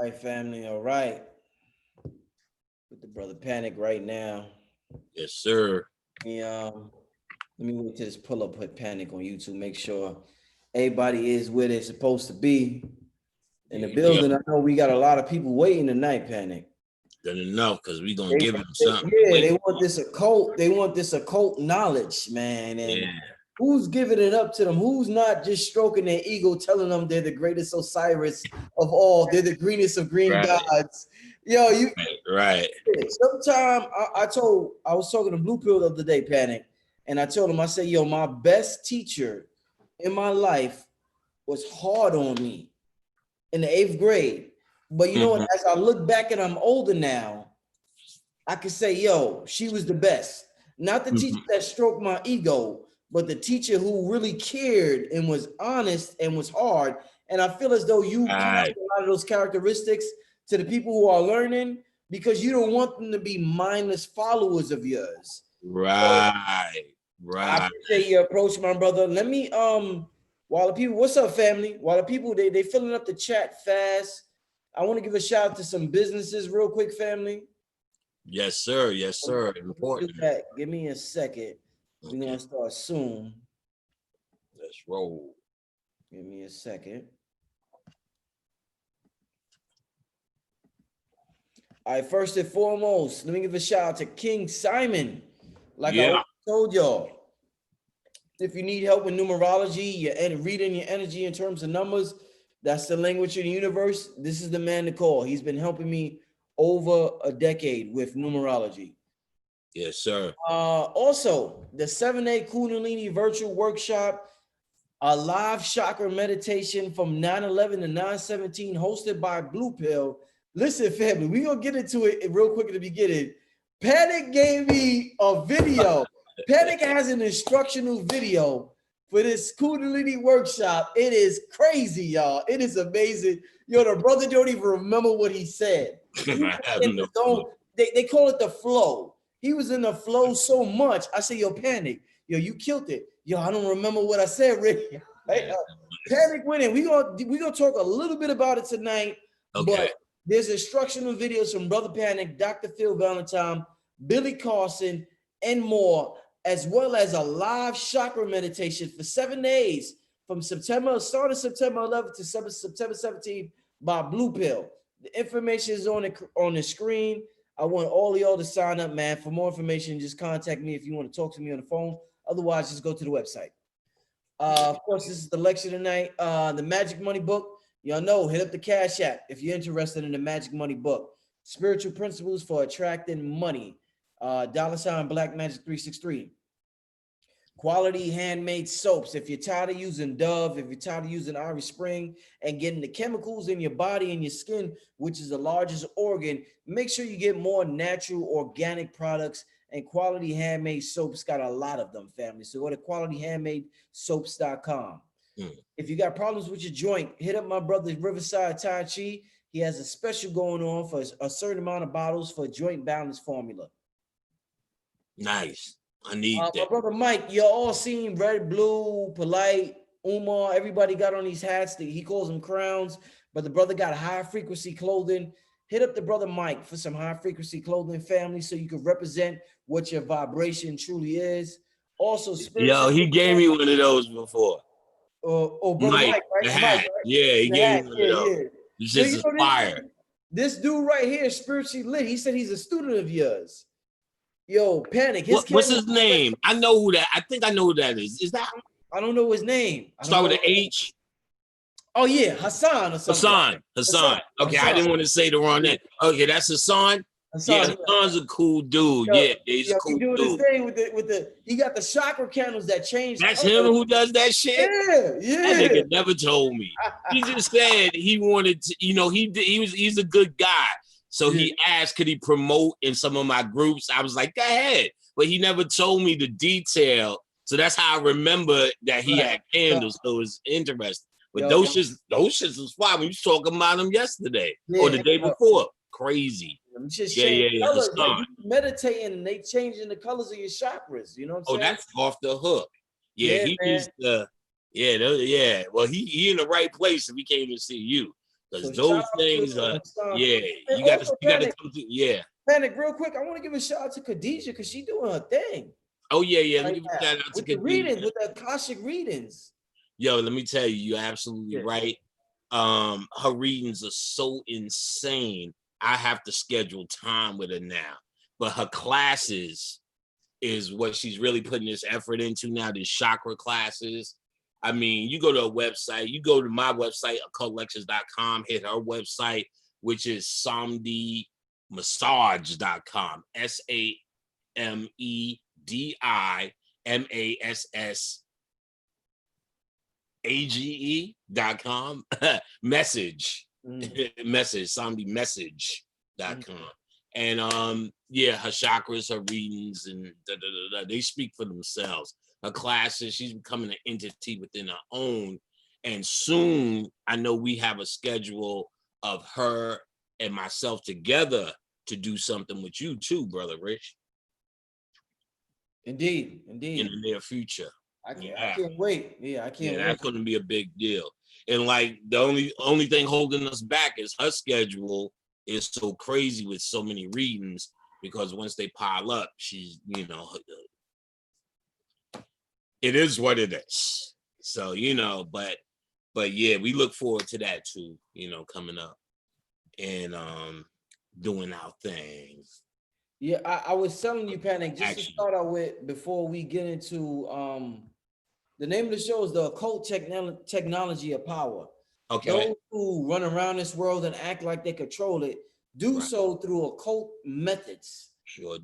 All right, family. All right. With the brother Panic right now. Yes, sir. Let me wait till this pull up put Panic on YouTube. Make sure everybody is where they're supposed to be in the building. I know we got a lot of people waiting tonight, Panic. Good enough, because we're gonna give them something. They want this occult. They want this occult knowledge, man. And who's giving it up to them? Who's not just stroking their ego, telling them they're the greatest Osiris of all? They're the greenest of green gods. Yo, you right. Sometime I was talking to Blue Pill the other day, Panic, and I told him, I said, yo, my best teacher in my life was hard on me in the 8th grade. But you know what? As I look back and I'm older now, I can say, yo, she was the best. Not the teacher that stroked my ego, but the teacher who really cared and was honest and was hard. And I feel as though you pass a lot of those characteristics to the people who are learning, because you don't want them to be mindless followers of yours. Right. I appreciate your approach, my brother. Let me while the people, what's up, family? While the people they filling up the chat fast, I want to give a shout out to some businesses real quick, family. Yes, sir. Yes, sir. Important. Give me a second. We're gonna start soon. Let's roll. Give me a second. All right, first and foremost, let me give a shout out to King Simon. Like I told y'all, if you need help with numerology, reading your energy in terms of numbers, that's the language of the universe. This is the man to call. He's been helping me over a decade with numerology. Yes, sir. Also, the 7-day Kundalini virtual workshop, a live chakra meditation from 9/11 to 9/17, hosted by Blue Pill. Listen, family, we're going to get into it real quick at the beginning. Panic gave me a video. Panic has an instructional video for this Kundalini workshop. It is crazy, y'all. It is amazing. Yo, the brother don't even remember what he said. They call it the flow. He was in the flow so much. I said, yo, Panic, yo, you killed it. Yo, I don't remember what I said, Rick. Panic went in. We're gonna talk a little bit about it tonight. Okay. But there's instructional videos from Brother Panic, Dr. Phil Valentine, Billy Carson, and more, as well as a live chakra meditation for 7 days from September 11th to September 17th by Blue Pill. The information is on the screen. I want all of y'all to sign up, man. For more information, just contact me if you want to talk to me on the phone. Otherwise, just go to the website. Of course, this is the lecture tonight. The Magic Money book. Y'all know, hit up the Cash App if you're interested in the Magic Money book. Spiritual Principles for Attracting Money. $, Black Magic 363. Quality handmade soaps. If you're tired of using Dove, if you're tired of using Irish Spring and getting the chemicals in your body and your skin, which is the largest organ, make sure you get more natural organic products. And Quality Handmade Soaps got a lot of them, family. So go to qualityhandmadesoaps.com. If you got problems with your joint, hit up my brother Riverside Tai Chi. He has a special going on for a certain amount of bottles for joint balance formula. Nice. I need that. My brother Mike, you're all seen Red, Blue, Polite, Umar. Everybody got on these hats. He calls them crowns, but the brother got high frequency clothing. Hit up the brother Mike for some high frequency clothing, family, so you can represent what your vibration truly is. Also, he gave me one of those before. Brother Mike, right? Mike, right? Yeah, he gave me one of those. Yeah. It's just fire. This dude right here is spiritually lit. He said he's a student of yours. Yo, Panic. What's his name? I know who that. I think I know who that is. Is that? I don't know his name. Start with an H. Oh yeah, Hassan or something. Hassan. Okay, Hassan. I didn't want to say the wrong name. Okay, that's Hassan. Hassan's a cool dude. He's a cool dude. He doing his thing with the. He got the chakra candles that change. That's him who does that shit. Yeah. That nigga never told me. He just said he wanted to. He's a good guy. So he asked, could he promote in some of my groups? I was like, go ahead. But he never told me the detail. So that's how I remember that he had candles. So it was interesting. But those shits was fire. We was talking about them yesterday or the day before. Crazy. Colors, like meditating and they changing the colors of your chakras. You know what I'm saying? That's off the hook. He used to. Well, he in the right place if he came to see you. because So those shout out things to are, Hassan. yeah, And you also gotta come to, yeah. Panic, real quick. I want to give a shout out to Khadijah because she doing her thing Oh yeah. Let me right give a now shout out to with the readings, Khadijah. with the Akashic readings. Yo, let me tell you, you're absolutely Yeah. right. Her readings are so insane. I have to schedule time with her now. But her classes is what she's really putting this effort into now, these chakra classes. I mean, you go to a website, you go to my website, occultlectures.com, hit her website, which is samedimassage.com, SAMEDIMASSAGE.com, message, samedimessage.com. And yeah, her chakras, her readings, and they speak for themselves. Her classes, she's becoming an entity within her own. And soon, I know we have a schedule of her and myself together to do something with you too, brother Rich. Indeed. In the near future. I can't wait. Yeah, I can't wait. That's going to be a big deal. And like the only thing holding us back is her schedule is so crazy with so many readings, because once they pile up, she's, it is what it is. So, but yeah, we look forward to that too, coming up and doing our thing. Yeah, I was telling you, Panic, just to start out with before we get into the name of the show is the Occult Technology of Power. Okay. Those who run around this world and act like they control it do so through occult methods. Sure.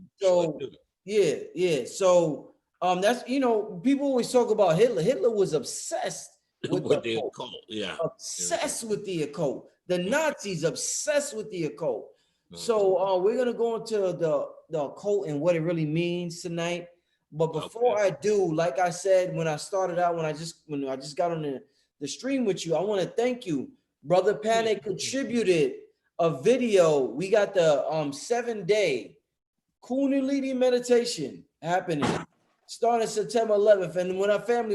Yeah. So that's people always talk about Hitler. Hitler was obsessed with the occult. Yeah. Obsessed with the occult. The Nazis obsessed with the occult. So we're gonna go into the occult and what it really means tonight. But before I do, like I said, when I started out, when I just got on the stream with you, I want to thank you. Brother Panic contributed a video. We got the 7-day Kundalini meditation happening starting September 11th. And when I tell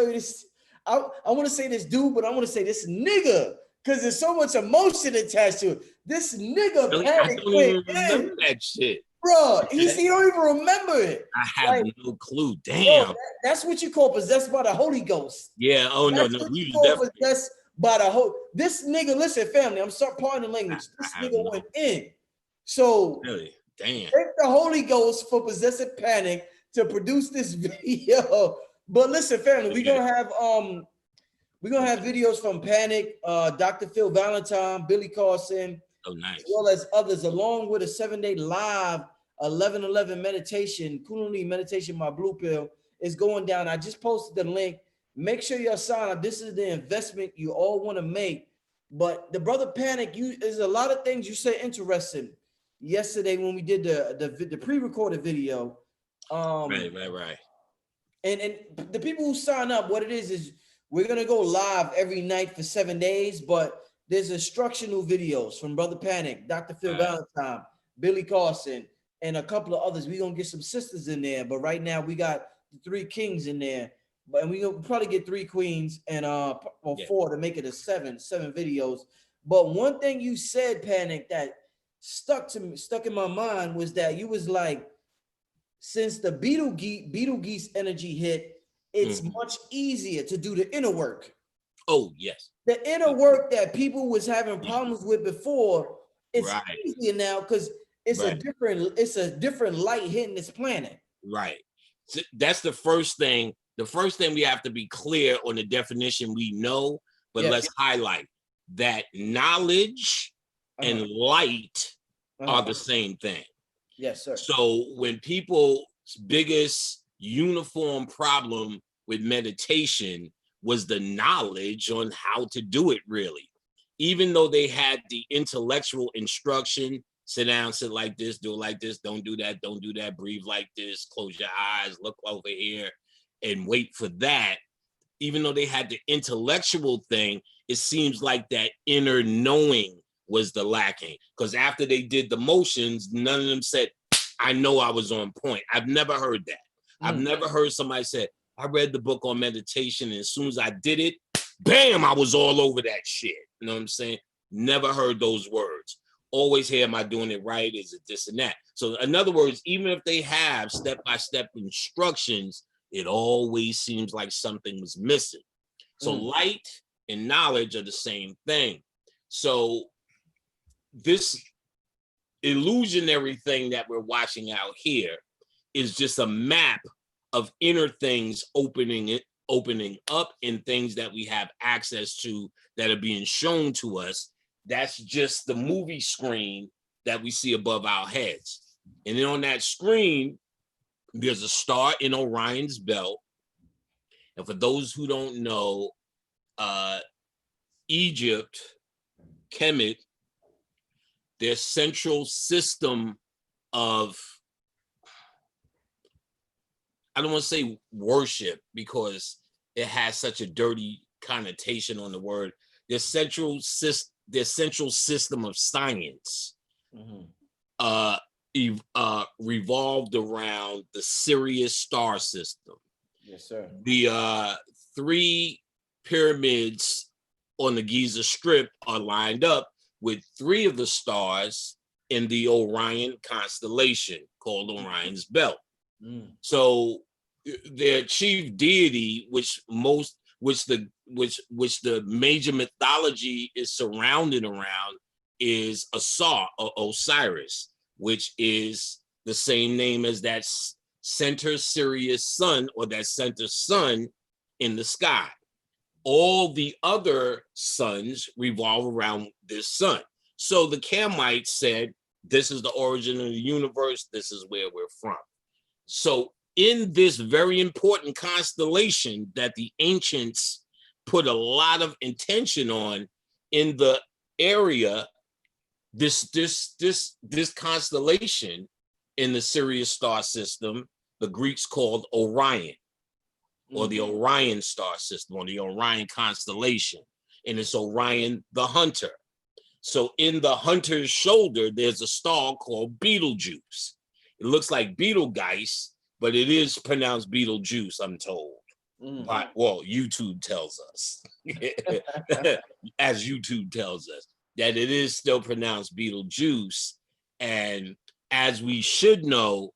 you this, I want to say this dude, but I want to say this nigga, because there's so much emotion attached to it. This nigga really? Panic I don't even remember that shit. Bro, he don't even remember it. I have no clue. Damn. Bro, that's what you call possessed by the Holy Ghost. Yeah. Oh, that's no. We call possessed by the Holy. This nigga, listen, family, I'm sorry, pardon the language. This nigga went in. So, really? Damn. Thank the Holy Ghost for possessing Panic to produce this video. But listen, family, we're gonna have videos from Panic, Dr. Phil Valentine, Billy Carson, nice, as well as others, along with a 7-day live 11/11 meditation, Kundalini meditation. My blue pill is going down. I just posted the link. Make sure you're signed up. This is the investment you all want to make. But the brother Panic, there's a lot of things you said interesting yesterday when we did the pre-recorded video. Right. And the people who sign up, what it is we're gonna go live every night for 7 days, but there's instructional videos from Brother Panic, Dr. Phil Valentine, Billy Carson, and a couple of others. We're gonna get some sisters in there, but right now we got the 3 kings in there, and we're gonna probably get 3 queens and 4 to make it a 7 videos. But one thing you said, Panic, that stuck in my mind was that you was like, since the Beetlegeese energy hit, it's much easier to do the inner work. Oh, yes. The inner work that people was having problems with before, it's easier now because it's a different light hitting this planet. Right. So that's the first thing. The first thing we have to be clear on the definition we know, but let's highlight that knowledge and light are the same thing. Yes, sir. So when people's biggest uniform problem with meditation was the knowledge on how to do it, really. Even though they had the intellectual instruction, sit down, sit like this, do it like this, don't do that, breathe like this, close your eyes, look over here, and wait for that. Even though they had the intellectual thing, it seems like that inner knowing was the lacking. Because after they did the motions, none of them said, I know I was on point. I've never heard that. I've never heard somebody say, I read the book on meditation, and as soon as I did it, bam, I was all over that shit. You know what I'm saying? Never heard those words. Always hear, am I doing it right? Is it this and that? So in other words, even if they have step-by-step instructions, it always seems like something was missing. So light and knowledge are the same thing. So this illusionary thing that we're watching out here is just a map of inner things opening up, and things that we have access to that are being shown to us. That's just the movie screen that we see above our heads. And then on that screen, there's a star in Orion's belt. And for those who don't know, Egypt, Kemet, their central system of, I don't want to say worship because it has such a dirty connotation on the word. Their central system of science revolved around the Sirius star system. Yes, sir. The 3 pyramids on the Giza Strip are lined up with 3 of the stars in the Orion constellation called Orion's Belt. So their chief deity, which the major mythology is surrounded around, is Osiris, which is the same name as that center Sirius sun, or that center sun in the sky. All the other suns revolve around this sun. So the Kamites said, this is the origin of the universe. This is where we're from. So in this very important constellation that the ancients put a lot of intention on in the area, this constellation in the Sirius star system, the Greeks called Orion, or the Orion star system, or the Orion constellation. And it's Orion the hunter. So in the hunter's shoulder, there's a star called Betelgeuse. It looks like Betelgeuse, but it is pronounced Betelgeuse, I'm told. But, well, YouTube tells us, as YouTube tells us, that it is still pronounced Betelgeuse. And as we should know,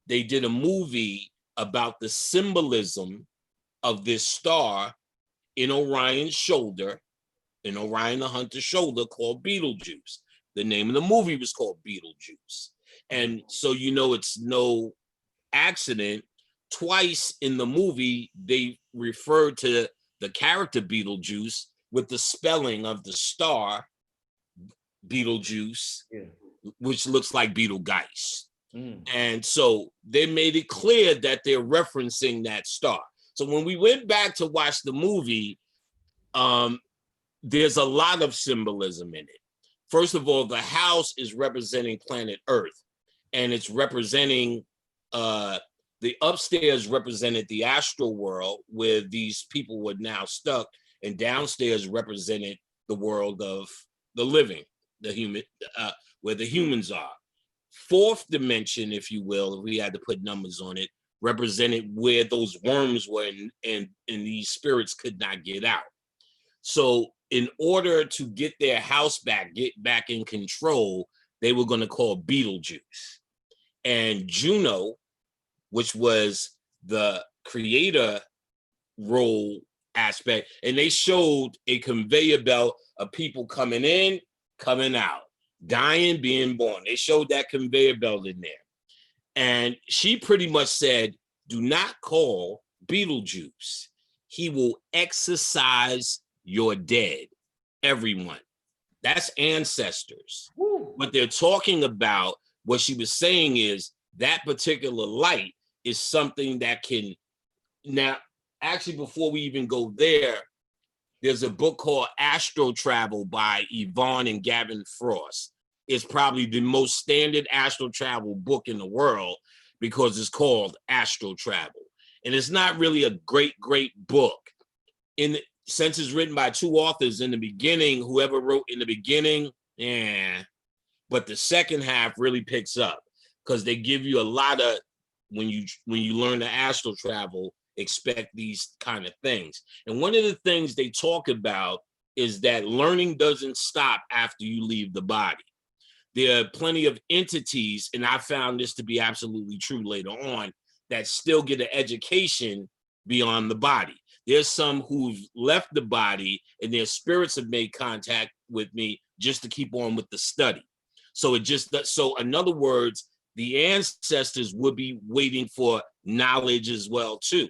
they did a movie about the symbolism of this star in Orion's shoulder, in Orion the hunter's shoulder, called Betelgeuse. The name of the movie was called Betelgeuse. And so, you know, it's no accident. Twice in the movie, they refer to the character Betelgeuse with the spelling of the star Betelgeuse, which looks like Betelgeuse. And so they made it clear that they're referencing that star. So when we went back to watch the movie, there's a lot of symbolism in it. First of all, the house is representing planet Earth, and it's representing the upstairs represented the astral world where these people were now stuck, and downstairs represented the world of the living, the human, where the humans are. Fourth dimension, if you will, if we had to put numbers on it, represented where those worms were, and these spirits could not get out. So in order to get their house back, get back in control, they were going to call Betelgeuse. And Juno, which was the creator role aspect, and they showed a conveyor belt of people coming in, coming out, dying, being born. They showed that conveyor belt in there. And she pretty much said, do not call Betelgeuse. He will exorcise your dead, everyone. That's ancestors. What they're talking about, what she was saying is that particular light is something that can, now, actually, before we even go there, there's a book called Astro Travel by Yvonne and Gavin Frost. It's probably the most standard astral travel book in the world because it's called Astro Travel. And it's not really a great book. Since it's written by 2 authors in the beginning, whoever wrote in the beginning, but the second half really picks up because they give you a lot of, when you learn the astral travel, expect these kind of things. And one of the things they talk about is that learning doesn't stop after you leave the body. There are plenty of entities, and I found this to be absolutely true later on, that still get an education beyond the body. There's some who've left the body and their spirits have made contact with me just to keep on with the study. So in other words, the ancestors would be waiting for knowledge as well too.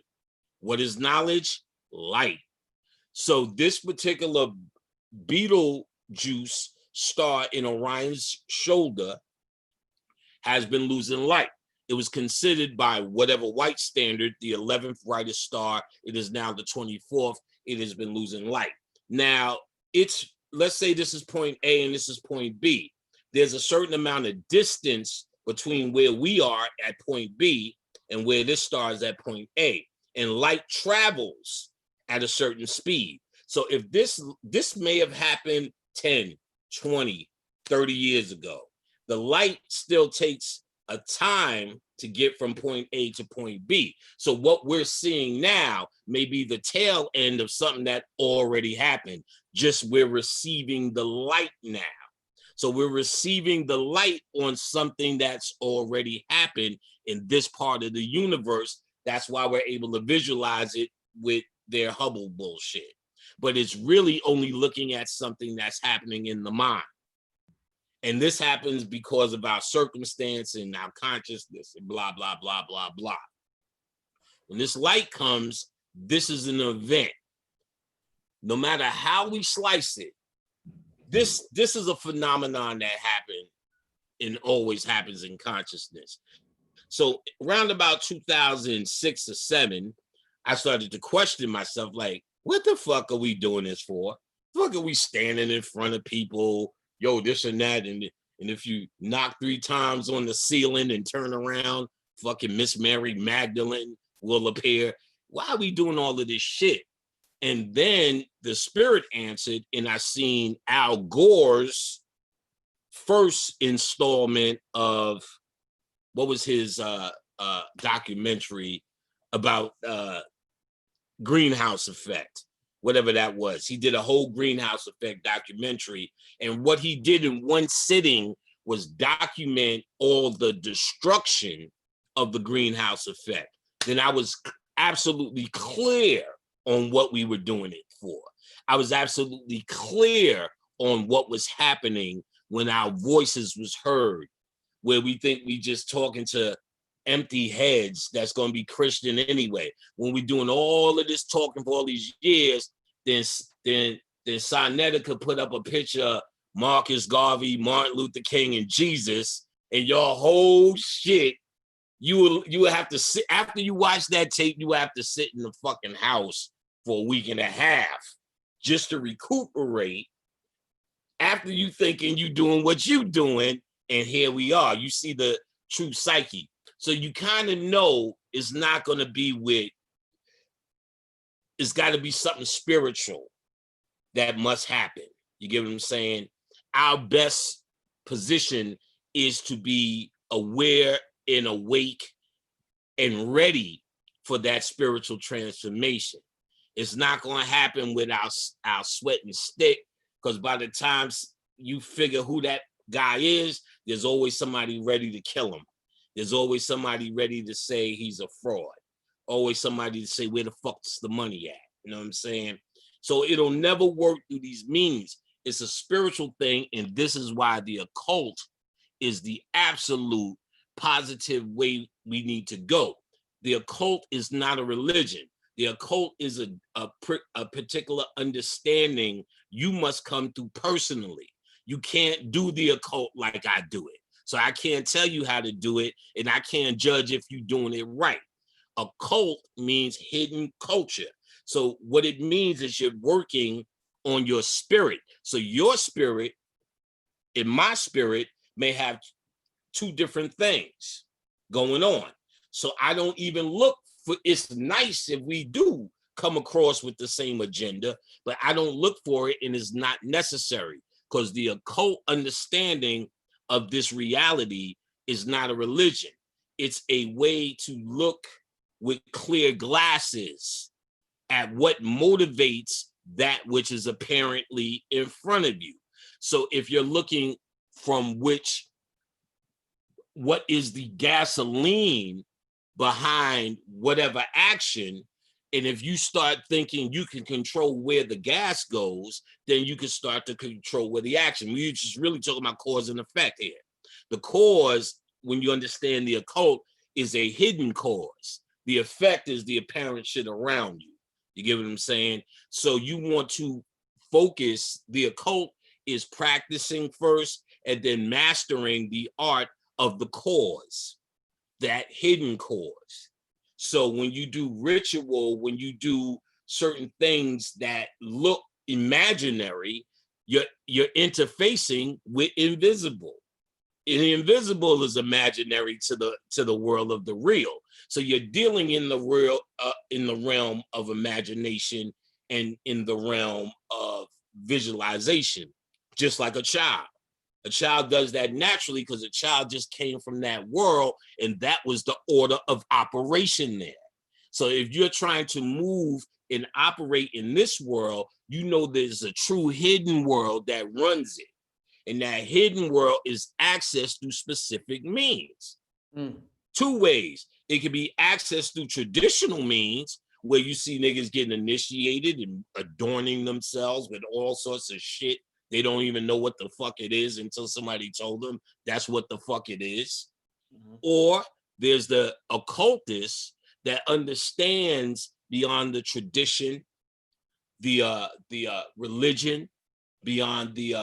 What is knowledge? Light. So this particular Betelgeuse star in Orion's shoulder has been losing light. It was considered by whatever white standard the 11th brightest star. It is now the 24th. It has been losing light. Now, let's say this is point A and this is point B. There's a certain amount of distance between where we are at point B and where this star is at point A. And light travels at a certain speed. So if this may have happened 10, 20, 30 years ago, the light still takes a time to get from point A to point B. So what we're seeing now may be the tail end of something that already happened, just we're receiving the light now. So we're receiving the light on something that's already happened in this part of the universe. That's why we're able to visualize it with their Hubble bullshit. But it's really only looking at something that's happening in the mind. And this happens because of our circumstance and our consciousness and blah, blah, blah, blah, blah. When this light comes, this is an event. No matter how we slice it, this is a phenomenon that happened and always happens in consciousness. So around about 2006 or 7, I started to question myself, like, what the fuck are we doing this for? The fuck are we standing in front of people? Yo, this and that. And if you knock 3 times on the ceiling and turn around, fucking Miss Mary Magdalene will appear. Why are we doing all of this shit? And then the spirit answered, and I seen Al Gore's first installment of what was his documentary about greenhouse effect, whatever that was. He did a whole greenhouse effect documentary. And what he did in one sitting was document all the destruction of the greenhouse effect. Then I was absolutely clear on what we were doing it for. I was absolutely clear on what was happening when our voices was heard, where we think we just talking to empty heads that's going to be Christian anyway. When we're doing all of this talking for all these years, then Sinetta could put up a picture of Marcus Garvey, Martin Luther King, and Jesus, and your whole shit, you will have to sit, after you watch that tape, you have to sit in the fucking house for a week and a half just to recuperate after you thinking you doing what you doing, and here we are. You see the true psyche. So you kind of know it's not going to be it's got to be something spiritual that must happen. You get what I'm saying? Our best position is to be aware and awake and ready for that spiritual transformation. It's not going to happen with our sweat and stick, because by the time you figure who that guy is, there's always somebody ready to kill him. There's always somebody ready to say he's a fraud. Always somebody to say, where the fuck's the money at? You know what I'm saying? So it'll never work through these means. It's a spiritual thing, and this is why the occult is the absolute positive way we need to go. The occult is not a religion. The occult is a particular understanding you must come through personally. You can't do the occult like I do it. So I can't tell you how to do it, and I can't judge if you're doing it right. Occult means hidden culture. So what it means is you're working on your spirit. So your spirit and my spirit may have 2 different things going on. So I don't even look for, it's nice if we do come across with the same agenda, but I don't look for it, and it's not necessary, because the occult understanding of this reality is not a religion. It's a way to look with clear glasses at what motivates that which is apparently in front of you. So if you're looking from what is the gasoline behind whatever action, and if you start thinking you can control where the gas goes, then you can start to control where the action. We're just really talking about cause and effect here. The cause, when you understand the occult, is a hidden cause. The effect is the apparent shit around you. You get what I'm saying? So you want to focus. The occult is practicing first and then mastering the art of the cause, that hidden cause. So when you do ritual, when you do certain things that look imaginary, you're interfacing with invisible. And the invisible is imaginary to the world of the real. So you're dealing in the real, in the realm of imagination and in the realm of visualization, just like a child. A child does that naturally because a child just came from that world, and that was the order of operation there. So if you're trying to move and operate in this world, you know there's a true hidden world that runs it. And that hidden world is accessed through specific means. Two ways. It can be accessed through traditional means, where you see niggas getting initiated and adorning themselves with all sorts of shit. They don't even know what the fuck it is until somebody told them that's what the fuck it is. Or there's the occultist that understands beyond the tradition, the religion, beyond the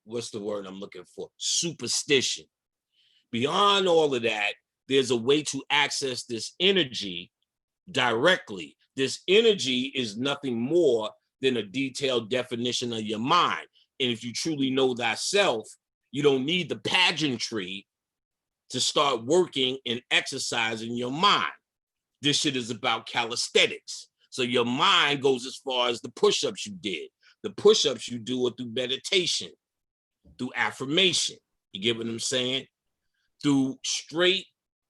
what's the word I'm looking for? Superstition. Beyond all of that, there's a way to access this energy directly. This energy is nothing more than a detailed definition of your mind. And if you truly know thyself, you don't need the pageantry to start working and exercising your mind. This shit is about calisthenics. So your mind goes as far as the push-ups you did. The push-ups you do are through meditation, through affirmation. You get what I'm saying? Through straight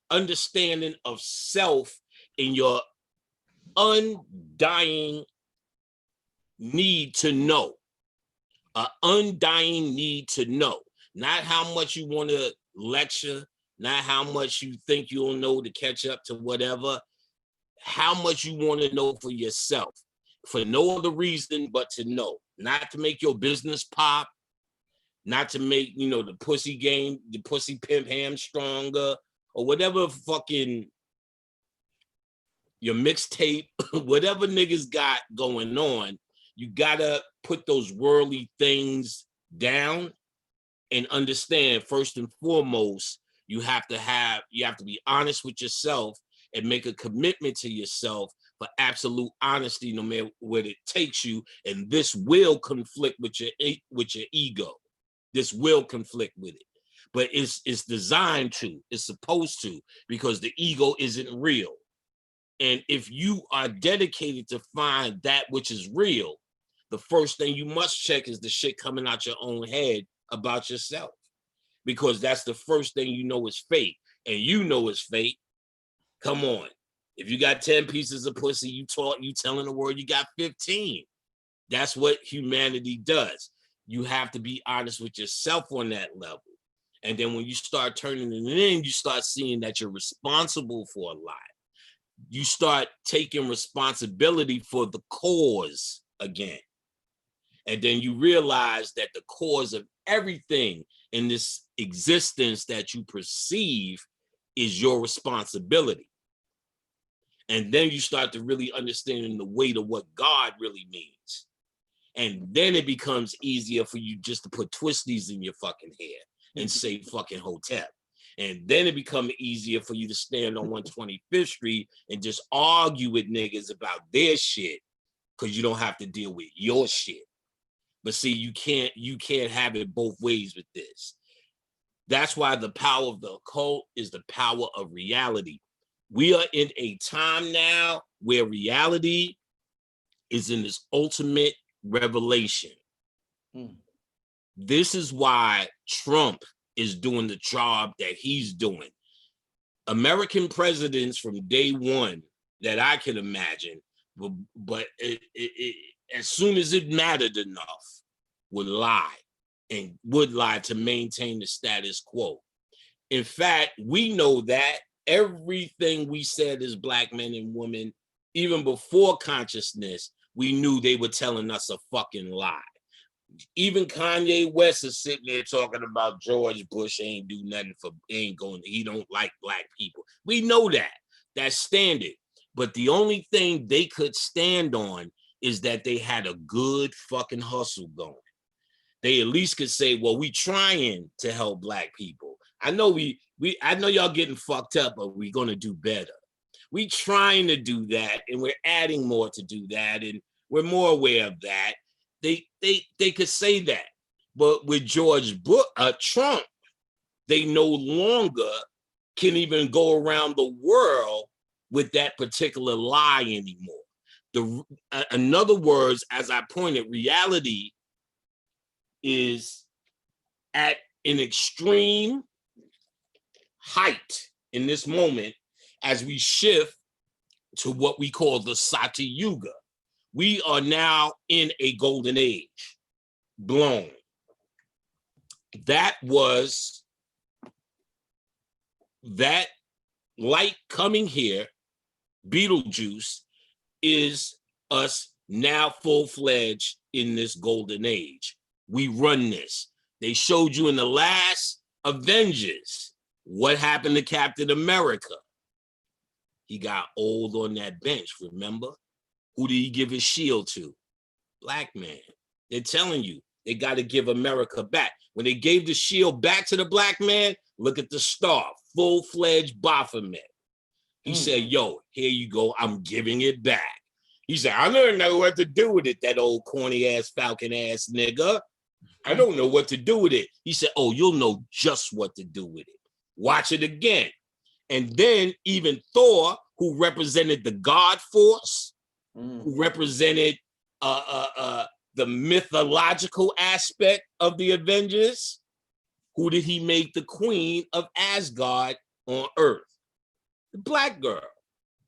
understanding of self and your undying need to know. An undying need to know. Not how much you want to lecture, not how much you think you'll know to catch up to whatever. How much you want to know for yourself. For no other reason but to know. Not to make your business pop, not to make, you know, the pussy game, the pussy pimp ham stronger, or whatever fucking your mixtape, whatever niggas got going on. You gotta put those worldly things down and understand, first and foremost, you have to be honest with yourself and make a commitment to yourself for absolute honesty, no matter what it takes you. And this will conflict with your ego. This will conflict with it. But it's designed to, it's supposed to, because the ego isn't real. And if you are dedicated to find that which is real, the first thing you must check is the shit coming out your own head about yourself. Because that's the first thing you know is fake. And you know it's fake. Come on. If you got 10 pieces of pussy, you telling the world you got 15. That's what humanity does. You have to be honest with yourself on that level. And then when you start turning it in, you start seeing that you're responsible for a lot. You start taking responsibility for the cause again. And then you realize that the cause of everything in this existence that you perceive is your responsibility. And then you start to really understand the weight of what God really means. And then it becomes easier for you just to put twisties in your fucking hair and say fucking hotel. And then it becomes easier for you to stand on 125th Street and just argue with niggas about their shit because you don't have to deal with your shit. But see, you can't have it both ways with this. That's why the power of the occult is the power of reality. We are in a time now where reality is in its ultimate revelation. This is why Trump is doing the job that he's doing. American presidents from day one that I can imagine but as soon as it mattered enough, would lie to maintain the status quo. In fact, we know that everything we said as Black men and women, even before consciousness, we knew they were telling us a fucking lie. Even Kanye West is sitting there talking about George Bush ain't do nothing he don't like Black people. We know that. That's standard. But the only thing they could stand on is that they had a good fucking hustle going. They at least could say, well, we trying to help Black people. I know I know y'all getting fucked up, but we're gonna do better. We trying to do that, and we're adding more to do that, and we're more aware of that. They could say that. But with Trump, they no longer can even go around the world with that particular lie anymore. In other words, as I pointed, reality is at an extreme height in this moment as we shift to what we call the Sati Yuga. We are now in a golden age, blown. That light coming here, Beetlejuice, is us now full-fledged in this golden age. We run this. They showed you in the last Avengers what happened to Captain America. He got old on that bench, remember? Who did he give his shield to? Black man. They're telling you they got to give America back. When they gave the shield back to the Black man, look at the star, full-fledged Baphomet. He said, yo, here you go. I'm giving it back. He said, I don't know what to do with it, that old corny-ass, falcon-ass nigga. I don't know what to do with it. He said, oh, you'll know just what to do with it. Watch it again. And then even Thor, who represented the God force, who represented the mythological aspect of the Avengers, who did he make the queen of Asgard on Earth? The Black girl,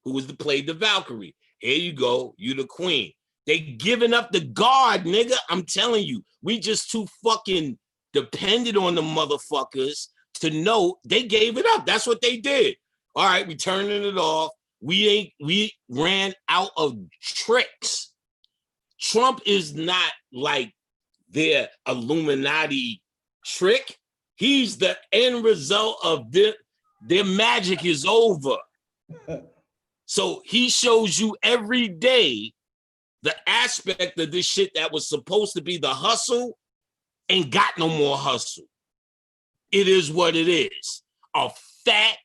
who was played the Valkyrie. Here you go, you the queen. They giving up the guard, nigga. I'm telling you, we just too fucking dependent on the motherfuckers to know they gave it up. That's what they did. All right, we turning it off. We ran out of tricks. Trump is not like their Illuminati trick. He's the end result of their magic is over. So he shows you every day the aspect of this shit that was supposed to be the hustle ain't got no more hustle. It is what it is. A fat,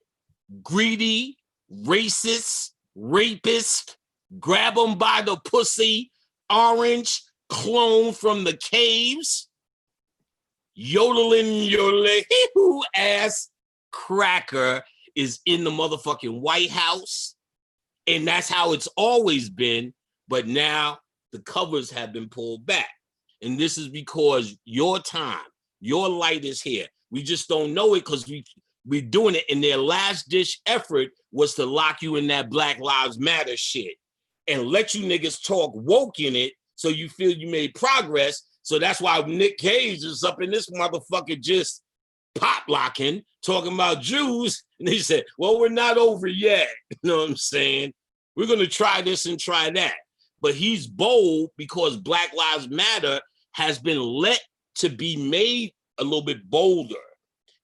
greedy, racist, rapist, grab them by the pussy, orange clone from the caves, yodeling ass cracker is in the motherfucking White House. And that's how it's always been. But now the covers have been pulled back. And this is because your time, your light is here. We just don't know it because we're doing it. And their last ditch effort was to lock you in that Black Lives Matter shit and let you niggas talk woke in it so you feel you made progress. So that's why Nick Cage is up in this motherfucker just pop locking, talking about Jews. And they said, well, we're not over yet. You know what I'm saying? We're going to try this and try that. But he's bold because Black Lives Matter has been let to be made a little bit bolder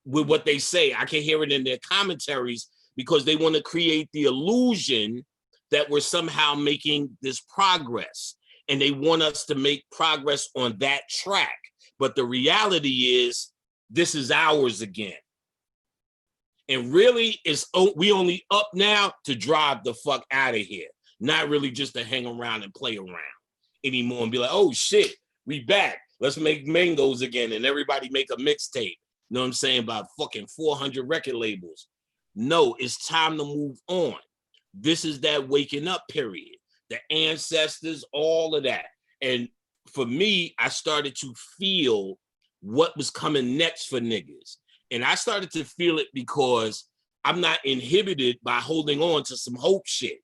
with what they say. I can hear it in their commentaries because they want to create the illusion that we're somehow making this progress. And they want us to make progress on that track. But the reality is, this is ours again. And really, we only up now to drive the fuck out of here. Not really just to hang around and play around anymore and be like, oh shit, we back. Let's make mangoes again and everybody make a mixtape. You know what I'm saying? About fucking 400 record labels. No, it's time to move on. This is that waking up period. The ancestors, all of that. And for me, I started to feel what was coming next for niggas. And I started to feel it because I'm not inhibited by holding on to some hope shit.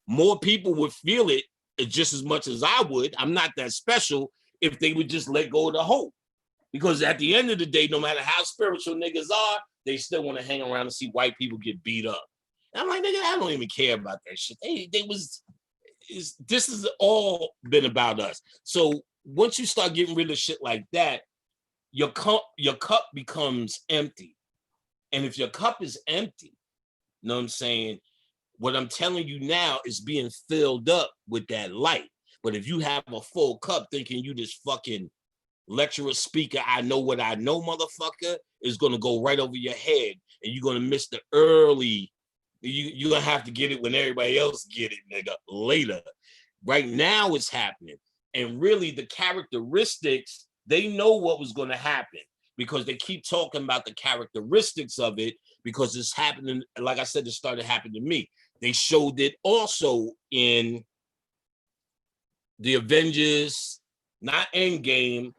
More people would feel it just as much as I would. I'm not that special if they would just let go of the hope. Because at the end of the day, no matter how spiritual niggas are, they still want to hang around and see white people get beat up. And I'm like, nigga, I don't even care about that shit. This has all been about us. So once you start getting rid of shit like that, your cup becomes empty. And if your cup is empty, you know what I'm saying? What I'm telling you now is being filled up with that light. But if you have a full cup thinking you this fucking lecturer, speaker, I know what I know, motherfucker, is gonna go right over your head, and you're gonna miss the early. You're gonna have to get it when everybody else get it, nigga, later. Right now it's happening. And really the characteristics, they know what was gonna happen because they keep talking about the characteristics of it because it's happening. Like I said, it started happening to me. They showed it also in the Avengers, not Endgame,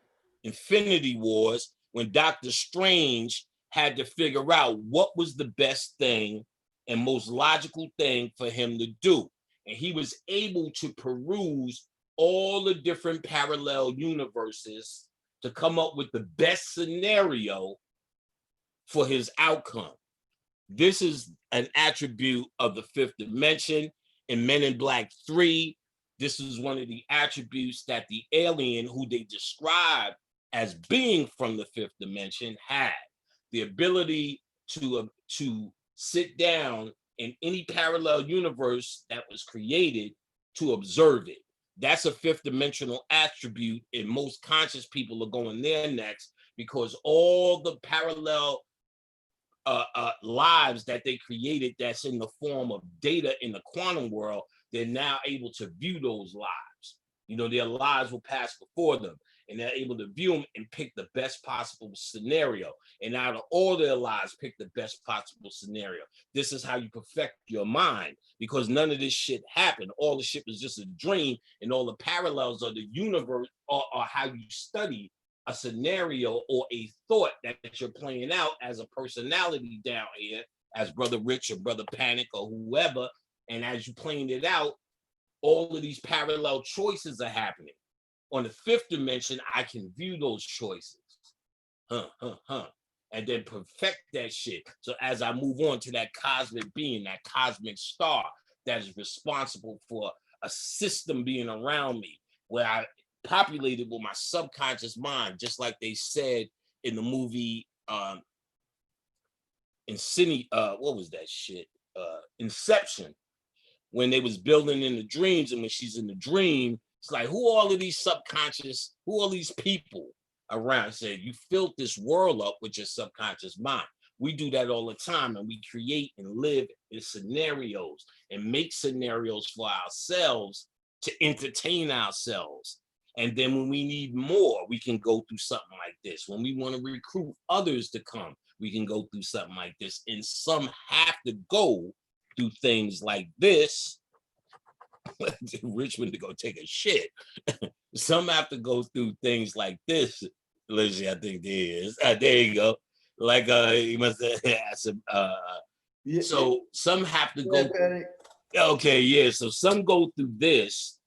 Infinity Wars, when Doctor Strange had to figure out what was the best thing and most logical thing for him to do. And he was able to peruse all the different parallel universes to come up with the best scenario for his outcome. This is an attribute of the fifth dimension. In Men in Black 3, this is one of the attributes that the alien, who they describe as being from the fifth dimension, had. The ability to sit down in any parallel universe that was created to observe it. That's a fifth dimensional attribute, and most conscious people are going there next because all the parallel lives that they created that's in the form of data in the quantum world, they're now able to view those lives. You know, their lives will pass before them, and they're able to view them and pick the best possible scenario. And out of all their lives, pick the best possible scenario. This is how you perfect your mind, because none of this shit happened. All the shit was just a dream, and all the parallels of the universe are how you study a scenario or a thought that you're playing out as a personality down here, as Brother Rich or Brother Panic or whoever. And as you playing it out, all of these parallel choices are happening. On the fifth dimension, I can view those choices. And then perfect that shit. So as I move on to that cosmic being, that cosmic star that is responsible for a system being around me, where I populated with my subconscious mind, just like they said in the movie what was that shit? Inception, when they was building in the dreams, and when she's in the dream, it's like, who all of these subconscious, who all these people around? Said, you filled this world up with your subconscious mind. We do that all the time, and we create and live in scenarios and make scenarios for ourselves to entertain ourselves. And then when we need more, we can go through something like this. When we want to recruit others to come, we can go through something like this. And some have to go through things like this. Richmond to go take a shit. Some have to go through things like this. Lizzie, I think there is. There you go. Like you must have some so some have to go. Okay, yeah. So some go through this.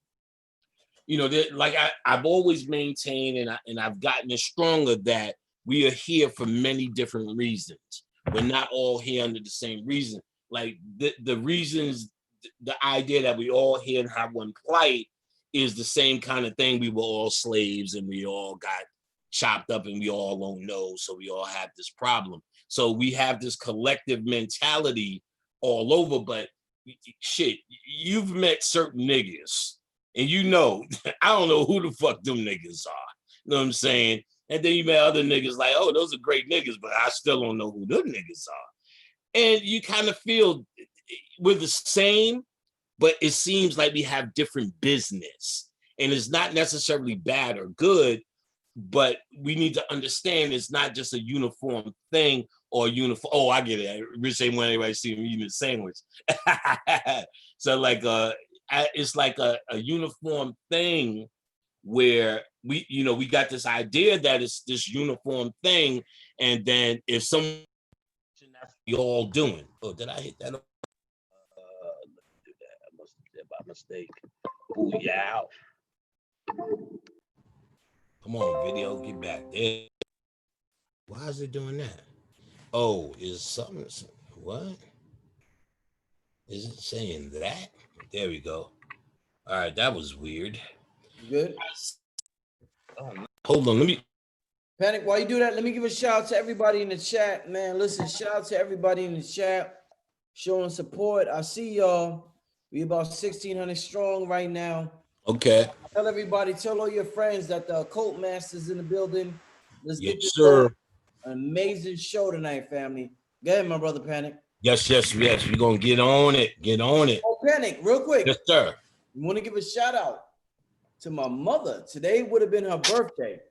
You know, like I've always maintained, and I've gotten it stronger, that we are here for many different reasons. We're not all here under the same reason. Like the reasons, the idea that we all here and have one plight is the same kind of thing. We were all slaves, and we all got chopped up, and we all don't know, so we all have this problem. So we have this collective mentality all over. But shit, you've met certain niggas, and you know, I don't know who the fuck them niggas are. You know what I'm saying? And then you met other niggas like, oh, those are great niggas, but I still don't know who them niggas are. And you kind of feel we're the same, but it seems like we have different business. And it's not necessarily bad or good, but we need to understand it's not just a uniform thing or uniform. Oh, I get it. Rich ain't want anybody to see him eating a sandwich. So like it's like a uniform thing where we got this idea that it's this uniform thing, and then if someone that's what we all doing. Oh, did I hit that? Let me do that. I must have did by mistake. Ooh, yeah. Come on, video, get back there. Why is it doing that? Oh, is something, what? Is it saying that? There we go. All right, that was weird. Good. Oh, hold on, let me. Panic, while you do that, let me give a shout out to everybody in the chat, man. Listen, shout out to everybody in the chat showing support. I see y'all. We about 1,600 strong right now. Okay. Tell everybody, tell all your friends that the Occult Master's in the building. Let's Yes, get this sir. going. An amazing show tonight, family. Go ahead, my brother Panic. Yes. We're gonna get on it. Get on it. Oh, Panic, real quick. Yes, sir. We want to give a shout out to my mother. Today would have been her birthday.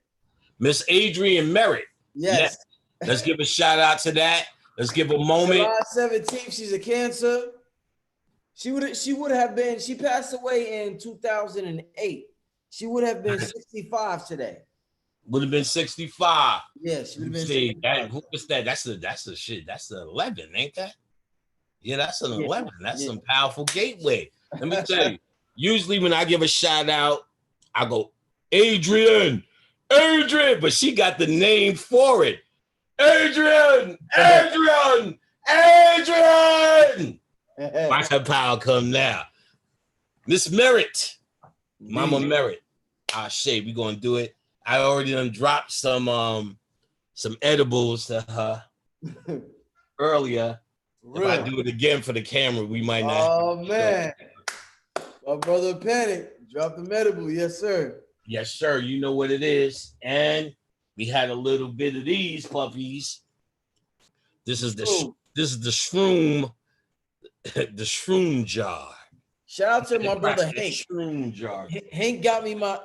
Miss Adrian Merritt. Yes. Let's give a shout out to that. Let's give a moment. July 17th, she's a Cancer. She would have been, she passed away in 2008. She would have been 65 today. Would have been 65. Yes, she would have been 65. What's that? That's the shit. That's the 11, ain't that? Yeah, that's an 11. That's some powerful gateway. Let me tell you. Usually when I give a shout out, I go, Adrian, but she got the name for it. Adrian. Watch her power come now. Miss Merritt, Mama Merritt. Ah, shit, we gonna do it. I already done dropped some edibles to her earlier. Really? If I do it again for the camera, we might not. Oh man, my brother Panic dropped the edible. Yes, sir. Yes, sir. You know what it is, and we had a little bit of these puppies. This is the shroom, the shroom jar. Shout out to my brother Hank. Shroom jar.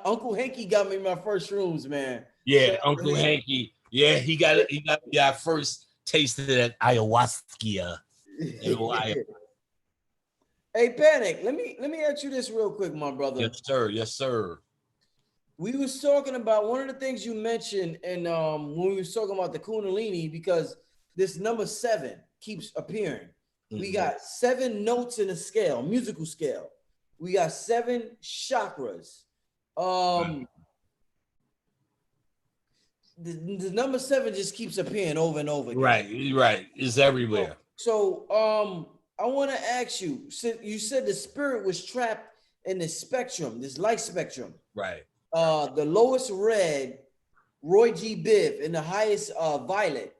Uncle Hanky got me my first shrooms, man. Yeah, Uncle Hanky. Yeah, he got first tasted at ayahuasca. Hey, Panic, let me ask you this real quick, my brother. Yes, sir. We was talking about one of the things you mentioned, and when we was talking about the Kundalini, because this number 7 keeps appearing. Mm-hmm. We got 7 notes in a scale, musical scale. We got 7 chakras. The number 7 just keeps appearing over and over again. Right. It's everywhere. So I want to ask you, you said the spirit was trapped in this spectrum, this light spectrum. Right. The lowest red, Roy G. Biv, and the highest violet.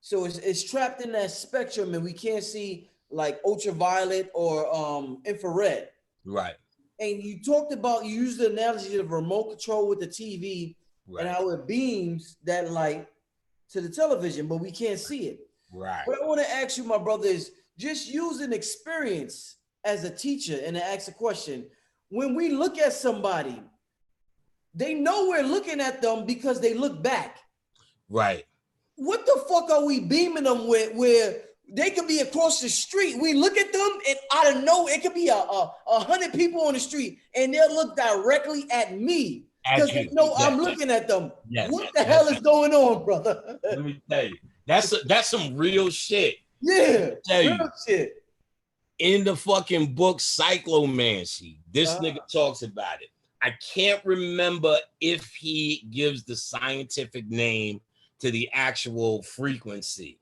So it's trapped in that spectrum, and we can't see like ultraviolet or infrared. Right. And you talked about, you used the analogy of remote control with the TV, right, and how it beams that light to the television, but we can't see it. Right. What I want to ask you, my brother, is just use an experience as a teacher and to ask a question. When we look at somebody, they know we're looking at them because they look back. Right. What the fuck are we beaming them with, where they could be across the street? We look at them and out of nowhere, it could be 100 people on the street and they'll look directly at me because they know I'm looking at them. Yes. What the hell is going on, brother? Let me tell you, that's some real shit. Yeah, real shit. In the fucking book Cyclomancy, this nigga talks about it. I can't remember if he gives the scientific name to the actual frequency,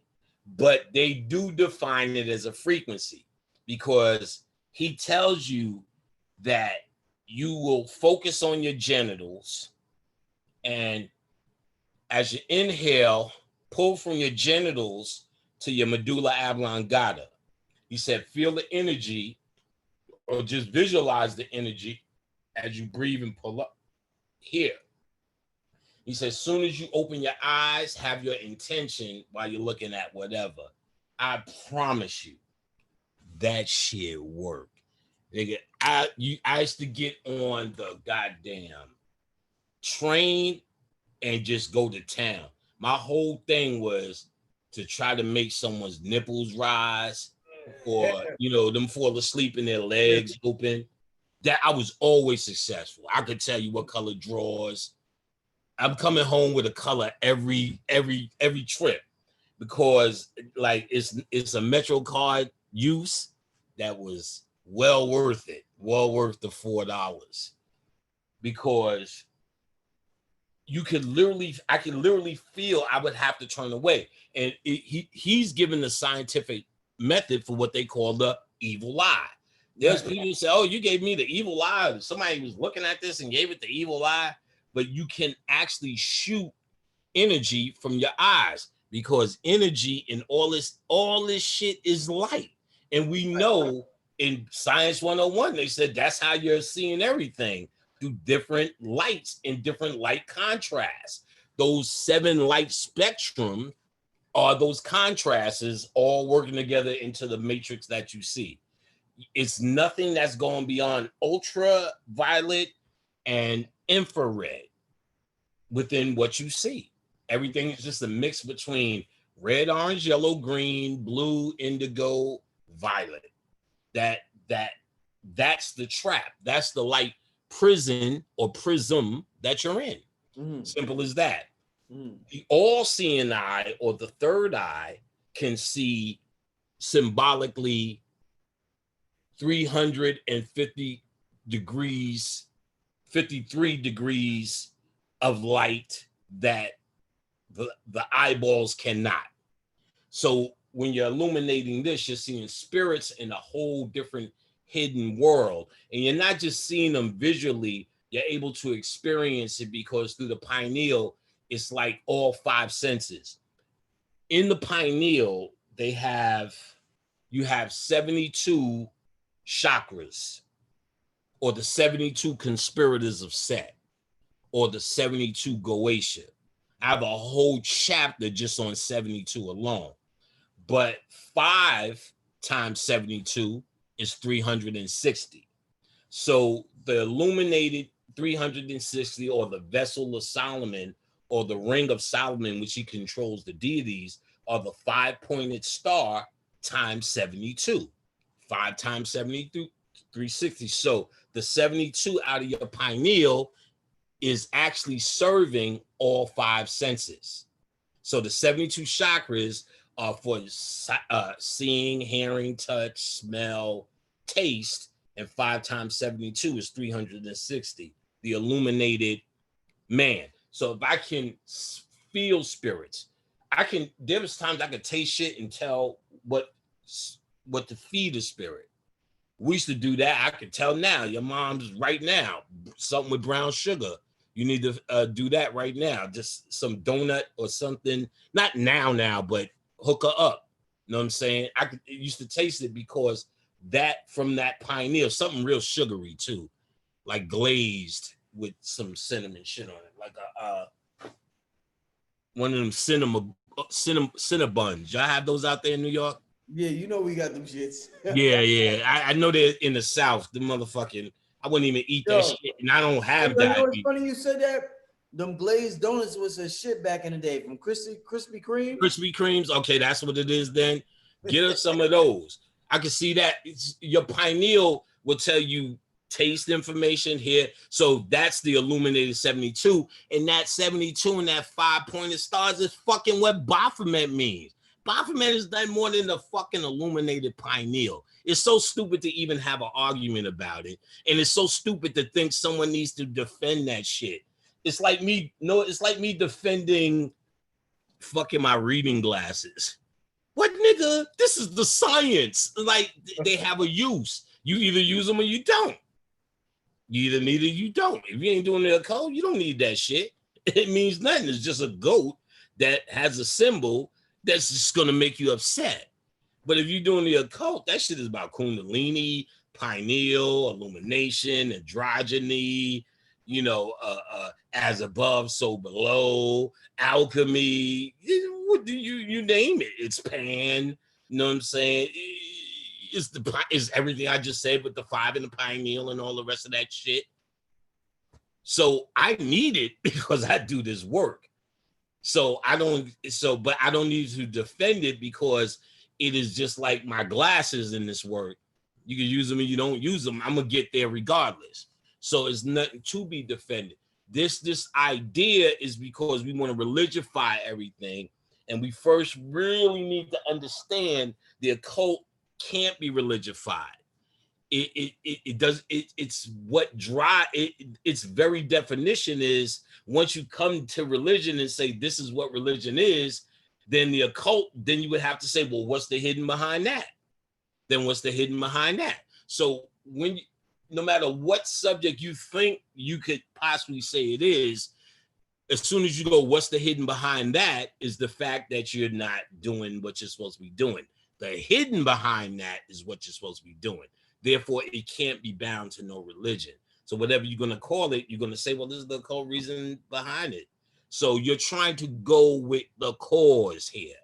but they do define it as a frequency because he tells you that you will focus on your genitals, and as you inhale, pull from your genitals to your medulla oblongata. He said, feel the energy or just visualize the energy as you breathe and pull up here. He says, as soon as you open your eyes, have your intention while you're looking at whatever. I promise you, that shit work. Nigga, I used to get on the goddamn train and just go to town. My whole thing was to try to make someone's nipples rise, or them fall asleep and their legs open. That I was always successful. I could tell you what color drawers. I'm coming home with a color every trip because like it's a Metro card use that was well worth it. well worth the $4, because I can literally feel I would have to turn away. And he's given the scientific method for what they call the evil eye. There's people who say, oh, you gave me the evil eye. Somebody was looking at this and gave it the evil eye. But you can actually shoot energy from your eyes, because energy and all this shit is light. And we know in Science 101, they said that's how you're seeing everything, through different lights and different light contrasts. Those 7 light spectrum are those contrasts all working together into the matrix that you see. It's nothing that's going beyond ultraviolet and infrared within what you see. Everything is just a mix between red, orange, yellow, green, blue, indigo, violet. That's the trap. That's the light prison or prism that you're in. Simple as that. The all-seeing eye, or the third eye, can see symbolically 350 degrees, 53 degrees of light that the eyeballs cannot. So when you're illuminating this, you're seeing spirits in a whole different hidden world. And you're not just seeing them visually, you're able to experience it, because through the pineal, it's like all 5 senses. In the pineal, you have 72 chakras, or the 72 conspirators of Set, or the 72 Goetia. I have a whole chapter just on 72 alone. But 5 times 72 is 360. So the illuminated 360, or the vessel of Solomon, or the ring of Solomon, which he controls the deities, are the 5-pointed star times 72. 5 times 72, 360. So the 72 out of your pineal is actually serving all 5 senses. So the 72 chakras are for seeing, hearing, touch, smell, taste, and 5 times 72 is 360, the illuminated man. So if I can feel spirits, there was times I could taste shit and tell what to feed a spirit. We used to do that. I could tell now, your mom's right now, something with brown sugar. You need to do that right now. Just some donut or something. Not now, but hook her up. You know what I'm saying? Used to taste it, because that from that pineal, something real sugary too, like glazed with some cinnamon shit on it, like one of them Cinnabuns. Y'all have those out there in New York? Yeah, you know we got them shits. Yeah. I know they're in the South. The motherfucking, I wouldn't even eat that shit, and I don't have that. You know what's funny you said that? Them glazed donuts was a shit back in the day from Krispy Kreme. Krispy Kremes, okay, that's what it is then. Get us some of those. I can see that. Your pineal will tell you taste information here. So that's the illuminated 72. And that 72 and that 5-pointed stars is fucking what Baphomet means. Baphomet is done more than the fucking illuminated pineal. It's so stupid to even have an argument about it. And it's so stupid to think someone needs to defend that shit. It's like me defending fucking my reading glasses. What, nigga? This is the science. Like, they have a use. You either use them or you don't. You either need it or you don't. If you ain't doing the occult, you don't need that shit. It means nothing. It's just a goat that has a symbol that's just going to make you upset. But if you're doing the occult, that shit is about Kundalini, pineal, illumination, androgyny, as above, so below, alchemy, what do you name it? It's pan, you know what I'm saying? It's everything I just said with the 5 and the pineal and all the rest of that shit. So I need it because I do this work. But I don't need to defend it, because it is just like my glasses in this work. You can use them and you don't use them. I'm gonna get there regardless. So it's nothing to be defended. This idea is because we want to religify everything, and we first really need to understand the occult can't be religified. it's what its very definition is, once you come to religion and say this is what religion is, then the occult, then you would have to say, well, what's the hidden behind that? Then what's the hidden behind that? So when no matter what subject you think you could possibly say it is, as soon as you go, what's the hidden behind that, is the fact that you're not doing what you're supposed to be doing. The hidden behind that is what you're supposed to be doing. Therefore, it can't be bound to no religion. So whatever you're going to call it, you're going to say, well, this is the occult reason behind it. So you're trying to go with the cause here.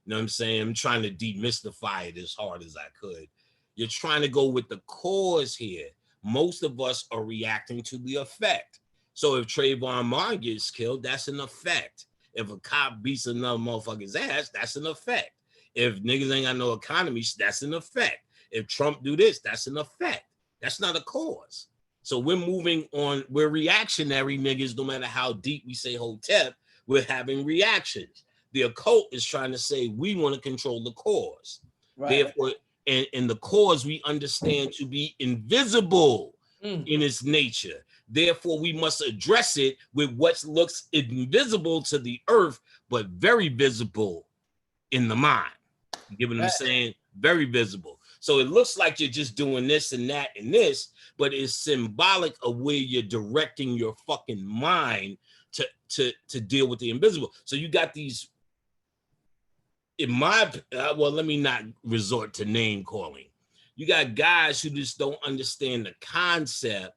You know what I'm saying? I'm trying to demystify it as hard as I could. You're trying to go with the cause here. Most of us are reacting to the effect. So if Trayvon Martin gets killed, that's an effect. If a cop beats another motherfucker's ass, that's an effect. If niggas ain't got no economy, that's an effect. If Trump do this, that's an effect. That's not a cause. So we're moving on. We're reactionary niggas. No matter how deep we say Hotep, we're having reactions. The occult is trying to say we want to control the cause. Right. Therefore, and the cause we understand to be invisible in its nature. Therefore, we must address it with what looks invisible to the earth, but very visible in the mind. You get what I'm saying? Very visible. So it looks like you're just doing this and that and this, but it's symbolic of where you're directing your fucking mind to deal with the invisible. So you got these, in my, well, let me not resort to name calling. You got guys who just don't understand the concept.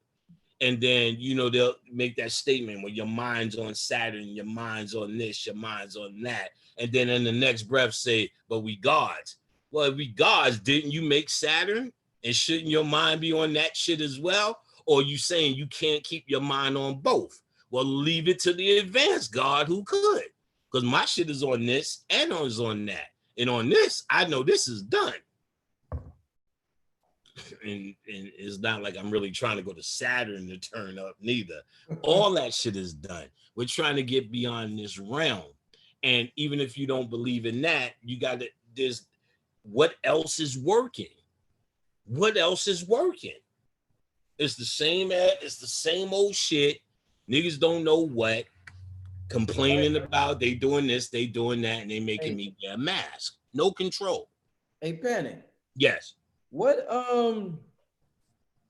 And then, you know, they'll make that statement where your mind's on Saturn, your mind's on this, your mind's on that. And then in the next breath say, but we gods. Well, if we gods, didn't you make Saturn? And shouldn't your mind be on that shit as well? Or are you saying you can't keep your mind on both? Well, leave it to the advanced God who could. Because my shit is on this and is on that. And on this, I know this is done. And it's not like I'm really trying to go to Saturn to turn up neither. All that shit is done. We're trying to get beyond this realm. And even if you don't believe in that, you got to, there's, what else is working? What else is working? It's the same old shit. Niggas don't know what, complaining about they doing this, they doing that, and they making me wear a mask. No control. Hey, Penny. Yes. What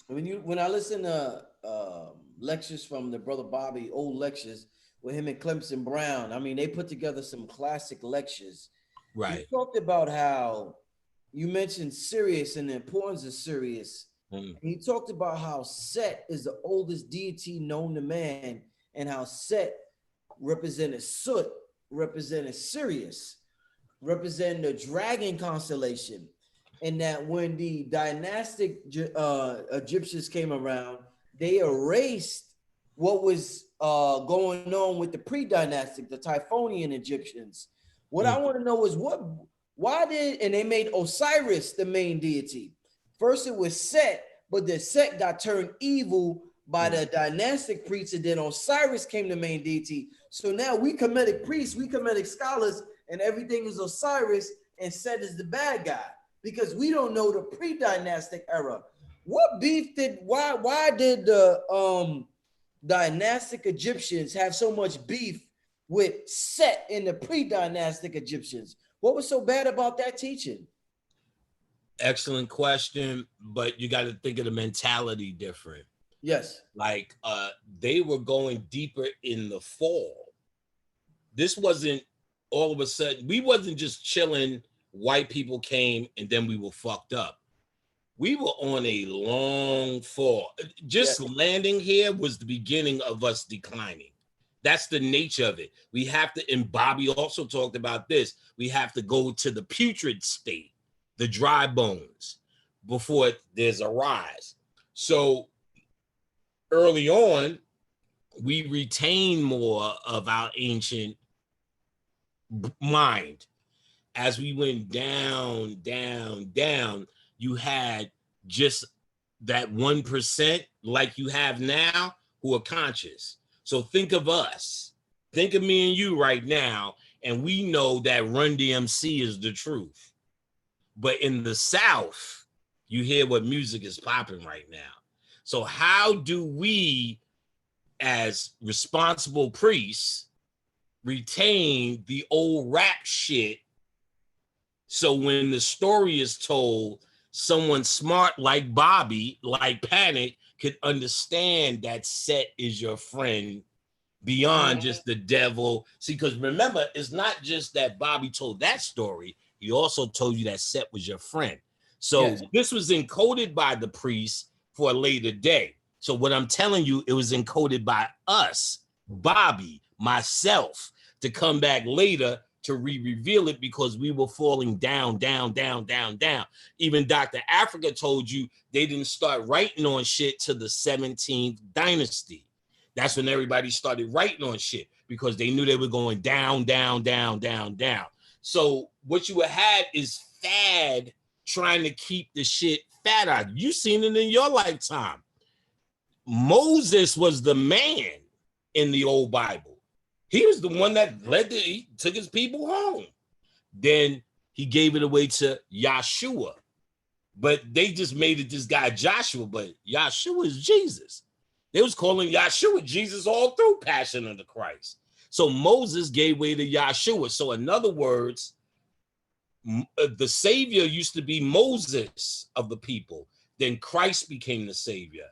when I listen to lectures from the brother Bobby, old lectures with him and Clemson Brown, I mean, they put together some classic lectures. Right. He talked about how you mentioned Sirius and the importance of Sirius. And he talked about how Set is the oldest deity known to man, and how Set represented Soot, represented Sirius, representing the dragon constellation. And that when the dynastic Egyptians came around, they erased what was going on with the pre-dynastic, the Typhonian Egyptians. What I want to know is and they made Osiris the main deity. First it was Set, but the Set got turned evil by the dynastic priests, and then Osiris came the main deity. So now we Kemetic priests, we Kemetic scholars, and everything is Osiris, and Set is the bad guy. Because we don't know the pre-dynastic era. Why did the dynastic Egyptians have so much beef with Set in the pre-dynastic Egyptians? What was so bad about that teaching? Excellent question, but you got to think of the mentality different. Yes. Like they were going deeper in the fall. This wasn't all of a sudden, we wasn't just chilling. White people came and then we were fucked up. We were on a long fall. Just landing here was the beginning of us declining. That's the nature of it. We have to, and Bobby also talked about this, we have to go to the putrid state, the dry bones, before there's a rise. So early on, we retain more of our ancient mind. As we went down, you had just that 1% like you have now who are conscious. So think of us, think of me and you right now, and we know that Run DMC is the truth. But in the South, You hear what music is popping right now. So how do we, as responsible priests, retain the old rap shit? So when the story is told, someone smart like Bobby, like Panic, could understand that Set is your friend beyond just the devil. See, because remember, it's not just that Bobby told that story. He also told you that Set was your friend. So this was encoded by the priest for a later day. So what I'm telling you, it was encoded by us, Bobby, myself, to come back later to reveal it because we were falling down. Even Dr. Africa told you they didn't start writing on shit to the 17th dynasty. That's when everybody started writing on shit because they knew they were going down. So what you had is fad trying to keep the shit fat out. You seen it in your lifetime. Moses was the man in the old Bible. He was the one that he took his people home. Then he gave it away to Yahshua. But they just made it this guy Joshua, but Yahshua is Jesus. They was calling Yahshua Jesus all through Passion of the Christ. So Moses gave way to Yahshua. So in other words, the Savior used to be Moses of the people. Then Christ became the Savior.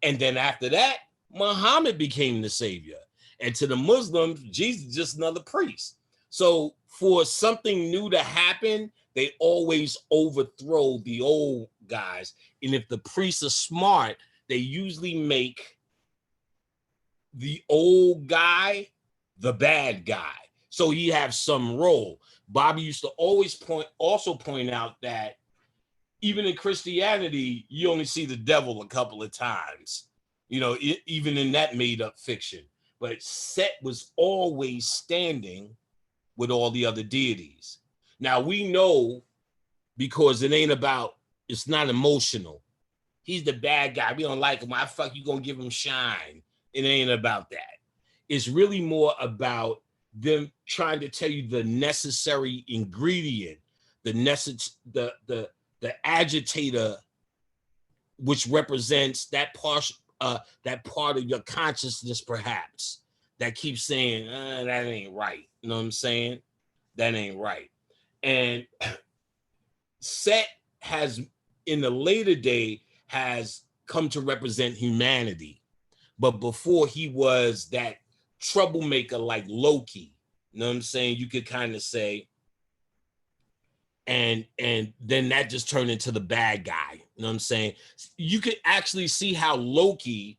And then after that, Muhammad became the Savior. And to the Muslims, Jesus is just another priest. So for something new to happen, they always overthrow the old guys. And if the priests are smart, they usually make the old guy the bad guy. So he has some role. Bobby used to always point out that even in Christianity, you only see the devil a couple of times, even in that made up fiction. But Set was always standing with all the other deities. Now we know because it's not emotional. He's the bad guy. We don't like him. Why the fuck you gonna give him shine? It ain't about that. It's really more about them trying to tell you the necessary ingredient, the agitator, which represents that part of your consciousness, perhaps, that keeps saying, that ain't right. You know what I'm saying? That ain't right. And Set has, in the later day, has come to represent humanity. But before he was that troublemaker like Loki, you know what I'm saying? You could kind of say, and then that just turned into the bad guy. You know what I'm saying? You could actually see how Loki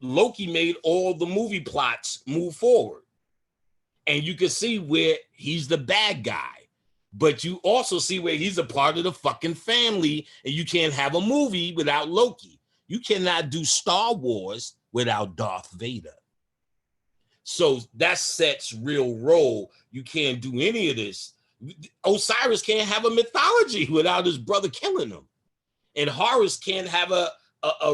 made all the movie plots move forward. And you can see where he's the bad guy. But you also see where he's a part of the fucking family, and you can't have a movie without Loki. You cannot do Star Wars without Darth Vader. So that's Set's real role. You can't do any of this. Osiris can't have a mythology without his brother killing him. And Horus can't have a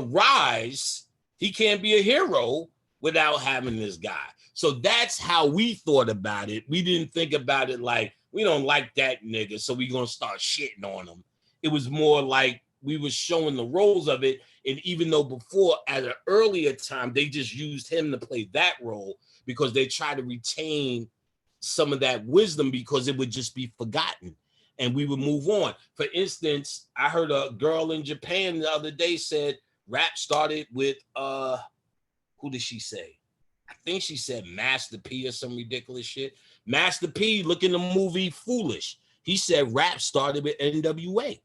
rise. He can't be a hero without having this guy. So that's how we thought about it. We didn't think about it like, we don't like that nigga, so we're going to start shitting on him. It was more like we were showing the roles of it. And even though before, at an earlier time, they just used him to play that role because they try to retain some of that wisdom because it would just be forgotten and we would move on. For instance, I heard a girl in Japan the other day said rap started with, who did she say? I think she said Master P or some ridiculous shit. Master P, look in the movie Foolish. He said rap started with NWA.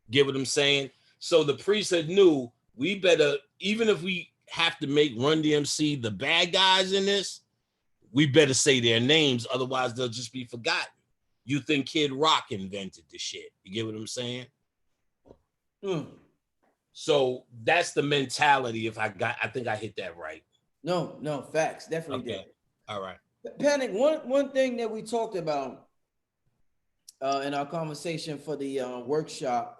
Get what I'm saying? So the priesthood knew we better, even if we have to make Run DMC the bad guys in this, we better say their names, otherwise they'll just be forgotten. You think Kid Rock invented the shit. You get what I'm saying? So that's the mentality. I think I hit that right. No, facts. Definitely did. All right. Panic, one thing that we talked about in our conversation for the workshop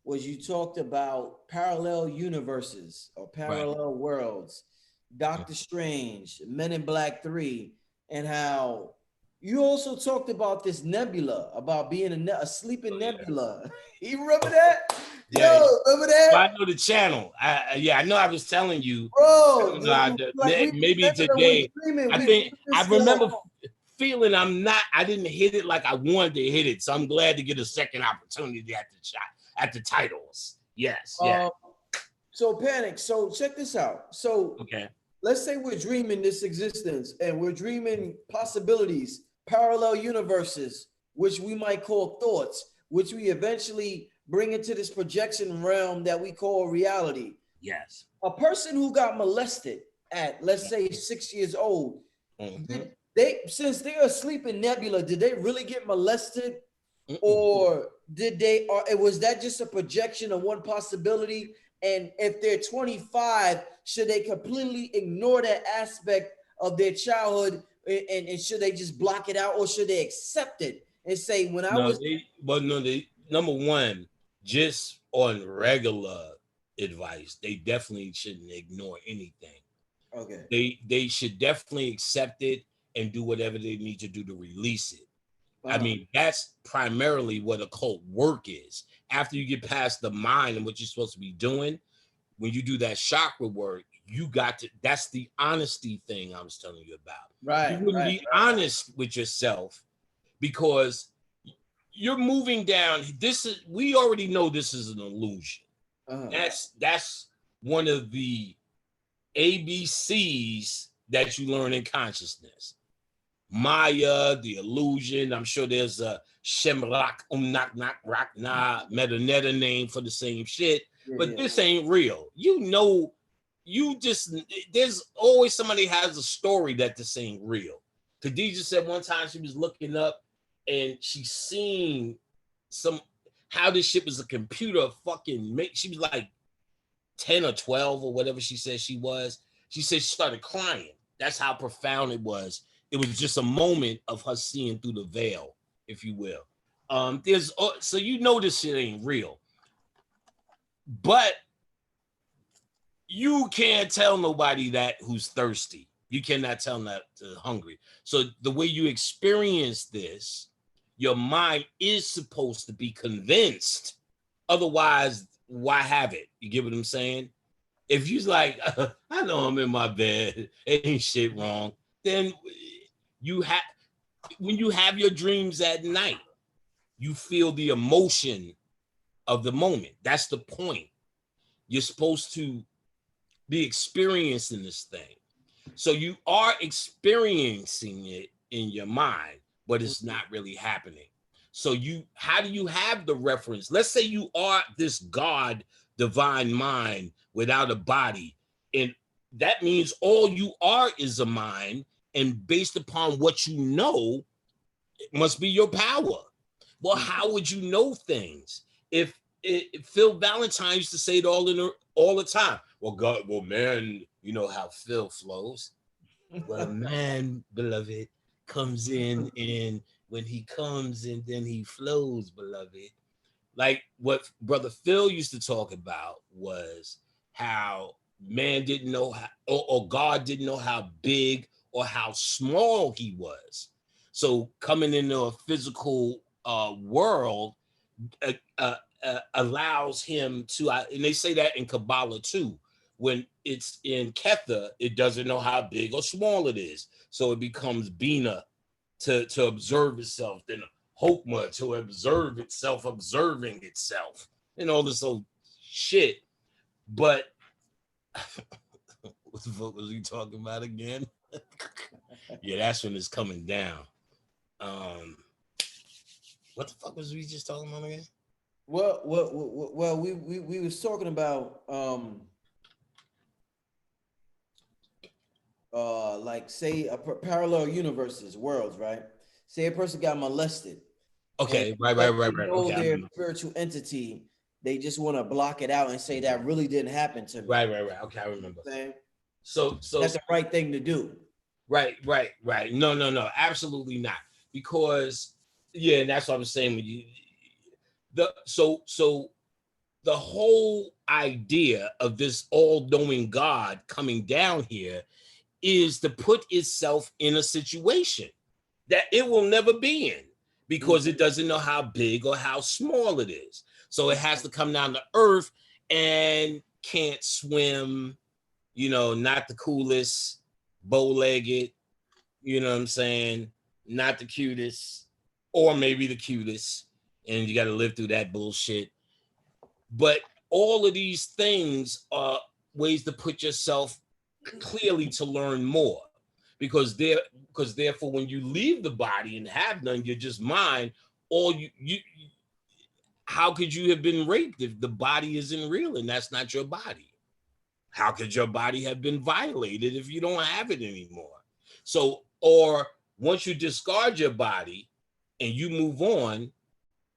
was you talked about parallel universes or parallel worlds, Doctor Strange, Men in Black 3, and how, You also talked about this nebula, about being a sleeping nebula. You remember that? Yeah. Yo, remember that? I know the channel. I know I was telling you. Bro, Maybe today. I think I remember feeling I didn't hit it like I wanted to hit it. So I'm glad to get a second opportunity at the shot, at the titles. Yes, yeah. So Panic, so check this out. So Okay. let's say we're dreaming this existence and we're dreaming possibilities, parallel universes, which we might call thoughts, which we eventually bring into this projection realm that we call reality. Yes. A person who got molested at, let's say, 6 years old, did they, since they're asleep in nebula, did they really get molested? Or did they, or was that just a projection of one possibility? And if they're 25, should they completely ignore that aspect of their childhood, and should they just block it out, or should they accept it and say, when I was number one, just on regular advice, they definitely shouldn't ignore anything. Okay. They should definitely accept it and do whatever they need to do to release it. I mean, that's primarily what occult work is. After you get past the mind and what you're supposed to be doing, when you do that chakra work, you got to, that's the honesty thing I was telling you about. Right. You wouldn't be honest with yourself because you're moving down. We already know this is an illusion. That's one of the ABCs that you learn in consciousness. Maya, the illusion. I'm sure there's a Shemrak, Metaneta name for the same shit, but this ain't real. There's always somebody has a story that this ain't real. Khadija said one time she was looking up and she seen how this shit was a computer she was like 10 or 12 or whatever she said she was. She said she started crying. That's how profound it was. It was just a moment of her seeing through the veil, if you will. So this shit ain't real. But you can't tell nobody that who's thirsty. You cannot tell them that hungry. So the way you experience this, your mind is supposed to be convinced. Otherwise, why have it? You get what I'm saying? If you're like, I know I'm in my bed, ain't shit wrong, then when you have your dreams at night, you feel the emotion of the moment. That's the point. You're supposed to be experiencing this thing. So you are experiencing it in your mind, but it's not really happening. So how do you have the reference? Let's say you are this God, divine mind without a body. And that means all you are is a mind. And based upon what you know, it must be your power. Well, how would you know things? If Phil Valentine used to say it all the time. Well, man, you know how Phil flows. Well, man, beloved, comes in, and when he comes in, then he flows, beloved. Like what Brother Phil used to talk about was how man didn't know how, or God didn't know how big or how small he was. So coming into a physical world allows him to, and they say that in Kabbalah too. When it's in Ketha, it doesn't know how big or small it is. So it becomes Bina to observe itself, then Hokmah to observe itself, observing itself, and all this old shit. But what the fuck was he talking about again? Yeah, that's when it's coming down. What the fuck was we just talking about again? Well, we was talking about like say a parallel universes, worlds, right? Say a person got molested. Okay, right. Okay, their spiritual entity, they just want to block it out and say that really didn't happen to me. Right. Okay, I remember. So that's the right thing to do. Right. No, absolutely not. Because and that's what I'm saying with you. So the whole idea of this all-knowing God coming down here is to put itself in a situation. that it will never be in because it doesn't know how big or how small it is. So it has to come down to earth and can't swim, you know, not the coolest, bow-legged, you know what I'm saying? Not the cutest, or maybe the cutest, and you got to live through that bullshit. But all of these things are ways to put yourself clearly to learn more, because therefore when you leave the body and have none, you're just mind. All you how could you have been raped if the body isn't real and that's not your body? How could your body have been violated if you don't have it anymore? So, or once you discard your body and you move on,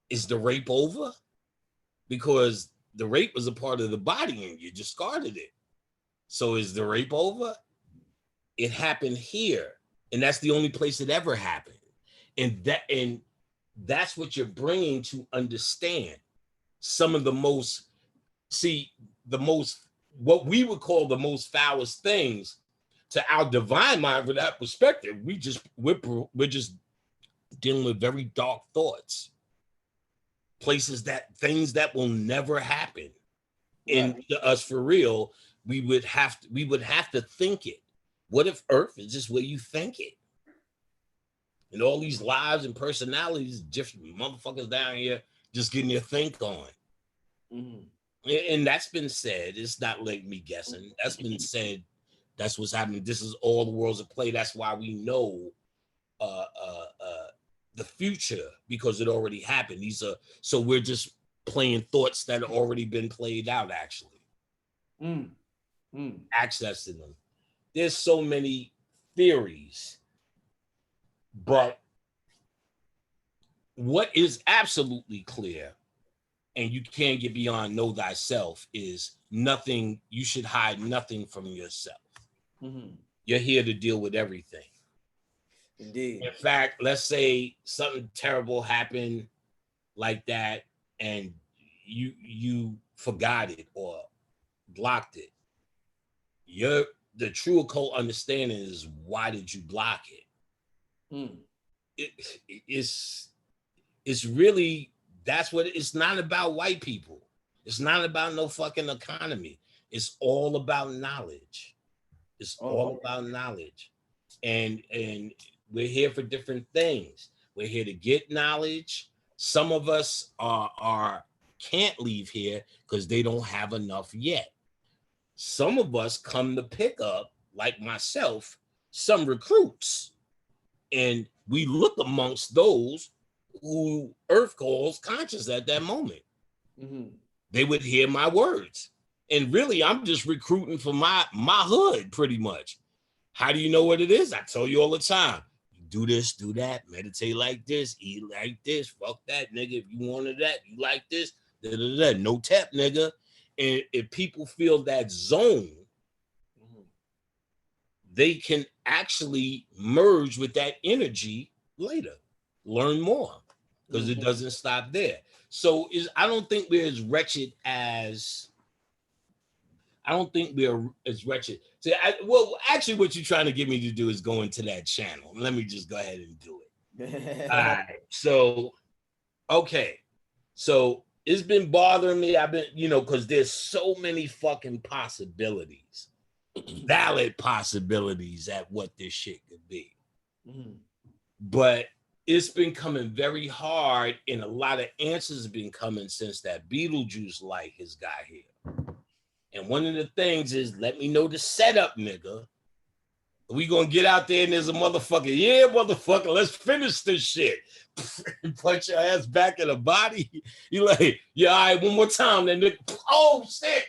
is the rape over? Because the rape was a part of the body and you discarded it. So is the rape over? It happened here. And that's the only place it ever happened. And that's what you're bringing to understand some of the most, what we would call the most foulest things to our divine mind. From that perspective, we're just dealing with very dark thoughts, things that will never happen. And to us, for real, we would have to think it. What if Earth is just where you think it? And all these lives and personalities, different motherfuckers down here just getting their think on. And that's been said. It's not like me guessing. That's been said. That's what's happening. This is all the worlds of play. That's why we know the future, because it already happened. So we're just playing thoughts that have already been played out, actually. Accessing them. There's so many theories, but what is absolutely clear, and you can't get beyond know thyself, is nothing. You should hide nothing from yourself. You're here to deal with everything. Indeed. In fact, let's say something terrible happened like that, and you forgot it or blocked it. The true occult understanding is, why did you block it? It's really, that's what it's not about. White people. It's not about no fucking economy. It's all about knowledge. It's all about knowledge. And we're here for different things. We're here to get knowledge. Some of us can't leave here because they don't have enough yet. Some of us come to pick up, like myself, some recruits. And we look amongst those who Earth calls conscious at that moment. They would hear my words. And really, I'm just recruiting for my hood, pretty much. How do you know what it is? I tell you all the time. Do this, do that, meditate like this, eat like this, fuck that, nigga. If you wanted that, you like this, no tap, nigga. And if people feel that zone, they can actually merge with that energy later, learn more, because it doesn't stop there. So I don't think we're as wretched as, See, well, actually, what you're trying to get me to do is go into that channel. Let me just go ahead and do it. All right. So, okay. So it's been bothering me. I've been, because there's so many fucking possibilities, valid possibilities at what this shit could be. But it's been coming very hard, and a lot of answers have been coming since that Beetlejuice light has got here. And one of the things is, let me know the setup, nigga. We gonna get out there and there's a motherfucker. Yeah, motherfucker, let's finish this shit. Punch your ass back in the body. You like, yeah, all right, one more time. Then nigga, oh shit.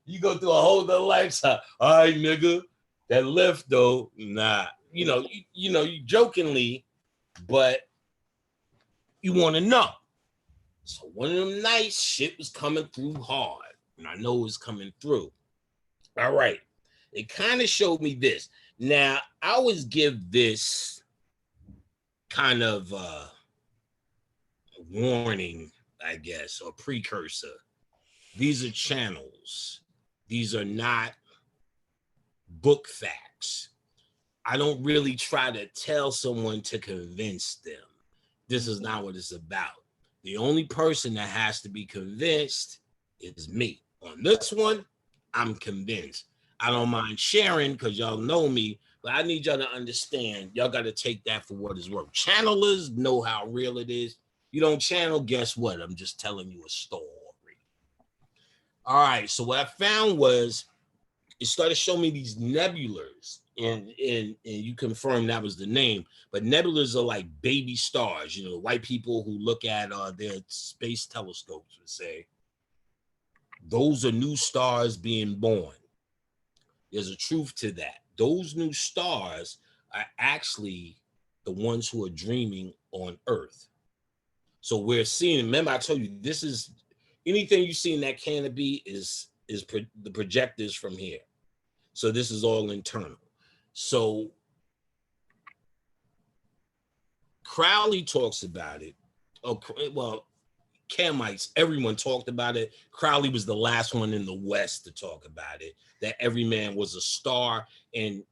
You go through a whole other lifetime. All right, nigga. That left though, nah. You jokingly, but you want to know. So one of them nights, shit was coming through hard. And I know it's coming through. All right. It kind of showed me this. Now, I always give this kind of warning, I guess, or precursor. These are channels. These are not book facts. I don't really try to tell someone to convince them. This is not what it's about. The only person that has to be convinced is me. On this one, I'm convinced. I don't mind sharing because y'all know me, but I need y'all to understand. Y'all got to take that for what it's worth. Channelers know how real it is. You don't channel, guess what? I'm just telling you a story. All right, so what I found was it started showing me these nebulas, and you confirmed that was the name. But nebulas are like baby stars. You know, white people who look at their space telescopes would say, those are new stars being born. There's a truth to that. Those new stars are actually the ones who are dreaming on Earth. So we're seeing, remember I told you, this is, anything you see in that canopy is the projectors from here. So this is all internal. So Crowley talks about it. Oh, well, Kamites, everyone talked about it. Crowley was the last one in the West to talk about it, that every man was a star, and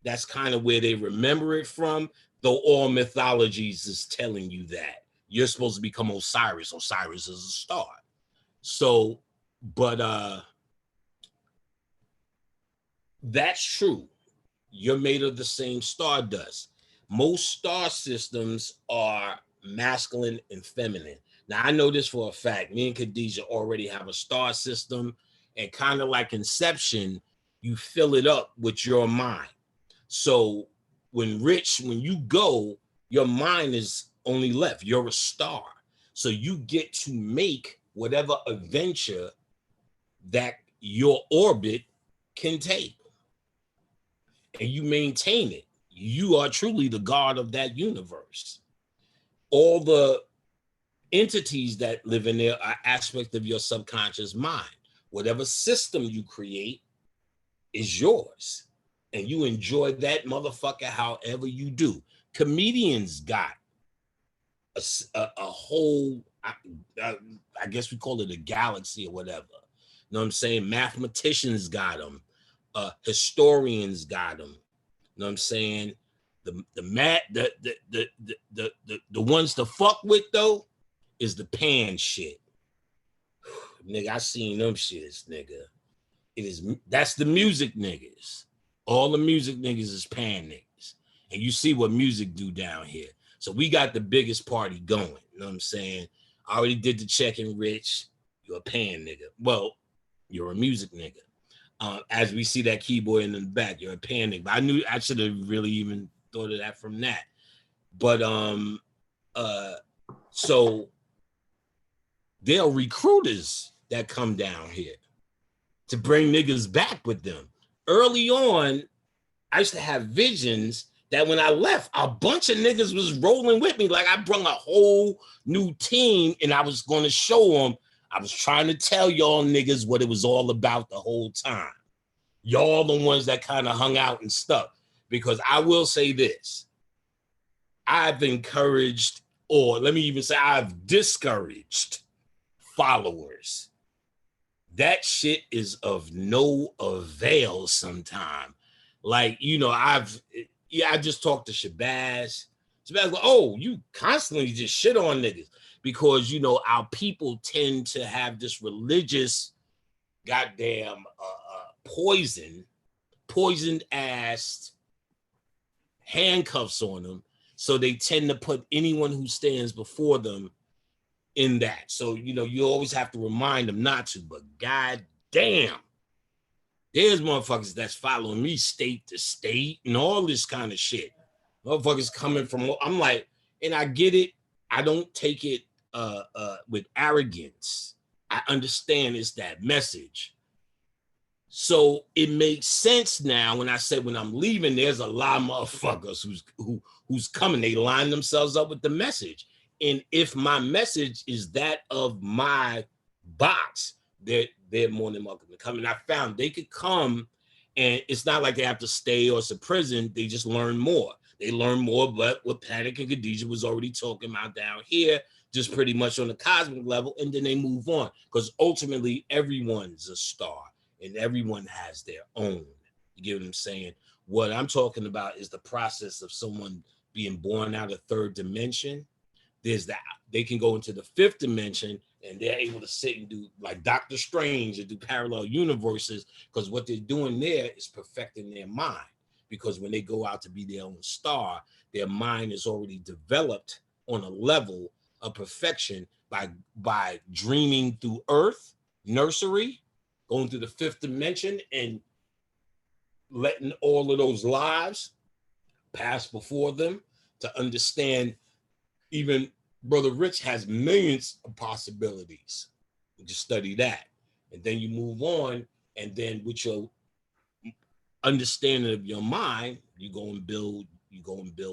that's kind of where they remember it from, though all mythologies is telling you that. You're supposed to become Osiris. Osiris is a star. So, but that's true. You're made of the same stardust. Most star systems are masculine and feminine. Now, I know this for a fact. Me and Khadijah already have a star system, and kind of like Inception, you fill it up with your mind. So when you go, your mind is only left. You're a star. So you get to make whatever adventure that your orbit can take. And you maintain it. You are truly the god of that universe. All the entities that live in there are aspects of your subconscious mind. Whatever system you create is yours. And you enjoy that motherfucker however you do. Comedians got a whole, I guess we call it a galaxy or whatever. You know what I'm saying? Mathematicians got them. Historians got them. You know what I'm saying? The ones to fuck with though is the pan shit. Nigga, I seen them shits, nigga. That's the music niggas. All the music niggas is pan niggas. And you see what music do down here. So we got the biggest party going. You know what I'm saying? I already did the checking, Rich. You're a pan nigga. Well, you're a music nigga. As we see that keyboard in the back, you're a pan nigga. But I should have really even thought of that from that. But so there are recruiters that come down here to bring niggas back with them. Early on, I used to have visions that when I left, a bunch of niggas was rolling with me. Like I brought a whole new team and I was going to show them. I was trying to tell y'all niggas what it was all about the whole time. Y'all the ones that kind of hung out and stuff. Because I will say this. I've encouraged, or let me even say I've discouraged followers. That shit is of no avail sometimes. Like, you know, I just talked to Shabazz. Shabazz like, oh, you constantly just shit on niggas. Because, you know, our people tend to have this religious goddamn poisoned ass handcuffs on them. So they tend to put anyone who stands before them in that. So, you know, you always have to remind them not to, but god damn, there's motherfuckers that's following me state to state and all this kind of shit. Motherfuckers coming from, I'm like, and I get it. I don't take it with arrogance. I understand it's that message. So it makes sense now when I said when I'm leaving, there's a lot of motherfuckers who's coming. They line themselves up with the message. And if my message is that of my box, they're more than welcome to come. And I found they could come, and it's not like they have to stay or it's a prison. They just learn more. They learn more, but what Panic and Khadijah was already talking about down here, just pretty much on the cosmic level, and then they move on. Because ultimately, everyone's a star, and everyone has their own. You get what I'm saying? What I'm talking about is the process of someone being born out of third dimension. There's that they can go into the fifth dimension and they're able to sit and do like Doctor Strange and do parallel universes, because what they're doing there is perfecting their mind. Because when they go out to be their own star, their mind is already developed on a level of perfection by dreaming through Earth, nursery, going through the fifth dimension and letting all of those lives pass before them to understand. Even Brother Rich has millions of possibilities. You just study that. And then you move on. And then with your understanding of your mind, you go and build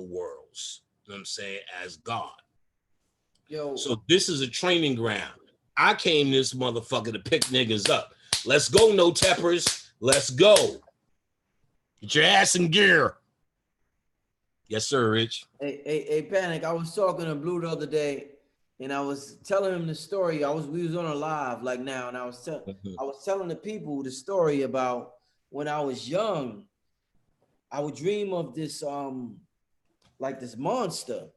worlds. You know what I'm saying? As God. Yo. So this is a training ground. I came this motherfucker to pick niggas up. Let's go, no teppers. Let's go. Get your ass in gear. Yes, sir, Rich. Hey, Panic. I was talking to Blue the other day, and I was telling him the story. We was on a live like now, and I was telling the people the story about when I was young. I would dream of this like this monster.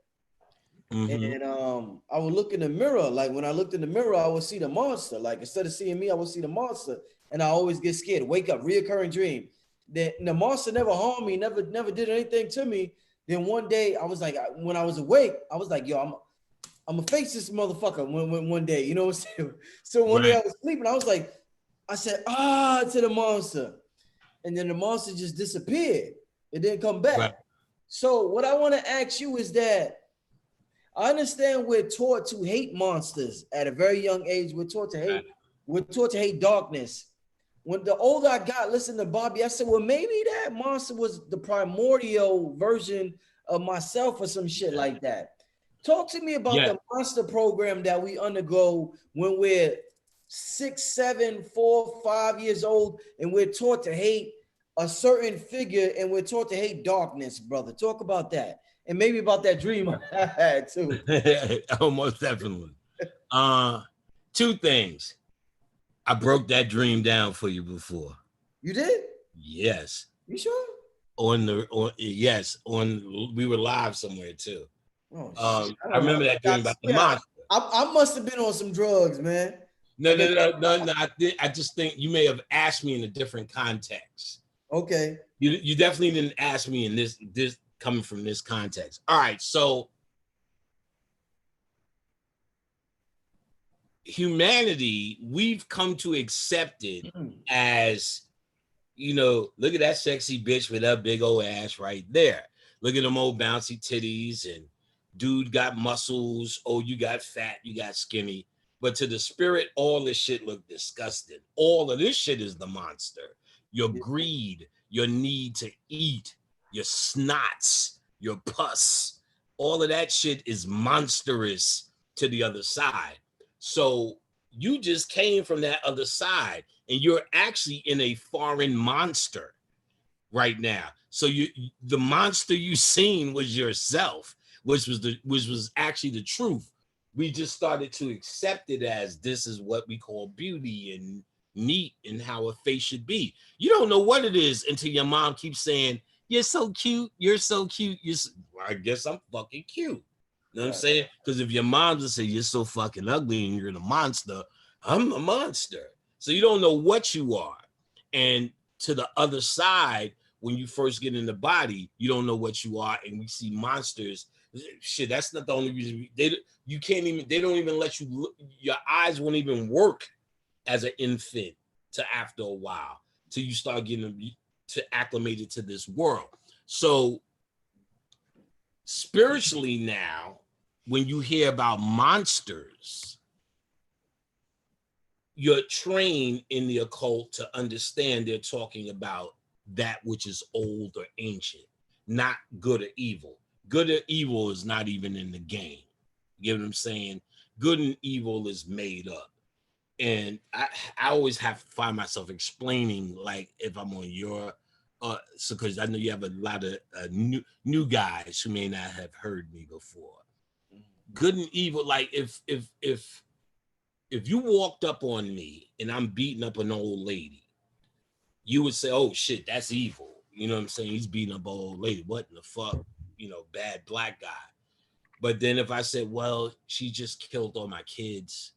And I would look in the mirror. Like when I looked in the mirror, I would see the monster. Like instead of seeing me, I would see the monster, and I always get scared. Wake up, reoccurring dream. Then the monster never harmed me, never did anything to me. Then one day, I was like, when I was awake, I was like, yo, I'm gonna face this motherfucker one day, you know what I'm saying? So one day I was sleeping, I said, to the monster, and then the monster just disappeared. It didn't come back. Right. So what I want to ask you is that I understand we're taught to hate monsters at a very young age. We're taught to hate darkness. When the older I got, listening to Bobby, I said, well, maybe that monster was the primordial version of myself or some shit like that. Talk to me about the monster program that we undergo when we're 6, 7, 4, 5 years old, and we're taught to hate a certain figure, and we're taught to hate darkness, brother. Talk about that. And maybe about that dream I had too. Almost definitely. Two things. I broke that dream down for you before. You did? Yes. You sure? We were live somewhere too. Oh, I remember that dream about the monster. I must have been on some drugs, man. No. I just think you may have asked me in a different context. Okay. You definitely didn't ask me in this coming from this context. All right, so humanity, we've come to accept it as, look at that sexy bitch with that big old ass right there. Look at them old bouncy titties, and dude got muscles. Oh, you got fat, you got skinny. But to the spirit, all this shit look disgusting. All of this shit is the monster. Your greed, your need to eat, your snots, your pus, all of that shit is monstrous to the other side. So you just came from that other side, and you're actually in a foreign monster right now. So the monster you seen was yourself, which was actually the truth. We just started to accept it as this is what we call beauty and neat and how a face should be. You don't know what it is until your mom keeps saying, "You're so cute. You're so cute." Well, I guess I'm fucking cute. You know what I'm saying? Because if your mom just say you're so fucking ugly and you're the monster, I'm a monster. So you don't know what you are. And to the other side, when you first get in the body, you don't know what you are, and we see monsters. Shit, that's not the only reason they don't even let you look, your eyes won't even work as an infant to after a while till you start getting to acclimated to this world. So spiritually now, when you hear about monsters, you're trained in the occult to understand they're talking about that which is old or ancient, not good or evil. Good or evil is not even in the game. You know what I'm saying? Good and evil is made up. And I always have to find myself explaining, like if I'm on your, so because I know you have a lot of new guys who may not have heard me before. Good and evil, like if you walked up on me and I'm beating up an old lady, you would say, "Oh shit, that's evil." You know what I'm saying? He's beating up an old lady. What in the fuck? You know, bad black guy. But then if I said, well, she just killed all my kids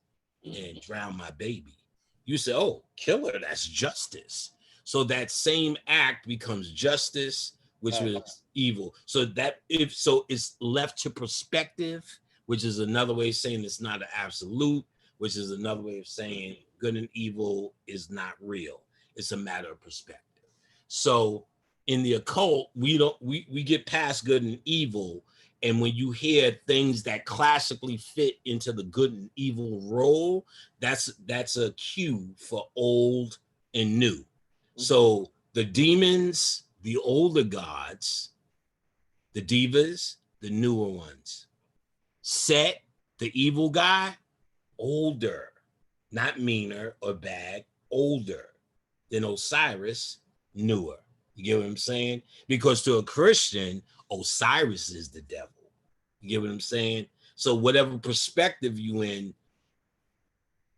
and drowned my baby, you say, oh, kill her, that's justice. So that same act becomes justice, which was evil. So that if so, it's left to perspective, which is another way of saying it's not an absolute, which is another way of saying good and evil is not real. It's a matter of perspective. So in the occult, we get past good and evil. And when you hear things that classically fit into the good and evil role, that's a cue for old and new. So the demons, the older gods, the divas, the newer ones. Set, the evil guy, older, not meaner or bad, older. Then Osiris, newer. You get what I'm saying? Because to a Christian, Osiris is the devil. You get what I'm saying? So whatever perspective you in,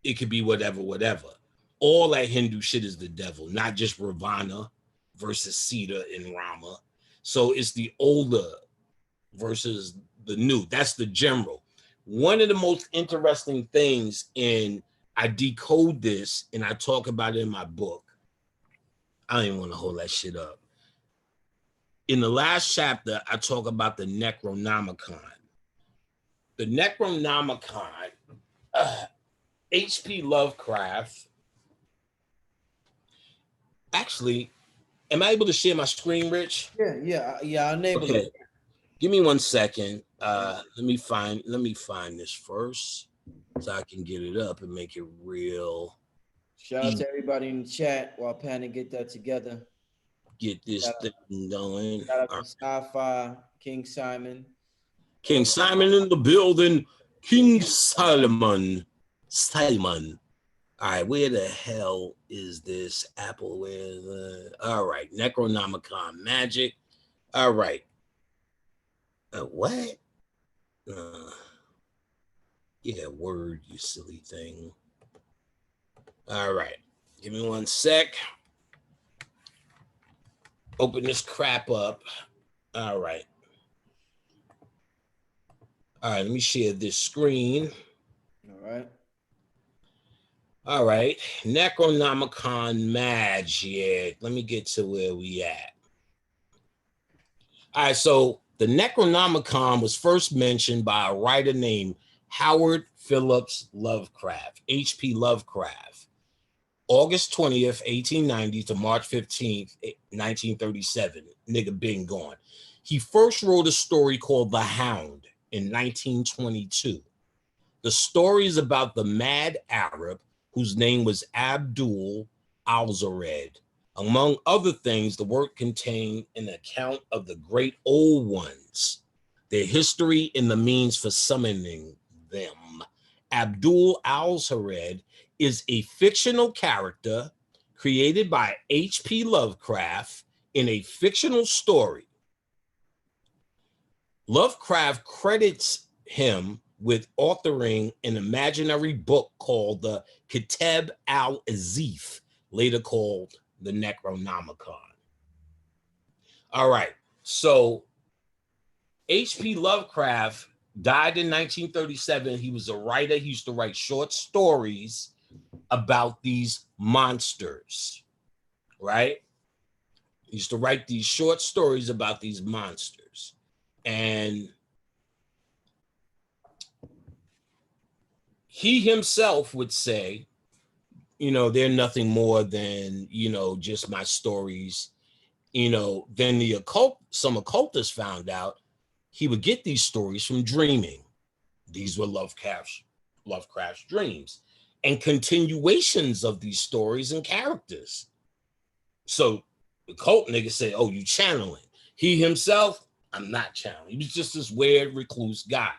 it could be whatever. All that Hindu shit is the devil, not just Ravana versus Sita and Rama. So it's the older versus the new. That's the general. One of the most interesting things, and I decode this and I talk about it in my book. I don't even want to hold that shit up. In the last chapter, I talk about the Necronomicon. The Necronomicon, H.P. Lovecraft. Actually, am I able to share my screen, Rich? Yeah. I'll enable it. Give me 1 second. Let me find this first so I can get it up and make it real. Shout out to everybody in the chat while Panic get that together. Get this thing going. Shout out to Sci-Fi, King Simon. King Simon in the building. King Solomon. All right, where the hell is this Apple? All right, Necronomicon Magic. All right. What? Yeah, Word, you silly thing. All right, give me 1 sec. Open this crap up. All right. Let me share this screen. All right, Necronomicon Magic. Let me get to where we at. All right, so the Necronomicon was first mentioned by a writer named Howard Phillips Lovecraft, H.P. Lovecraft, August 20th, 1890 to March 15th, 1937. Nigga been gone. He first wrote a story called The Hound in 1922. The story is about the mad Arab whose name was Abdul al-Zared. Among other things, the work contained an account of the great old ones, their history, and the means for summoning them. Abdul al-Zared is a fictional character created by H.P. Lovecraft in a fictional story. Lovecraft credits him with authoring an imaginary book called the Kitab al-Azif, later called the Necronomicon. All right, so H.P. Lovecraft died in 1937. He was a writer. He used to write short stories about these monsters, right? He used to write these short stories about these monsters. And he himself would say, you know, they're nothing more than, you know, just my stories. You know, then some occultists found out he would get these stories from dreaming. These were Lovecraft's dreams and continuations of these stories and characters. So the cult niggas say, oh, you channeling. He himself, I'm not channeling. He was just this weird recluse guy.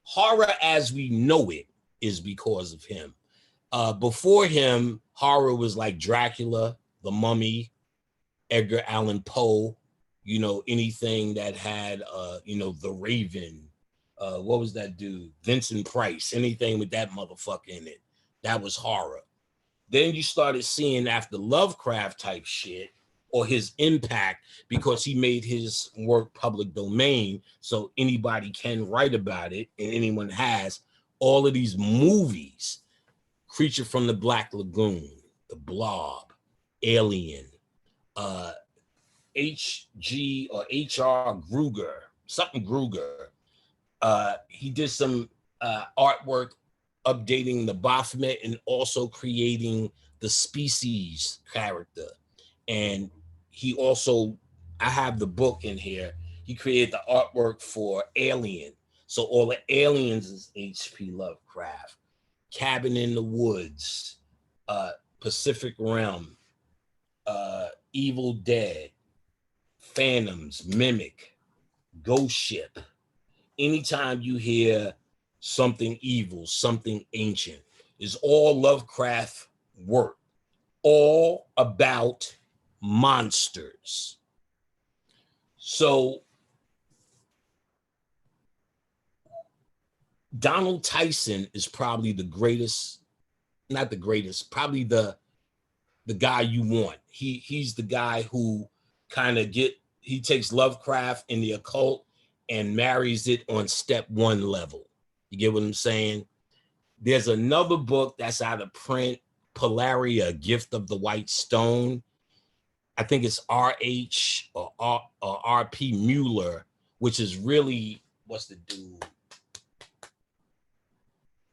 Horror as we know it is because of him. Before him, horror was like Dracula, The Mummy, Edgar Allan Poe, you know, anything that had, you know, The Raven. What was that dude? Vincent Price, anything with that motherfucker in it. That was horror. Then you started seeing after Lovecraft type shit, or his impact, because he made his work public domain, so anybody can write about it, and anyone has. All of these movies, Creature from the Black Lagoon, The Blob, Alien, H.G. or H.R. Gruger, something Gruger. He did some artwork updating the Baphomet and also creating the Species character. And he also, I have the book in here, he created the artwork for Alien. So all the aliens is H.P. Lovecraft. Cabin in the Woods, Pacific Realm, Evil Dead, Phantoms, Mimic, Ghost Ship. Anytime you hear something evil, something ancient, is all Lovecraft work, all about monsters. So Donald Tyson is probably the greatest, not the greatest, probably the guy you want. He's the guy who he takes Lovecraft and the occult and marries it on step one level. You get what I'm saying? There's another book that's out of print, Polaria, Gift of the White Stone. I think it's R.H. or R.P. Mueller, which is really, what's the dude?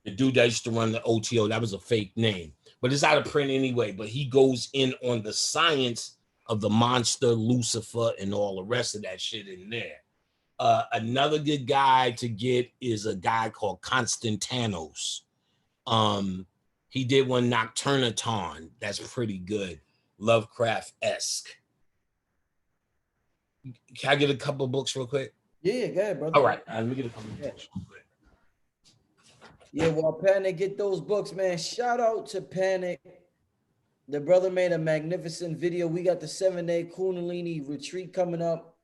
The dude that used to run the OTO, that was a fake name. But it's out of print anyway. But he goes in on the science of the monster, Lucifer, and all the rest of that shit in there. Another good guy to get is a guy called Constantinos. He did one, Nocturnaton. That's pretty good. Lovecraft-esque. Can I get a couple of books real quick? Yeah, go ahead, brother. All right, let me get a couple of books real quick. Yeah, well, Panic, get those books, man. Shout out to Panic. The brother made a magnificent video. We got the 7-day Kundalini retreat coming up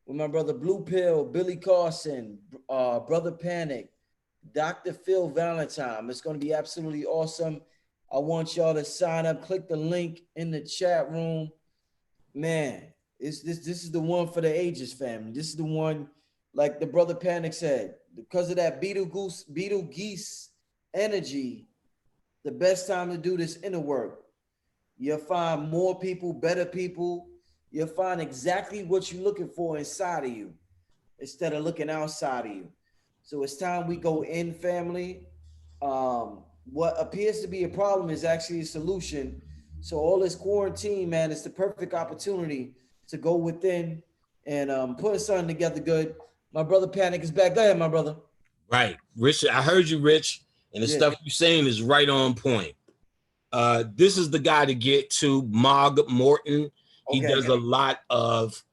with my brother Blue Pill, Billy Carson, Brother Panic, Dr. Phil Valentine. It's going to be absolutely awesome. I want y'all to sign up. Click the link in the chat room. Man, this is the one for the ages, family. This is the one, like the brother Panic said, because of that Beetlegeese energy, the best time to do this inner work. You'll find more people, better people. You'll find exactly what you're looking for inside of you instead of looking outside of you. So it's time we go in, family. What appears to be a problem is actually a solution. So all this quarantine, man, it's the perfect opportunity to go within and put something together good. My brother Panic is back. Go ahead, my brother. Right. Rich, I heard you, Rich, and the stuff you're saying is right on point. This is the guy to get to, Mog Morton. He does a lot of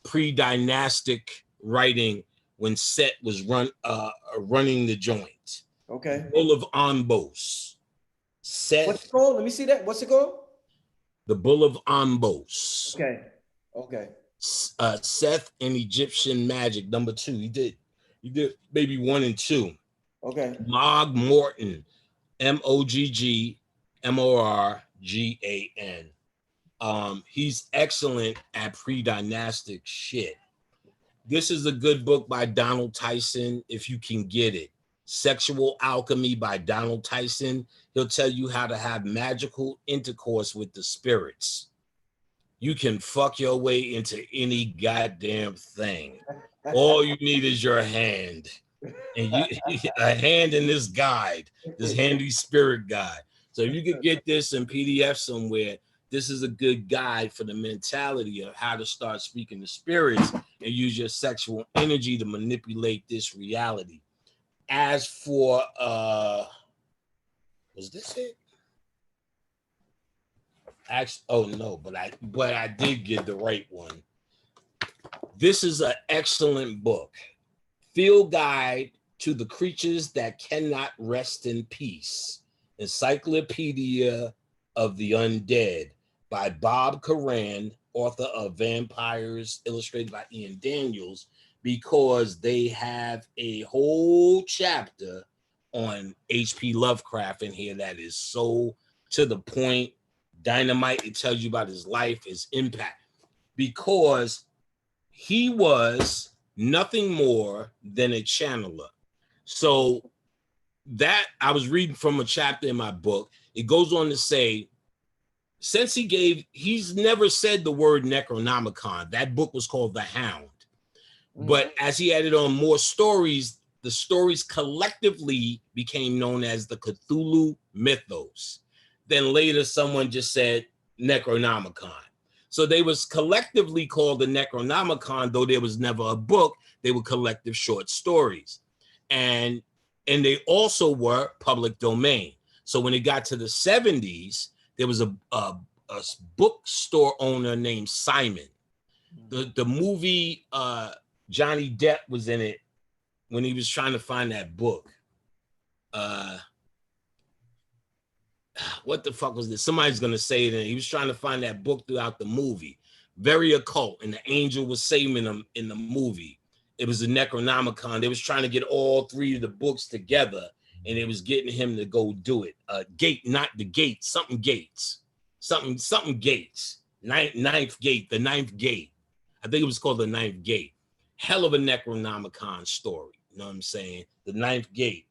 pre-dynastic writing when Set was running the joint. Okay. Bull of Ombos. Seth. What's it called? Let me see that. What's it called? The Bull of Ombos. Okay. Okay. Seth and Egyptian Magic, #2. He did maybe 1 and 2. Okay. Mog Morton, Moggmorgan. He's excellent at pre-dynastic shit. This is a good book by Donald Tyson, if you can get it. Sexual Alchemy by Donald Tyson. He'll tell you how to have magical intercourse with the spirits. You can fuck your way into any goddamn thing. All you need is your hand. And a hand in this guide, this handy spirit guide. So if you could get this in PDF somewhere, this is a good guide for the mentality of how to start speaking to spirits and use your sexual energy to manipulate this reality. As for was this it? Actually, oh no, but I did get the right one. This is an excellent book. Field Guide to the Creatures That Cannot Rest in Peace. Encyclopedia of the Undead by Bob Coran, author of Vampires, illustrated by Ian Daniels, because they have a whole chapter on H.P. Lovecraft in here that is so to the point, dynamite. It tells you about his life, his impact. because he was nothing more than a channeler. So that I was reading from a chapter in my book. It goes on to say, since he's never said the word Necronomicon. That book was called The Hound. But as he added on more stories, the stories collectively became known as the Cthulhu mythos. Then later someone just said Necronomicon. So they was collectively called the Necronomicon, though there was never a book. They were collective short stories. And they also were public domain. So when it got to the 70s, there was a bookstore owner named Simon. The movie Johnny Depp was in it when he was trying to find that book. What the fuck was this? Somebody's gonna say it. And he was trying to find that book throughout the movie. Very occult, and the angel was saving him in the movie. It was a Necronomicon. They was trying to get all three of the books together, and it was getting him to go do it. Not the gate, something gates. Something gates. Ninth gate, the ninth gate. I think it was called the ninth gate. Hell of a Necronomicon story. You know what I'm saying? The ninth gate.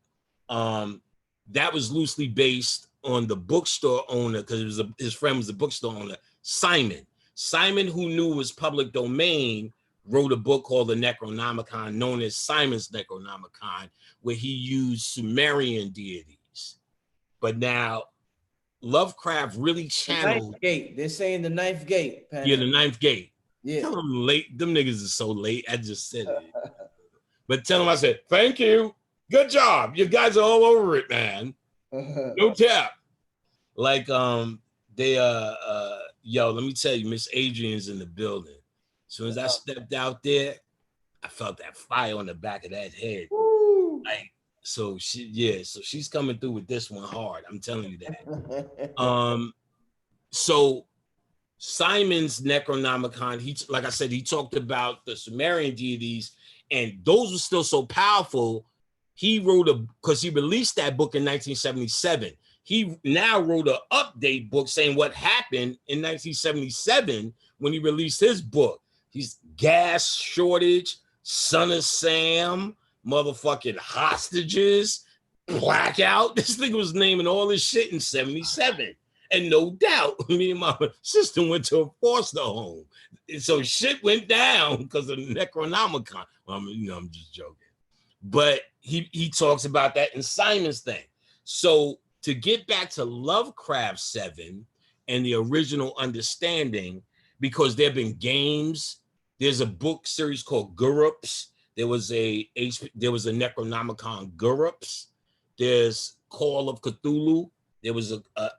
That was loosely based on the bookstore owner, because his friend was the bookstore owner, Simon. Simon, who knew was public domain, wrote a book called the Necronomicon, known as Simon's Necronomicon, where he used Sumerian deities. But now Lovecraft really channeled. The ninth gate. They're saying the ninth gate. Panic. Yeah, the ninth gate. Yeah. Tell them late. Them niggas are so late. I just said it. But tell them I said, thank you. Good job. You guys are all over it, man. No tap. Like yo, let me tell you, Miss Adrian's in the building. As soon as I stepped out there, I felt that fire on the back of that head. Woo. Like, so she's coming through with this one hard. I'm telling you that. So Simon's Necronomicon, like I said, he talked about the Sumerian deities, and those were still so powerful. He wrote because he released that book in 1977. He now wrote an update book saying what happened in 1977 when he released his book. He's gas shortage, Son of Sam, motherfucking hostages, blackout. This nigga was naming all this shit in 77. And no doubt, me and my sister went to a foster home. And so shit went down because of the Necronomicon. I'm just joking. But he talks about that in Simon's thing. So to get back to Lovecraft 7 and the original understanding, because there have been games, there's a book series called Gurups. There was a Necronomicon Gurups. There's Call of Cthulhu. There was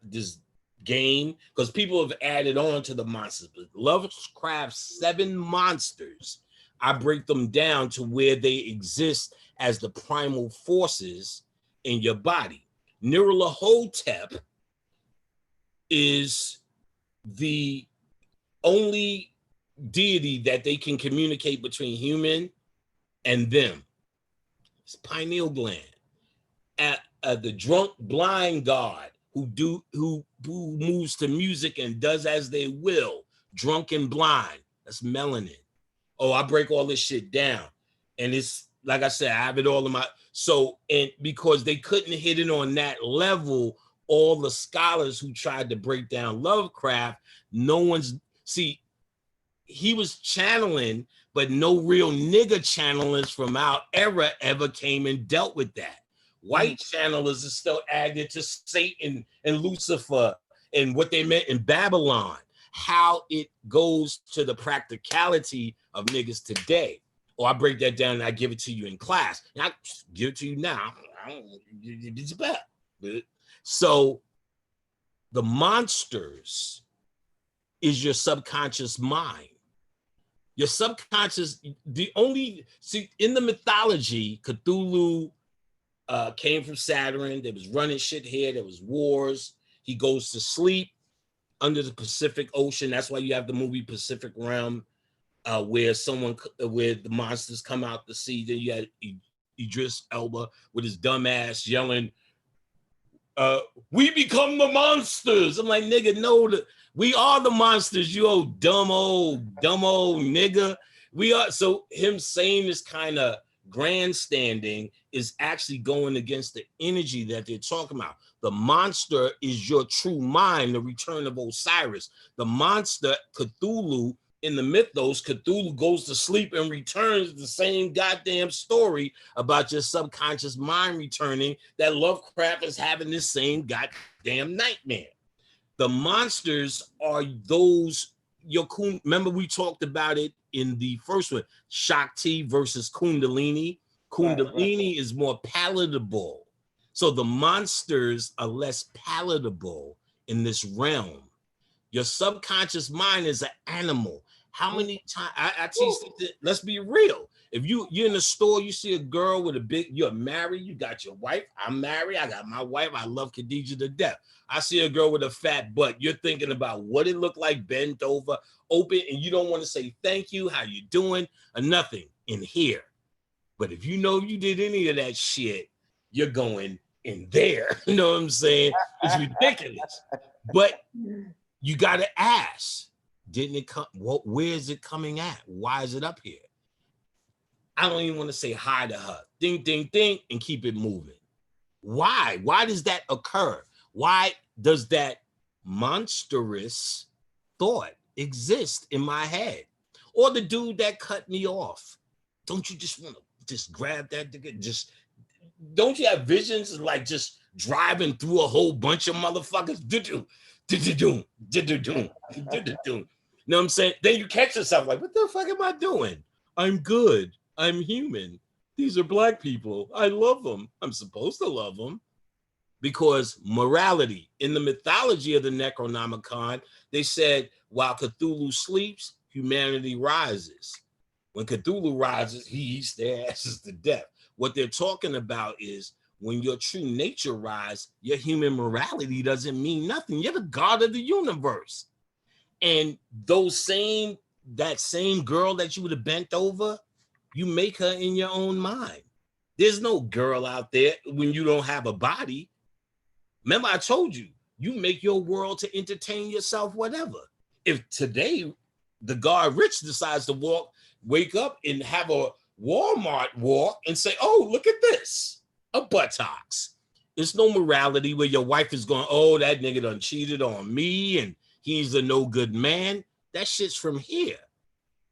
this game, because people have added on to the monsters. But Lovecraft 7 monsters, I break them down to where they exist as the primal forces in your body. Nyarlathotep is the only deity that they can communicate between human and them. It's pineal gland. The drunk blind god who moves to music and does as they will, drunk and blind. That's melanin. Oh, I break all this shit down. And it's, like I said, I have it all in my, and because they couldn't hit it on that level, all the scholars who tried to break down Lovecraft, he was channeling, but no real nigga channelers from our era ever came and dealt with that. White channelers are still added to Satan and Lucifer and what they meant in Babylon. How it goes to the practicality of niggas today. Or I break that down and I give it to you in class. And I give it to you now. It's bad. So the monsters is your subconscious mind. Your subconscious, in the mythology, Cthulhu came from Saturn. There was running shit here. There was wars. He goes to sleep under the Pacific Ocean. That's why you have the movie Pacific Rim, where the monsters come out to sea. Then you had Idris Elba with his dumb ass yelling, We become the monsters. I'm like, nigga, no, we are the monsters, you old dumb old nigga. We are. So him saying this kind of grandstanding is actually going against the energy that they're talking about. The monster is your true mind, the return of Osiris. The monster, Cthulhu, in the mythos, Cthulhu goes to sleep and returns, the same goddamn story about your subconscious mind returning, that Lovecraft is having this same goddamn nightmare. The monsters are those, remember we talked about it in the first one, Shakti versus Kundalini. Kundalini is more palatable. So the monsters are less palatable in this realm. Your subconscious mind is an animal. How many times I teach that, let's be real. If you're in the store, you see a girl with a big, you're married, you got your wife. I'm married, I got my wife. I love Khadijah to death. I see a girl with a fat butt. You're thinking about what it looked like, bent over, open, and you don't want to say thank you, how you doing, or nothing in here. But if you know you did any of that shit, you're going in there. You know what I'm saying? It's ridiculous. But you got to ask, didn't it come? Where is it coming at? Why is it up here? I don't even want to say hi to her. Ding, ding, ding, and keep it moving. Why? Why does that occur? Why does that monstrous thought exist in my head? Or the dude that cut me off. Don't you just want to just grab that? Just don't you have visions like just driving through a whole bunch of motherfuckers? You know what I'm saying? Then you catch yourself like, what the fuck am I doing? I'm good. I'm human. These are black people. I love them. I'm supposed to love them. Because morality, in the mythology of the Necronomicon, they said while Cthulhu sleeps, humanity rises. When Cthulhu rises, he eats their asses to death. What they're talking about is when your true nature rises, your human morality doesn't mean nothing. You're the god of the universe. And that same girl that you would have bent over, you make her in your own mind. There's no girl out there when you don't have a body. Remember, I told you, you make your world to entertain yourself, whatever. If today the God Rich decides to wake up and have a Walmart walk and say, oh, look at this, a buttocks. There's no morality where your wife is going, oh, that nigga done cheated on me and he's a no good man. That shit's from here.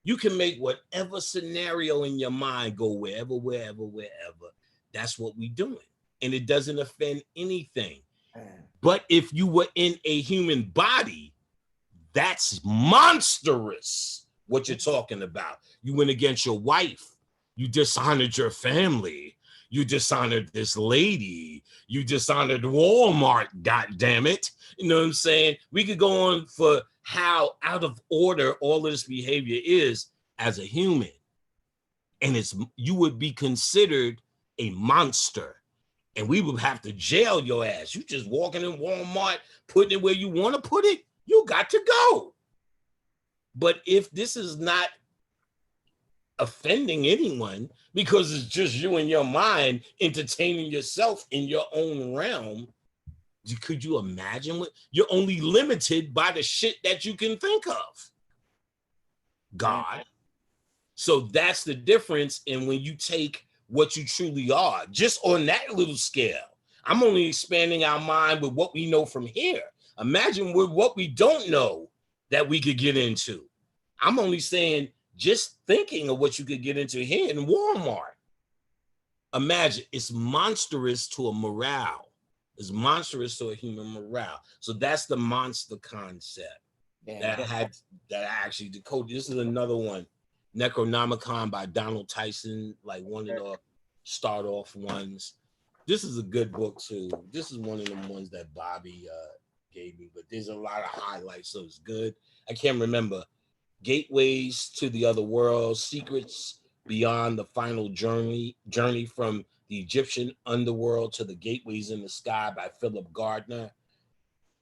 You can make whatever scenario in your mind go wherever. That's what we doing. And it doesn't offend anything. But if you were in a human body, that's monstrous, what you're talking about. You went against your wife. You dishonored your family. You dishonored this lady. You dishonored Walmart, goddammit. You know what I'm saying? We could go on for how out of order all of this behavior is as a human. And you would be considered a monster. And we would have to jail your ass. You just walking in Walmart, putting it where you want to put it, you got to go. But if this is not offending anyone because it's just you in your mind entertaining yourself in your own realm, could you imagine what you're only limited by the shit that you can think of? God. So that's the difference in when you take what you truly are, just on that little scale. I'm only expanding our mind with what we know from here. Imagine with what we don't know that we could get into. I'm only saying just thinking of what you could get into here in Walmart. Imagine, it's monstrous to a morale. It's monstrous to a human morale. So that's the monster concept that I actually decoded. This is another one. Necronomicon by Donald Tyson, like one of the start off ones. This is a good book too. This is one of them ones that Bobby gave me, but there's a lot of highlights, so it's good. I can't remember. Gateways to the Other World, Secrets Beyond the Final Journey from the Egyptian Underworld to the Gateways in the Sky by Philip Gardner.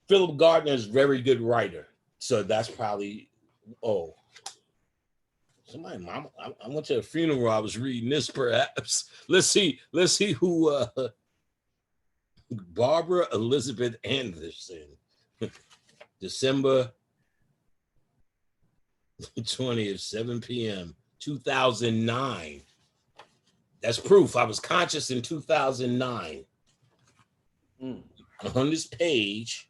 Philip Gardner is a very good writer, so that's probably, somebody, mama, I went to a funeral. I was reading this, perhaps. Let's see who. Barbara Elizabeth Anderson, December 20th, 7 p.m., 2009. That's proof. I was conscious in 2009. On this page,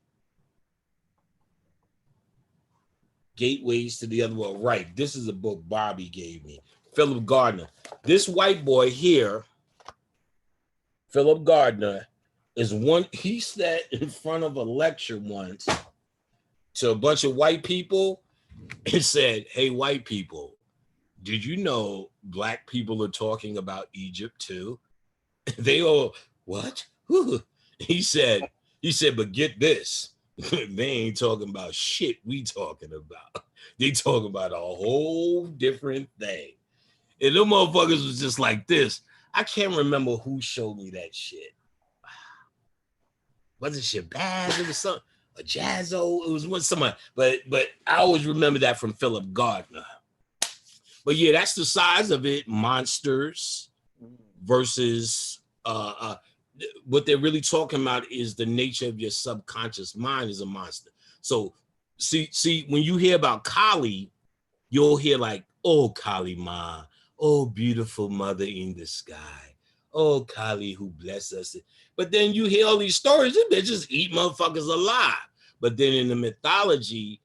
Gateways to the Other World. Right. This is a book Bobby gave me. Philip Gardner. This white boy here, Philip Gardner, is one. He sat in front of a lecture once to a bunch of white people and said, "Hey, white people, did you know black people are talking about Egypt too?" They all, what? He said, but get this. They ain't talking about shit we talking about. They talking about a whole different thing. And them motherfuckers was just like this. I can't remember who showed me that shit. Was it Shabazz? It was some a Jazzo. It was someone, but I always remember that from Philip Gardner. But yeah, that's the size of it. Monsters versus what they're really talking about is the nature of your subconscious mind is a monster. So see, when you hear about Kali, you'll hear like, oh, Kali Ma, oh, beautiful mother in the sky, oh, Kali who bless us. But then you hear all these stories, they just eat motherfuckers alive. But then in the mythology,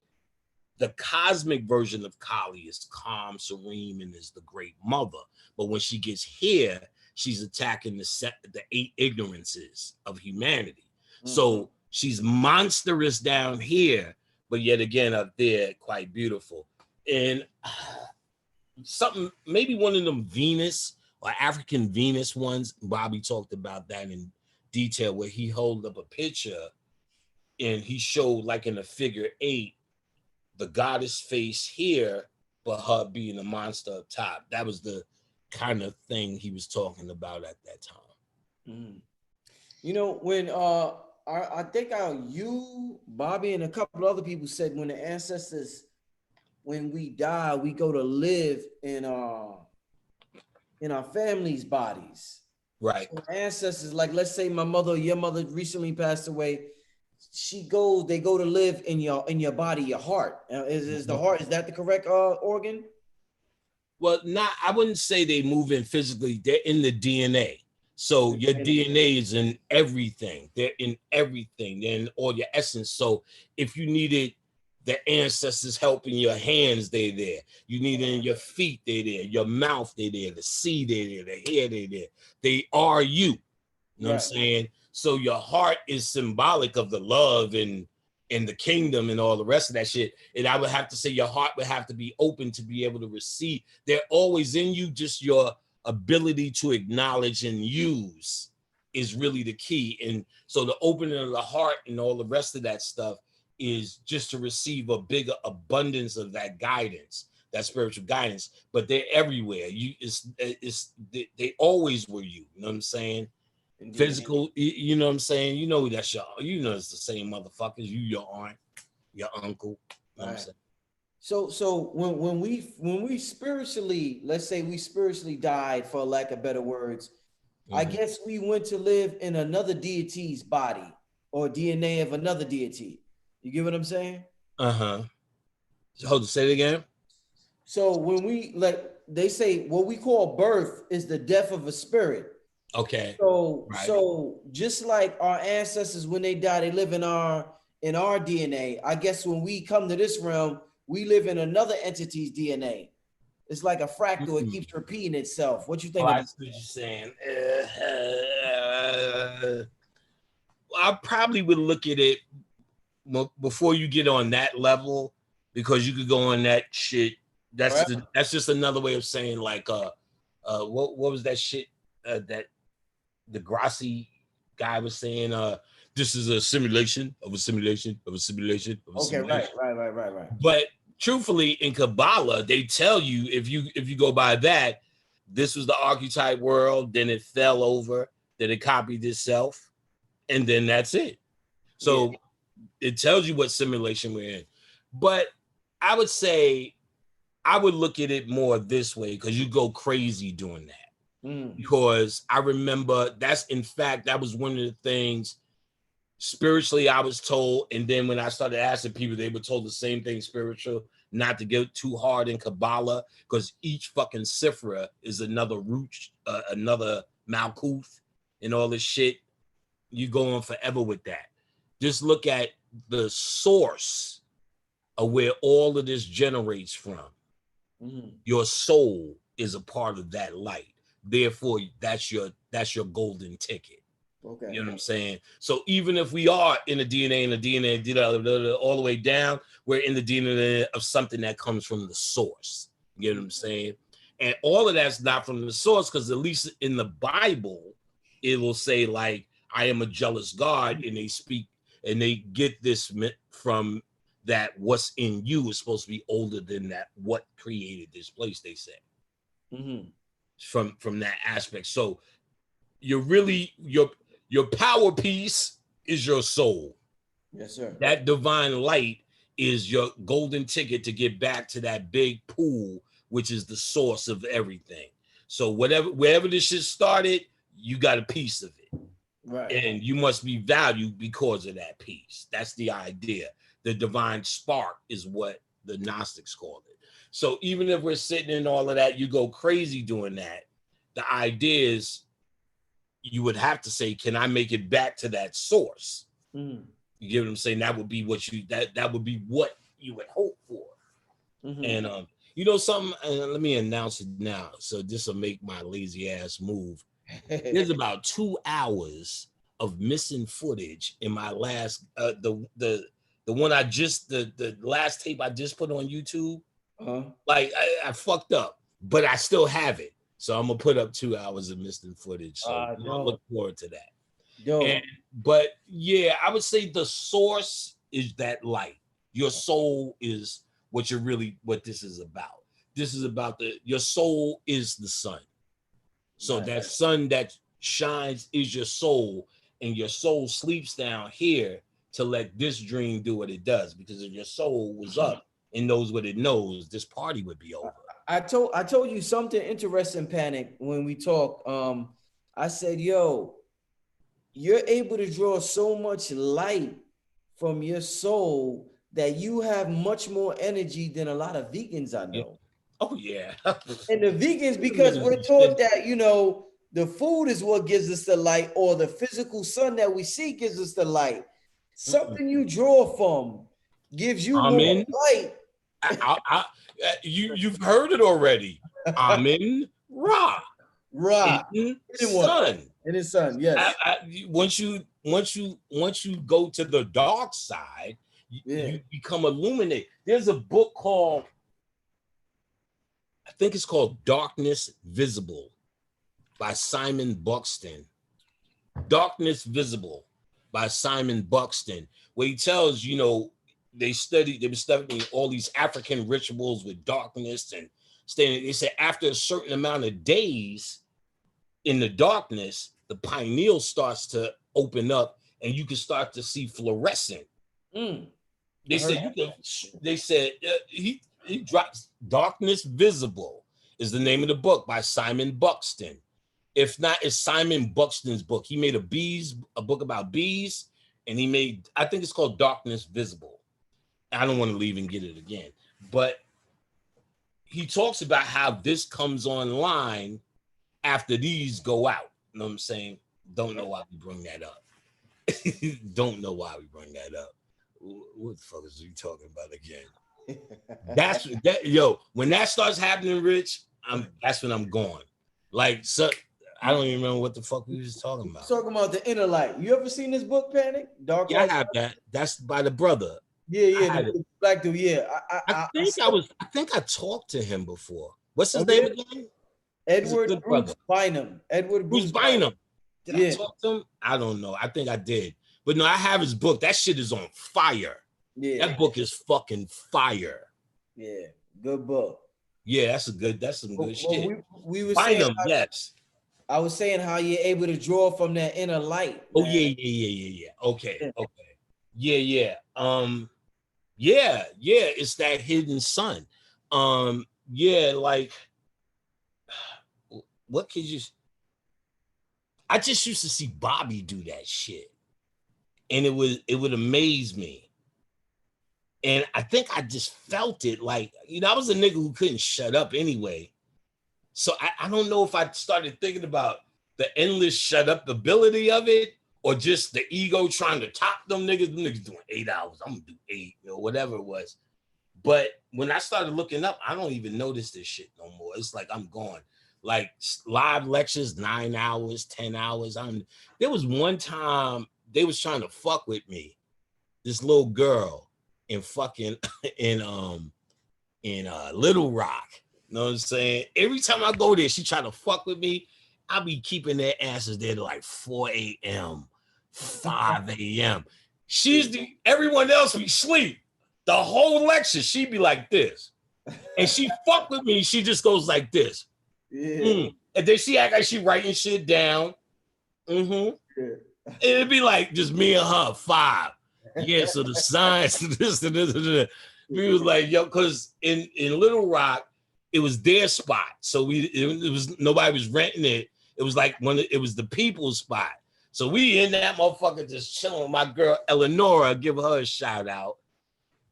the cosmic version of Kali is calm, serene, and is the great mother. But when she gets here, she's attacking the 8 ignorances of humanity. So she's monstrous down here, but yet again up there, quite beautiful. And something, maybe one of them Venus or African Venus ones, Bobby talked about that in detail, where he held up a picture and he showed like in a figure 8, the goddess face here, but her being a monster up top. That was the kind of thing he was talking about at that time. You know, when I think you, Bobby, and a couple other people said when the ancestors, when we die, we go to live in our families' bodies. Right. So ancestors, like let's say my mother, your mother recently passed away. They go to live in your body, your heart. Is the heart, is that the correct organ? Well, I wouldn't say they move in physically. They're in the DNA. So your DNA is in everything. They're in everything. They're in all your essence. So if you needed the ancestors help in your hands, they're there. You need it in your feet, they're there. Your mouth, they're there. The sea, they're there. The hair, they're there. They are you. You know what I'm saying? So your heart is symbolic of the love and the kingdom and all the rest of that shit. And I would have to say your heart would have to be open to be able to receive. They're always in you. Just your ability to acknowledge and use is really the key. And so the opening of the heart and all the rest of that stuff is just to receive a bigger abundance of that guidance, that spiritual guidance. But they're everywhere. They always were you. You know what I'm saying? Indeed. Physical, you know what I'm saying? You know that's it's the same motherfuckers. You, your aunt, your uncle. You know what I'm saying? So when we spiritually, let's say we spiritually died, for lack of better words, I guess we went to live in another deity's body or DNA of another deity. You get what I'm saying? So hold on, say it again. So when they say what we call birth is the death of a spirit. Okay. So just like our ancestors, when they die, they live in our DNA. I guess when we come to this realm, we live in another entity's DNA. It's like a fractal; it keeps repeating itself. What you think? I see what you're saying. I probably would look at it before you get on that level, because you could go on that shit. That's just another way of saying like what was that shit that the Grassi guy was saying, this is a simulation of a simulation of a simulation of a simulation. Right. But truthfully, in Kabbalah, they tell you if you go by that, this was the archetype world, then it fell over, then it copied itself, and then that's it. So it tells you what simulation we're in. But I would say I would look at it more this way, because you go crazy doing that. Because I remember that was one of the things Spiritually, I was told, and then when I started asking people, they were told the same thing spiritual, not to get too hard in Kabbalah, because each fucking Sifra is another root, another Malkuth, and all this shit. You go on forever with that. Just look at the source of where all of this generates from. Your soul is a part of that light. Therefore, that's your golden ticket. Okay. You know what I'm saying? So even if we are in the DNA all the way down, we're in the DNA of something that comes from the source. You know what I'm saying? And all of that's not from the source, because at least in the Bible, it will say, like, I am a jealous God, and they speak and they get this from that what's in you is supposed to be older than that what created this place, they say. From that aspect. So you're really your power piece is your soul. Yes, sir. That divine light is your golden ticket to get back to that big pool, which is the source of everything. So wherever this shit started, you got a piece of it. Right. And you must be valued because of that piece. That's the idea. The divine spark is what the Gnostics called it. So even if we're sitting in all of that, you go crazy doing that. The idea is you would have to say, can I make it back to that source? You get what I'm saying? That would be what that would be what you would hope for. And you know something, let me announce it now. So this will make my lazy ass move. There's about 2 hours of missing footage in my last the one I just the last tape I just put on YouTube. Like I fucked up, but I still have it. So I'm gonna put up 2 hours of missing footage. So I look forward to that. But yeah, I would say the source is that light. Your soul is what this is about. This is about your soul is the sun. So that sun that shines is your soul, and your soul sleeps down here to let this dream do what it does. Because if your soul was up and knows what it knows, this party would be over. I told you something interesting, Panic, when we talk. I said, yo, you're able to draw so much light from your soul that you have much more energy than a lot of vegans I know. Oh yeah. And the vegans, because we're taught that, you know, the food is what gives us the light, or the physical sun that we see gives us the light. Something you draw from gives you more light. You've heard it already. Amen. Ra. In sun. In his sun, yes. Once you go to the dark side, you become illuminated. There's a book called, I think it's called Darkness Visible by Simon Buxton. Darkness Visible by Simon Buxton, where he tells, you know, they've been studying all these African rituals with darkness, and they said after a certain amount of days in the darkness, the pineal starts to open up and you can start to see fluorescent. They said he drops Darkness Visible is the name of the book by Simon Buxton. If not, it's Simon Buxton's book. He made a book about bees, and he made, I think it's called Darkness Visible. I don't want to leave and get it again, but he talks about how this comes online after these go out. You know what I'm saying? Don't know why we bring that up. Don't know why we bring that up. What the fuck is he talking about again? That's that, yo. When that starts happening, Rich, that's when I'm gone. Like, so I don't even remember what the fuck we was talking about. Talking about the inner light. You ever seen this book, Panic? Dark Light? I have that. That's by the brother. Yeah, the black dude. Yeah, I think I talked to him before. What's his name again? Edward Bruce Bynum. Edward Bruce Bynum. Did I talk to him? I don't know. I think I did. But no, I have his book. That shit is on fire. Yeah. That book is fucking fire. Yeah, good book. Yeah, that's some good shit. We were Bynum, saying yes. I was saying how you're able to draw from that inner light. Oh, man. Yeah. Okay. Yeah. It's that hidden sun. Like, what could you? I just used to see Bobby do that shit. and it would amaze me. And I think I just felt it, like, you know, I was a nigga who couldn't shut up anyway. So I don't know if I started thinking about the endless shut up ability of it, or just the ego trying to top them niggas. Them niggas doing 8 hours, I'm gonna do 8, you know, whatever it was. But when I started looking up, I don't even notice this shit no more. It's like I'm gone. Like live lectures, 9 hours, 10 hours. There was one time they was trying to fuck with me. This little girl in fucking in Little Rock. You know what I'm saying? Every time I go there, she try to fuck with me. I'll be keeping their asses there to like 4 a.m., 5 a.m. Everyone else be sleep. The whole lecture, she'd be like this. And she fuck with me, she just goes like this. Yeah. And then she act like she writing shit down. Yeah. It'd be like just me and her, 5. Yeah, so the science, this and this and this. We was like, yo, because in Little Rock, it was their spot. So it was nobody was renting it. It was like it was the people's spot. So we in that motherfucker just chilling with my girl Eleonora, give her a shout out.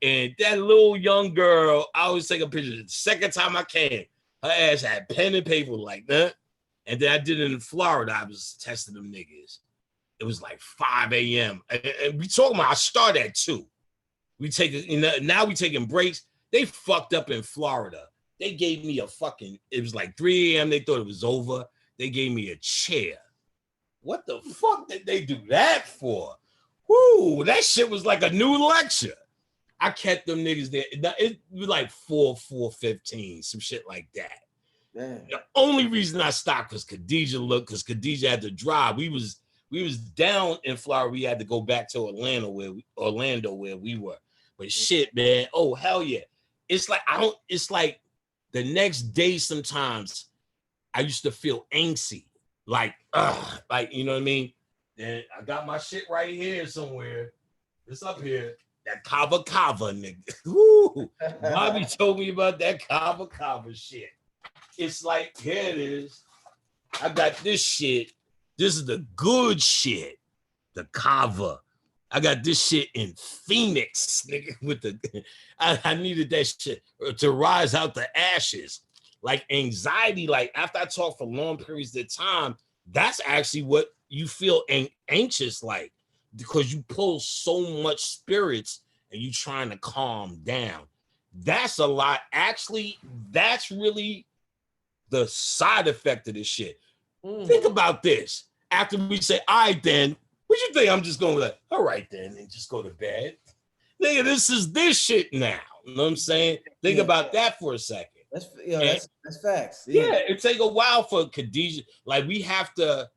And that little young girl, I always take a picture. The second time I came, her ass had pen and paper like that. And then I did it in Florida. I was testing them niggas. It was like 5 a.m. And we talking about I start at 2. We take it, you know, now we taking breaks. They fucked up in Florida. They gave me it was like 3 a.m. They thought it was over. They gave me a chair. What the fuck did they do that for? Whoo, that shit was like a new lecture. I kept them niggas there. It was like 4:15, some shit like that. Damn. The only reason I stopped was Khadijah because Khadijah had to drive. We was down in Florida. We had to go back to Orlando where we were. But shit, man. Oh, hell yeah. It's like the next day sometimes I used to feel angsty. Like, you know what I mean? And I got my shit right here somewhere. It's up here. That kava nigga. Woo. Bobby told me about that kava shit. It's like, here it is. I got this shit. This is the good shit. The kava. I got this shit in Phoenix, nigga. I needed that shit to rise out the ashes. Like anxiety, like after I talk for long periods of time, that's actually what you feel anxious like, because you pull so much spirits and you trying to calm down. That's a lot. Actually, that's really the side effect of this shit. Think about this. After we say, all right, then, what you think? I'm just going with that. All right, then, and just go to bed. Nigga, this is this shit now. You know what I'm saying? Think about that for a second. That's facts. Yeah, it take a while for Khadijah. Like, we have to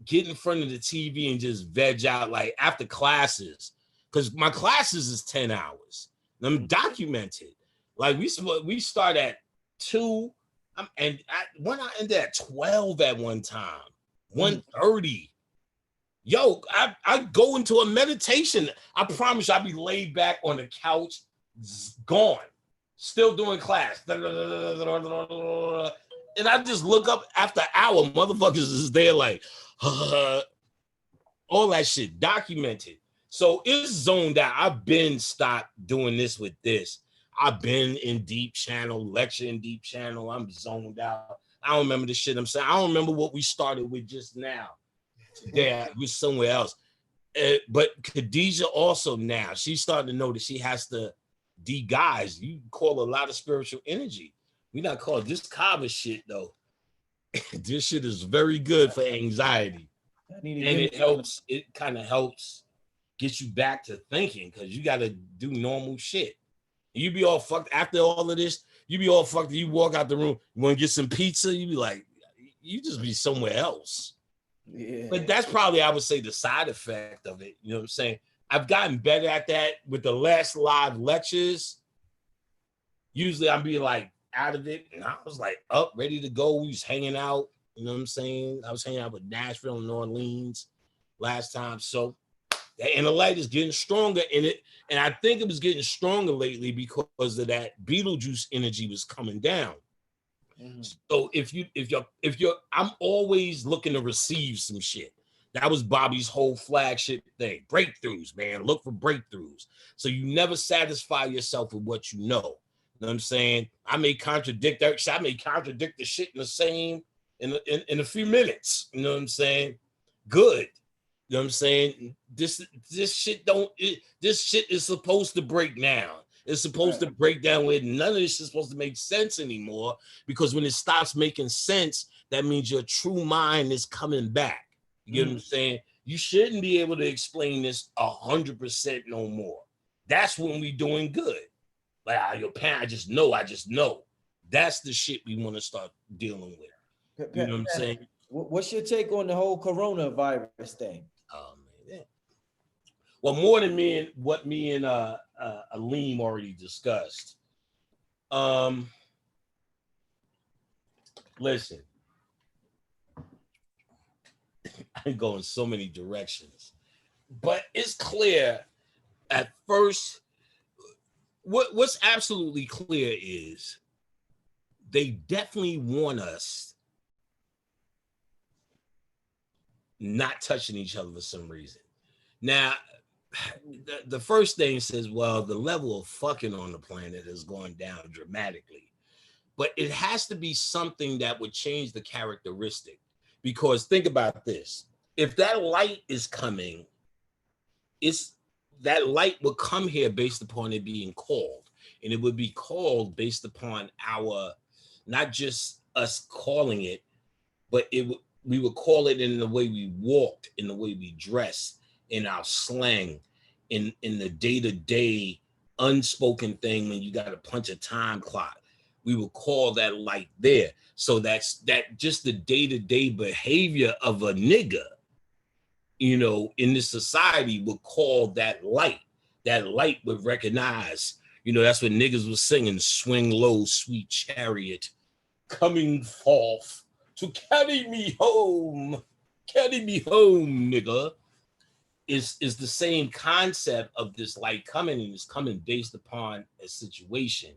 get in front of the TV and just veg out, like, after classes. Because my classes is 10 hours. I'm documented. Like, we start at 2, and when I ended at 12 at one time, 1:30. Yo, I go into a meditation. I promise you, I'll be laid back on the couch, gone, still doing class. And I just look up after an hour, motherfuckers is there like, all that shit documented. So it's zoned out. I've been stopped doing this with this. I've been in deep channel, lecture in deep channel. I'm zoned out. I don't remember the shit I'm saying. I don't remember what we started with just now. Today, we're somewhere else. But Khadijah also now, she's starting to know that she has to de-guise. You call a lot of spiritual energy. We not call this kava shit, though. This shit is very good for anxiety. And it kind of helps get you back to thinking, because you got to do normal shit. You be all fucked after all of this. You be all fucked. You walk out the room, you want to get some pizza, you be like, you just be somewhere else. Yeah. But that's probably, I would say, the side effect of it. You know what I'm saying? I've gotten better at that with the last live lectures. Usually I'd be like out of it, and I was like up, ready to go. We was hanging out. You know what I'm saying? I was hanging out with Nashville and New Orleans last time. So the intellect is getting stronger in it. And I think it was getting stronger lately because of that Beetlejuice energy was coming down. So if you're, I'm always looking to receive some shit. That was Bobby's whole flagship thing. Breakthroughs, man. Look for breakthroughs. So you never satisfy yourself with what you know. You know what I'm saying? I may contradict the shit in the same in a few minutes. You know what I'm saying? Good. You know what I'm saying? This shit this shit is supposed to break down. It's supposed to break down where none of this is supposed to make sense anymore, because when it stops making sense, that means your true mind is coming back. You get what I'm saying? You shouldn't be able to explain this 100% no more. That's when we doing good. Like, your parent, I just know. That's the shit we want to start dealing with. You know what I'm saying? What's your take on the whole coronavirus thing? Oh man. Well, more than what me and Aleem already discussed. Listen. I'm going so many directions, but it's clear at first. What's absolutely clear is they definitely want us not touching each other for some reason. Now, the first thing says, well, the level of fucking on the planet is going down dramatically, but it has to be something that would change the characteristic. Because think about this. If that light is coming, that light will come here based upon it being called. And it would be called based upon not just us calling it, but we would call it in the way we walked, in the way we dressed, in our slang, in the day-to-day unspoken thing when you got to punch a time clock. We would call that light there. So that's just the day-to-day behavior of a nigga, you know, in this society would call that light. That light would recognize, you know, that's what niggas was singing, swing low, sweet chariot, coming forth to carry me home, nigga. Is the same concept of this light coming, and it's coming based upon a situation.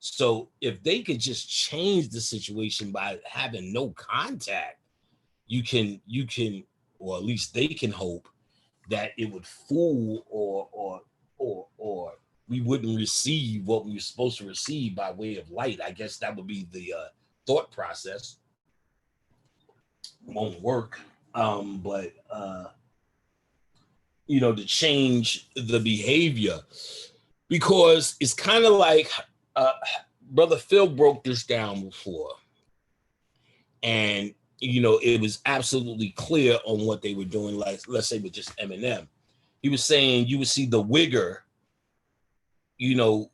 So if they could just change the situation by having no contact, you can, or at least they can hope that it would fool or we wouldn't receive what we were supposed to receive by way of light. I guess that would be the thought process. Won't work, but you know, to change the behavior, because it's kind of like Brother Phil broke this down before, and you know, it was absolutely clear on what they were doing. Like, let's say with just Eminem, he was saying you would see the wigger, you know,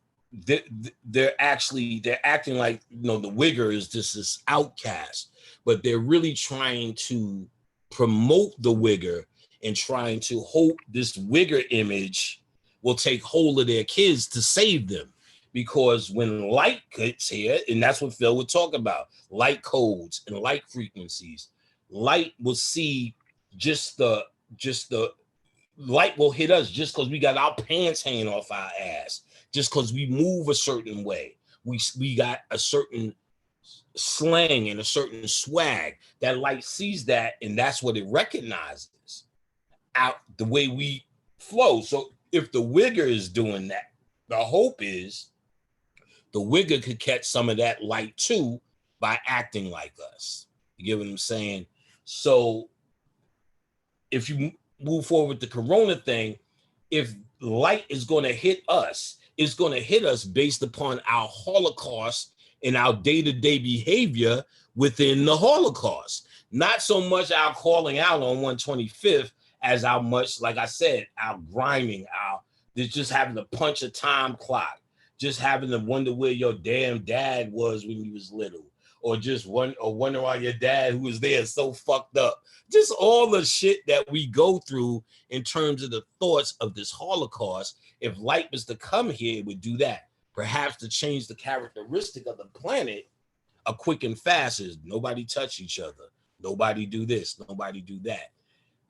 they're acting like, you know, the wigger is just this outcast, but they're really trying to promote the wigger and trying to hope this wigger image will take hold of their kids to save them. Because when light gets here, and that's what Phil would talk about, light codes and light frequencies, light will see just the light will hit us just because we got our pants hanging off our ass, just because we move a certain way. We got a certain slang and a certain swag. That light sees that, and that's what it recognizes out the way we flow. So if the wigger is doing that, the hope is the wigger could catch some of that light too by acting like us. You get what I'm saying? So if you move forward with the corona thing, if light is going to hit us, it's going to hit us based upon our Holocaust and our day-to-day behavior within the Holocaust. Not so much our calling out on 125th as how much, like I said, our grinding, just having to punch a time clock, just having to wonder where your damn dad was when you was little, or just wonder why your dad who was there is so fucked up. Just all the shit that we go through in terms of the thoughts of this Holocaust. If light was to come here, it would do that. Perhaps to change the characteristic of the planet, a quick and fast is nobody touch each other. Nobody do this, nobody do that.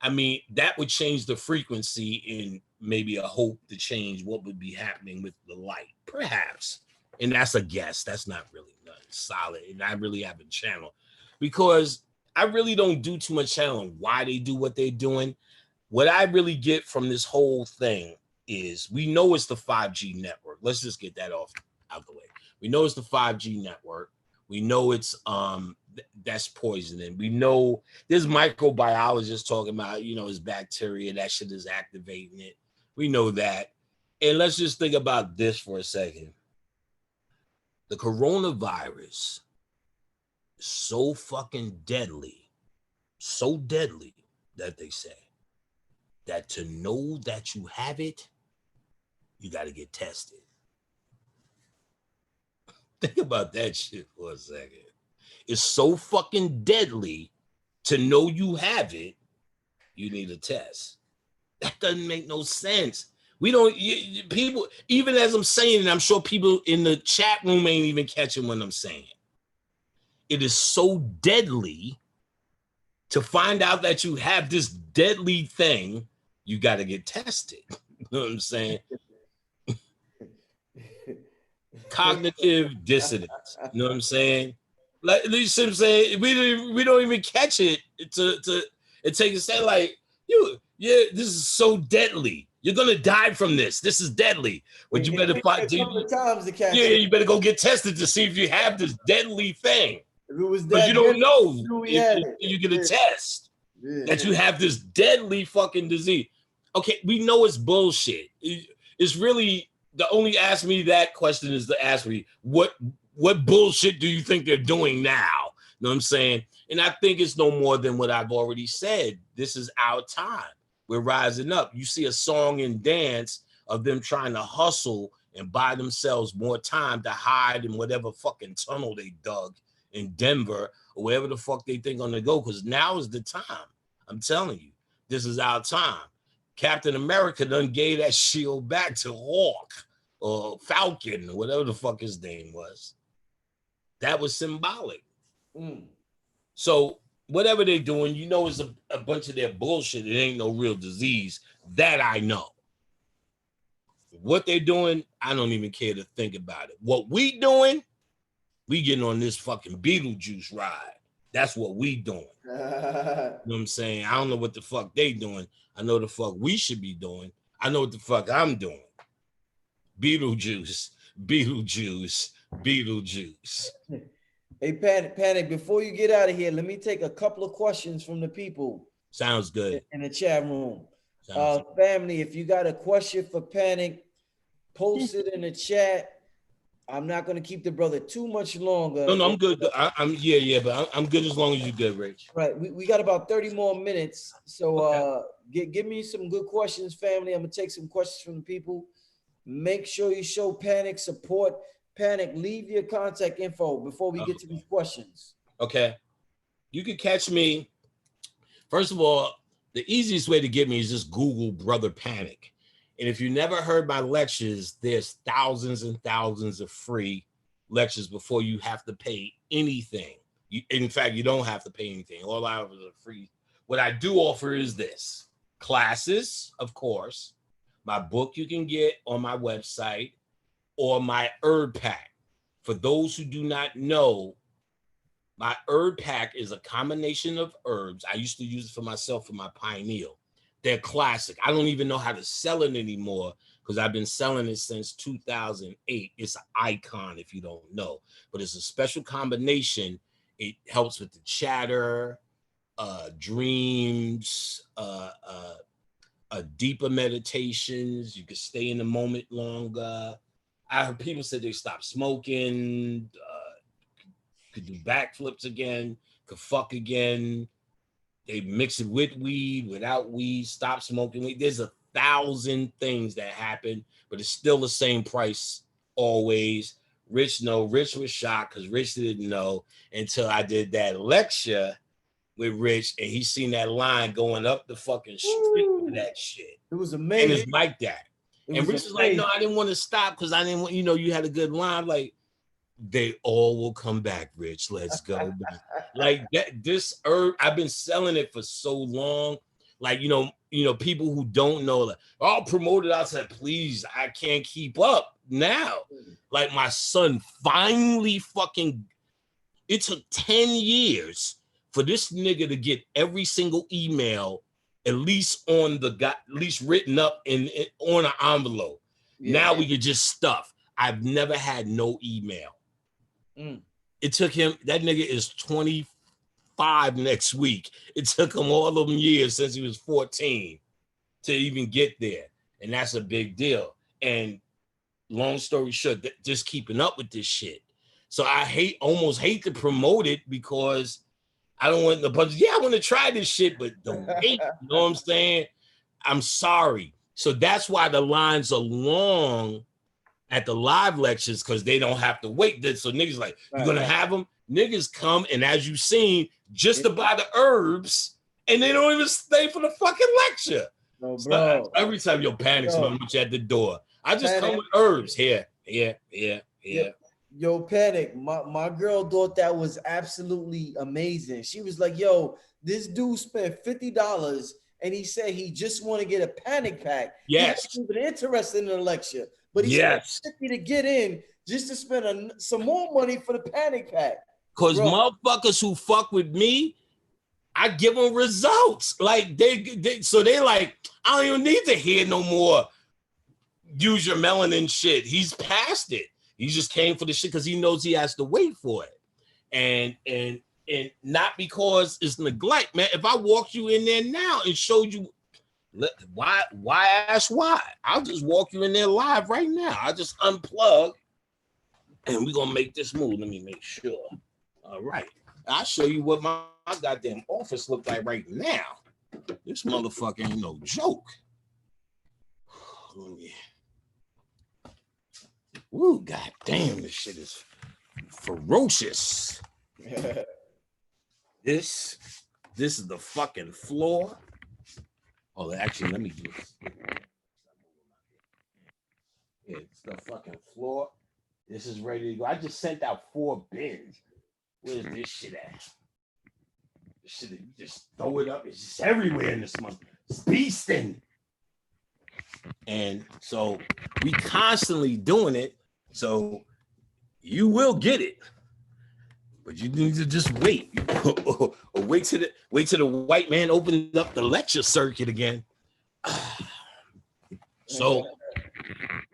I mean, that would change the frequency and maybe a hope to change what would be happening with the light, perhaps. And that's a guess. That's not really nothing solid. And I really haven't channeled, because I really don't do too much channel on why they do what they're doing. What I really get from this whole thing is we know it's the 5G network. Let's just get that out the way. We know it's the 5G network. We know it's that's poisoning. We know there's microbiologists talking about, you know, it's bacteria, that shit is activating it. We know that. And let's just think about this for a second. The coronavirus is so fucking deadly, so deadly that they say that to know that you have it, you got to get tested. Think about that shit for a second. It's so fucking deadly to know you have it, you need a test. That doesn't make no sense. We don't, people, even as I'm saying it, I'm sure people in the chat room ain't even catching what I'm saying. It is so deadly to find out that you have this deadly thing, you got to get tested. You know what I'm saying? Cognitive dissonance. You know what I'm saying? Like you see what I'm saying? We don't even catch it to take a say like this is so deadly. You're gonna die from this. This is deadly. But you better fight. You better go get tested to see if you have this deadly thing. If it was but you don't know if you get a test that you have this deadly fucking disease. Okay, we know it's bullshit. It's really the only ask me that question is to ask me what bullshit do you think they're doing now? You know what I'm saying? And I think it's no more than what I've already said. This is our time. We're rising up. You see a song and dance of them trying to hustle and buy themselves more time to hide in whatever fucking tunnel they dug in Denver or wherever the fuck they think on to go, because now is the time. I'm telling you, this is our time. Captain America done gave that shield back to Hawk or Falcon or whatever the fuck his name was. That was symbolic. So whatever they're doing, you know, it's a bunch of their bullshit. It ain't no real disease. That I know. What they're doing, I don't even care to think about it. What we doing, we getting on this fucking Beetlejuice ride. That's what we doing. You know what I'm saying? I don't know what the fuck they doing. I know the fuck we should be doing. I know what the fuck I'm doing. Beetlejuice, Beetlejuice, Beetlejuice. Hey, Panic, before you get out of here, let me take a couple of questions from the people. Sounds good. In the chat room. Family, if you got a question for Panic, post it in the chat. I'm not going to keep the brother too much longer. No, I'm good. I'm but I'm good as long as you're good, Rich. Right. We got about 30 more minutes. So give me some good questions, family. I'm going to take some questions from the people. Make sure you show Panic support. Panic, leave your contact info before we get to these questions. Okay. You can catch me. First of all, the easiest way to get me is just Google Brother Panic. And if you never heard my lectures, there's thousands and thousands of free lectures before you have to pay anything. In fact, you don't have to pay anything. All I offer is free. What I do offer is this. Classes, of course. My book you can get on my website or my herb pack. For those who do not know, my herb pack is a combination of herbs. I used to use it for myself for my pineal. They're classic. I don't even know how to sell it anymore because I've been selling it since 2008. It's an icon if you don't know, but it's a special combination. It helps with the chatter, dreams, deeper meditations. You can stay in the moment longer. I heard people say they stopped smoking, could do backflips again, could fuck again. They mix it with weed, without weed, stop smoking weed. There's 1,000 things that happen, but it's still the same price always. Rich was shocked because Rich didn't know until I did that lecture with Rich, and he seen that line going up the fucking street with that shit. It was amazing. And it's like that. And Rich was like, no, I didn't want to stop because I didn't want, you had a good line. Like, they all will come back, Rich. Let's go back. Like that, this herb, I've been selling it for so long. Like, people who don't know, like, I'll promote it. I said, please, I can't keep up now. Like my son finally it took 10 years for this nigga to get every single email at least written up on an envelope. Yeah. Now we could just stuff. I've never had no email. It took him, that nigga is 25 next week. It took him all of them years since he was 14 to even get there. And that's a big deal. And long story short, just keeping up with this shit. So I almost hate to promote it because I don't want the bunch. Yeah, I want to try this shit, but the wait, you know what I'm saying? I'm sorry. So that's why the lines are long at the live lectures, because they don't have to wait. So niggas like, you're gonna have them? Niggas come, and as you've seen, just to buy the herbs, and they don't even stay for the fucking lecture. No, bro. So every time your Panic's much at the door, I just come with herbs. Here. Yo, Panic, my girl thought that was absolutely amazing. She was like, yo, this dude spent $50 and he said he just want to get a panic pack. Yes. He's even interested in the lecture, but he spent $50 to get in just to spend some more money for the panic pack. Because motherfuckers who fuck with me, I give them results. Like so they like, I don't even need to hear no more use your melanin shit. He's past it. He just came for the shit because he knows he has to wait for it. And not because it's neglect, man. If I walked you in there now and showed you why ask why? I'll just walk you in there live right now. I'll just unplug and we're gonna make this move. Let me make sure. All right. I'll show you what my goddamn office look like right now. This motherfucker ain't no joke. Let me. Woo, goddamn, this shit is ferocious. This is the fucking floor. Oh, actually, let me do this. It's the fucking floor. This is ready to go. I just sent out 4 bins. Where's this shit at? This shit, you just throw it up. It's just everywhere in this month. It's beasting. And so we constantly doing it. So you will get it, but you need to just wait, or wait till the white man opens up the lecture circuit again. So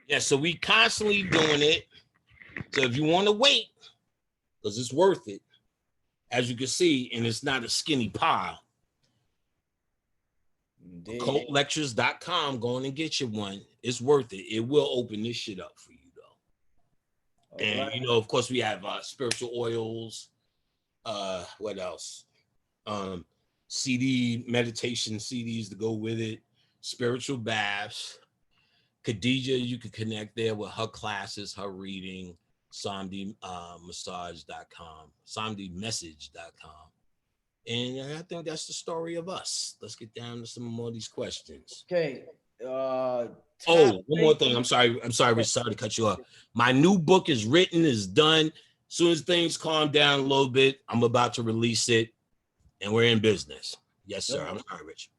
yeah, so we constantly doing it. So if you want to wait, because it's worth it, as you can see, and it's not a skinny pile. OccultLectures.com, go on and get you one. It's worth it. It will open this shit up for you. And you know, of course, we have spiritual oils. What else? Meditation CDs to go with it. Spiritual baths. Khadija, you can connect there with her classes, her reading. SamdiMassage.com, SamdiMessage.com. And I think that's the story of us. Let's get down to some more of these questions. Okay. One more thing. I'm sorry, Rich. Sorry to cut you off. My new book is written, is done. As soon as things calm down a little bit, I'm about to release it, and we're in business. Yes, sir. I'm sorry, Rich.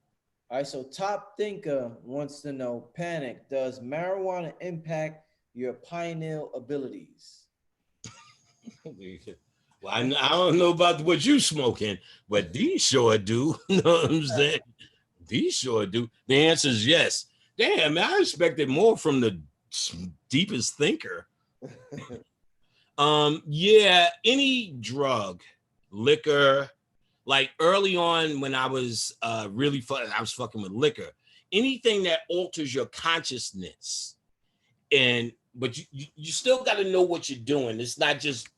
All right. So Top Thinker wants to know, Panic, does marijuana impact your pineal abilities? Well, I don't know about what you smoking, but these sure do. You know what I'm saying? These sure do. The answer is yes. Damn, man, I expected more from the deepest thinker. Yeah, any drug, liquor, like early on when I was I was fucking with liquor. Anything that alters your consciousness, but you still got to know what you're doing. It's not just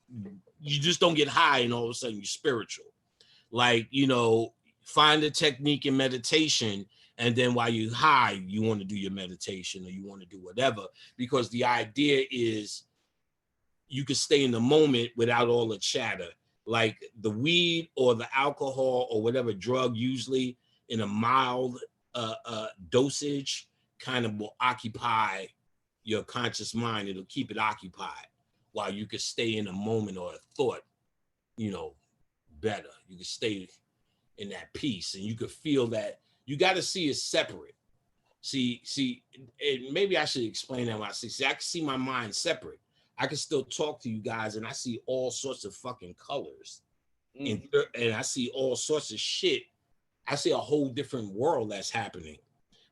you just don't get high and all of a sudden you're spiritual. Like, you know, find a technique in meditation. And then while you're high, you want to do your meditation or you want to do whatever, because the idea is you can stay in the moment without all the chatter. Like the weed or the alcohol or whatever drug, usually in a mild dosage, kind of will occupy your conscious mind. It'll keep it occupied while you can stay in a moment or a thought, you know, better. You can stay in that peace and you can feel that. You got to see it separate. See, maybe I should explain that when I see, I can see my mind separate. I can still talk to you guys and I see all sorts of fucking colors. and I see all sorts of shit. I see a whole different world that's happening,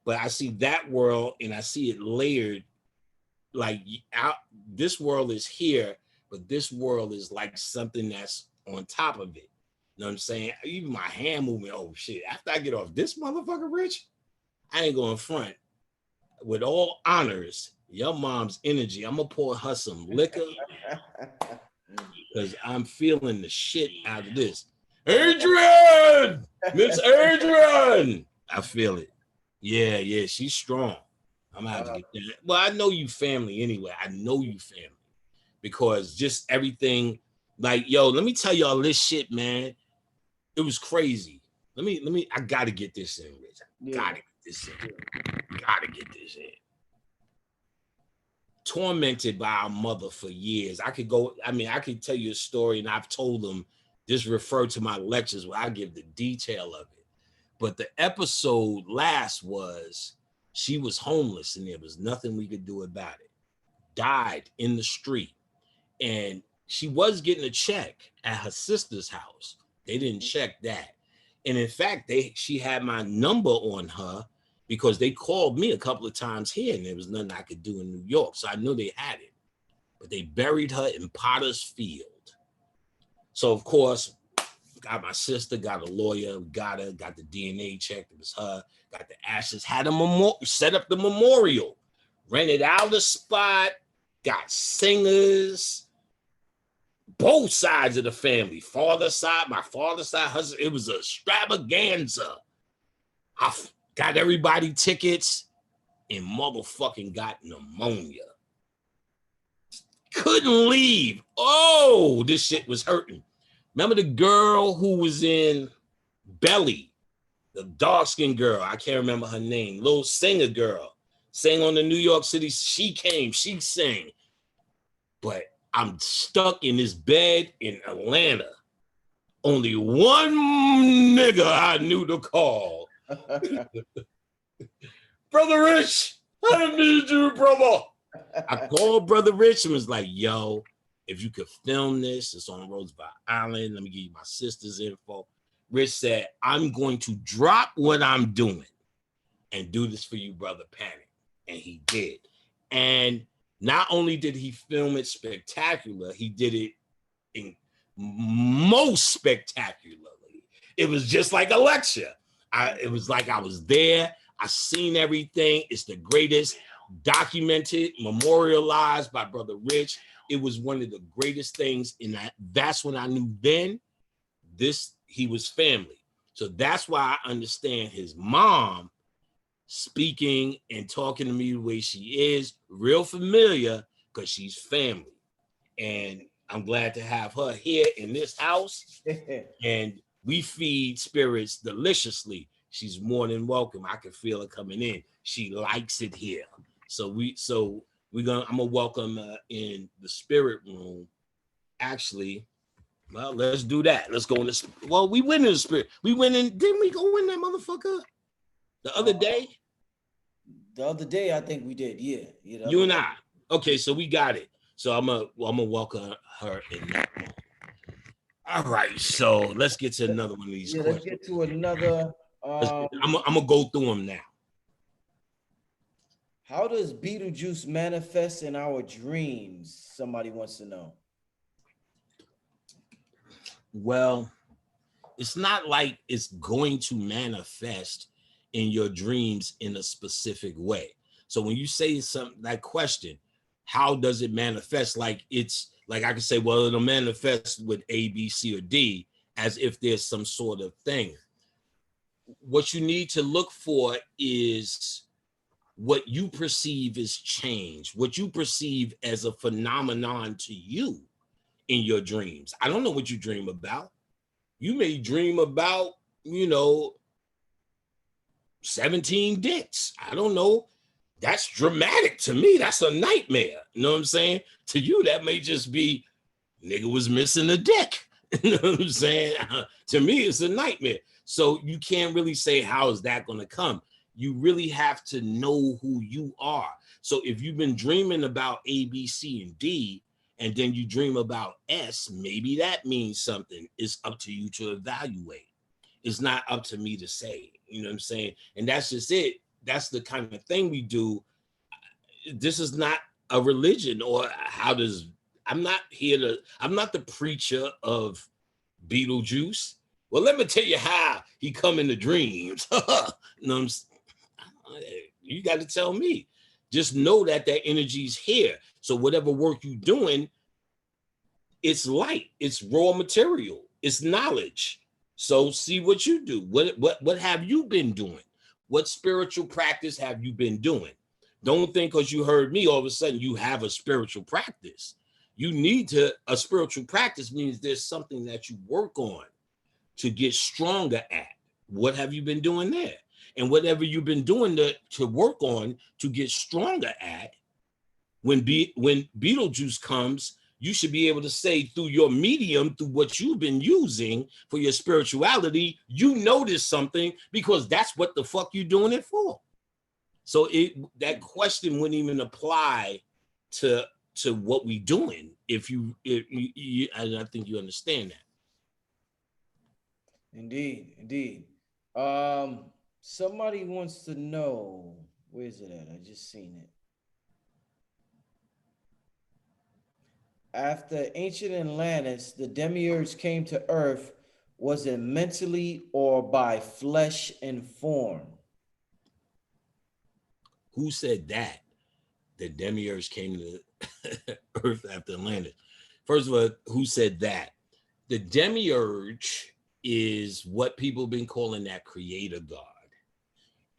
but I see that world and I see it layered. Like this world is here, but this world is like something that's on top of it. You know what I'm saying? Even my hand movement. Oh shit! After I get off this motherfucker, Rich, I ain't going front. With all honors, your mom's energy. I'm gonna pour her some liquor because I'm feeling the shit out of this. Adrian, Miss Adrian, I feel it. Yeah, she's strong. I'm gonna have to get that. Well, I know you family anyway. I know you family because just everything. Like, yo, let me tell y'all this shit, man. It was crazy. Let me. I gotta get this in, Rich. Gotta get this in. Gotta get this in. Tormented by our mother for years. I could tell you a story, and I've told them. Just refer to my lectures where I give the detail of it. But the episode last was she was homeless and there was nothing we could do about it. Died in the street. And she was getting a check at her sister's house. They didn't check that. And in fact, she had my number on her because they called me a couple of times here and there was nothing I could do in New York. So I knew they had it. But they buried her in Potter's Field. So, of course, got my sister, got a lawyer, got her, got the DNA checked. It was her, got the ashes, had a set up the memorial, rented out a spot, got singers, both sides of the family, my father's side, husband. It was a extravaganza. I got everybody tickets and motherfucking got pneumonia. Couldn't leave. Oh, this shit was hurting. Remember the girl who was in Belly, the dark-skinned girl, I can't remember her name, little singer girl, sang on the New York City, she came, she sang. But I'm stuck in this bed in Atlanta. Only one nigga I knew to call. Brother Rich, I need you, brother. I called Brother Rich and was like, yo, if you could film this, it's on Roosevelt Island. Let me give you my sister's info. Rich said, I'm going to drop what I'm doing and do this for you, Brother Panic. And he did. And not only did he film it spectacular, he did it in most spectacularly. It was just like a lecture. It was like I was there. I seen everything. It's the greatest, documented, memorialized by Brother Rich. It was one of the greatest things, and that's when I knew then he was family. So that's why I understand his mom speaking and talking to me the way she is, real familiar, because she's family. And I'm glad to have her here in this house. And we feed spirits deliciously. She's more than welcome. I can feel her coming in. She likes it here. I'm gonna welcome in the spirit room. Actually, well, let's do that. Let's go in the. Well, we went in the spirit. We went in. Didn't we go in that motherfucker the other day? The other day, I think we did. Yeah, you and I. Okay, so we got it. So I'm gonna welcome her in that room. All right, so let's get to another one of these questions. Let's get to another. I'm gonna go through them now. How does Beetlejuice manifest in our dreams? Somebody wants to know. Well, it's not like it's going to manifest in your dreams in a specific way. So when you say something, that question, how does it manifest? Like it's like I can say, well, it'll manifest with A, B, C, or D, as if there's some sort of thing. What you need to look for is what you perceive as change, what you perceive as a phenomenon to you in your dreams. I don't know what you dream about. You may dream about, 17 dicks. I don't know. That's dramatic to me. That's a nightmare. You know what I'm saying? To you, that may just be nigga was missing a dick. You know what I'm saying? To me, it's a nightmare. So you can't really say, how is that going to come? You really have to know who you are. So if you've been dreaming about A, B, C, and D, and then you dream about S, maybe that means something. It's up to you to evaluate. It's not up to me to say, you know what I'm saying? And that's just it. That's the kind of thing we do. This is not a religion, or I'm not the preacher of Beetlejuice. Well, let me tell you how he come in the dreams. You know, you got to tell me. Just know that energy's here. So whatever work you're doing, it's light, it's raw material, it's knowledge. So see what you do. What have you been doing? What spiritual practice have you been doing? Don't think because you heard me all of a sudden you have a spiritual practice. You need a spiritual practice means there's something that you work on to get stronger at. What have you been doing there? And whatever you've been doing to work on to get stronger at, when Beetlejuice comes, you should be able to say through your medium, through what you've been using for your spirituality, you notice something because that's what the fuck you doing it for. So that question wouldn't even apply to what we doing. If you I think you understand that. Indeed. Somebody wants to know, where's it at? I just seen it. After ancient Atlantis, the demiurge came to Earth. Was it mentally or by flesh and form? Who said that? The demiurge came to Earth after Atlantis. First of all, who said that? The demiurge is what people have been calling that creator god.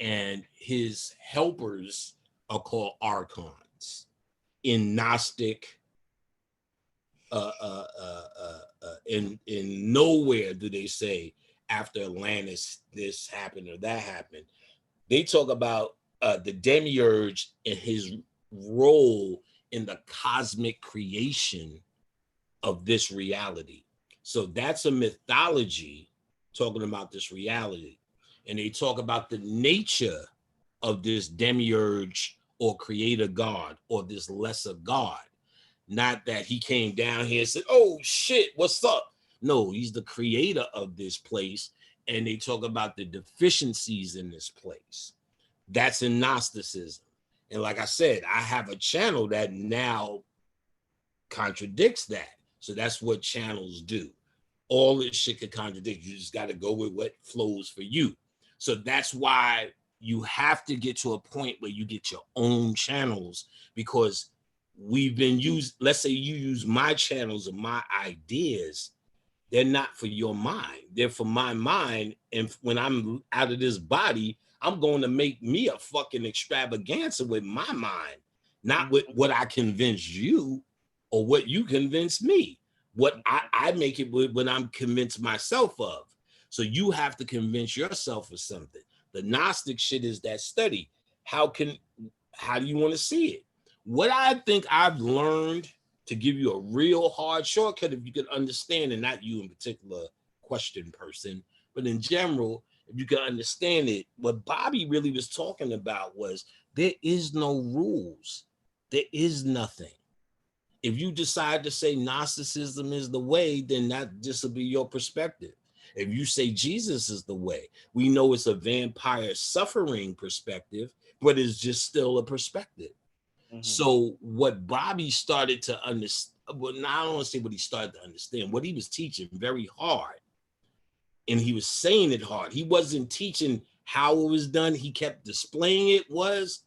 And his helpers are called archons. In Gnostic, in nowhere do they say after Atlantis this happened or that happened. They talk about the demiurge and his role in the cosmic creation of this reality. So that's a mythology talking about this reality. And they talk about the nature of this demiurge or creator god or this lesser god. Not that he came down here and said, oh shit, what's up? No, he's the creator of this place. And they talk about the deficiencies in this place. That's in Gnosticism. And like I said, I have a channel that now contradicts that. So that's what channels do. All this shit could contradict. You just got to go with what flows for you. So that's why you have to get to a point where you get your own channels, because we've been used. Let's say you use my channels or my ideas. They're not for your mind. They're for my mind. And when I'm out of this body, I'm going to make me a fucking extravaganza with my mind, not with what I convince you or what you convince me. What I make it with what I'm convinced myself of. So you have to convince yourself of something. The Gnostic shit is that study. How do you want to see it? What I think I've learned to give you a real hard shortcut, if you could understand, and not you in particular question person, but in general, if you can understand it, what Bobby really was talking about was there is no rules. There is nothing. If you decide to say Gnosticism is the way, then that just will be your perspective. If you say Jesus is the way, we know it's a vampire suffering perspective, but it's just still a perspective. Mm-hmm. So what Bobby started to understand, well, now I don't want to say what he started to understand, what he was teaching very hard, and he was saying it hard. He wasn't teaching how it was done. He kept displaying it was,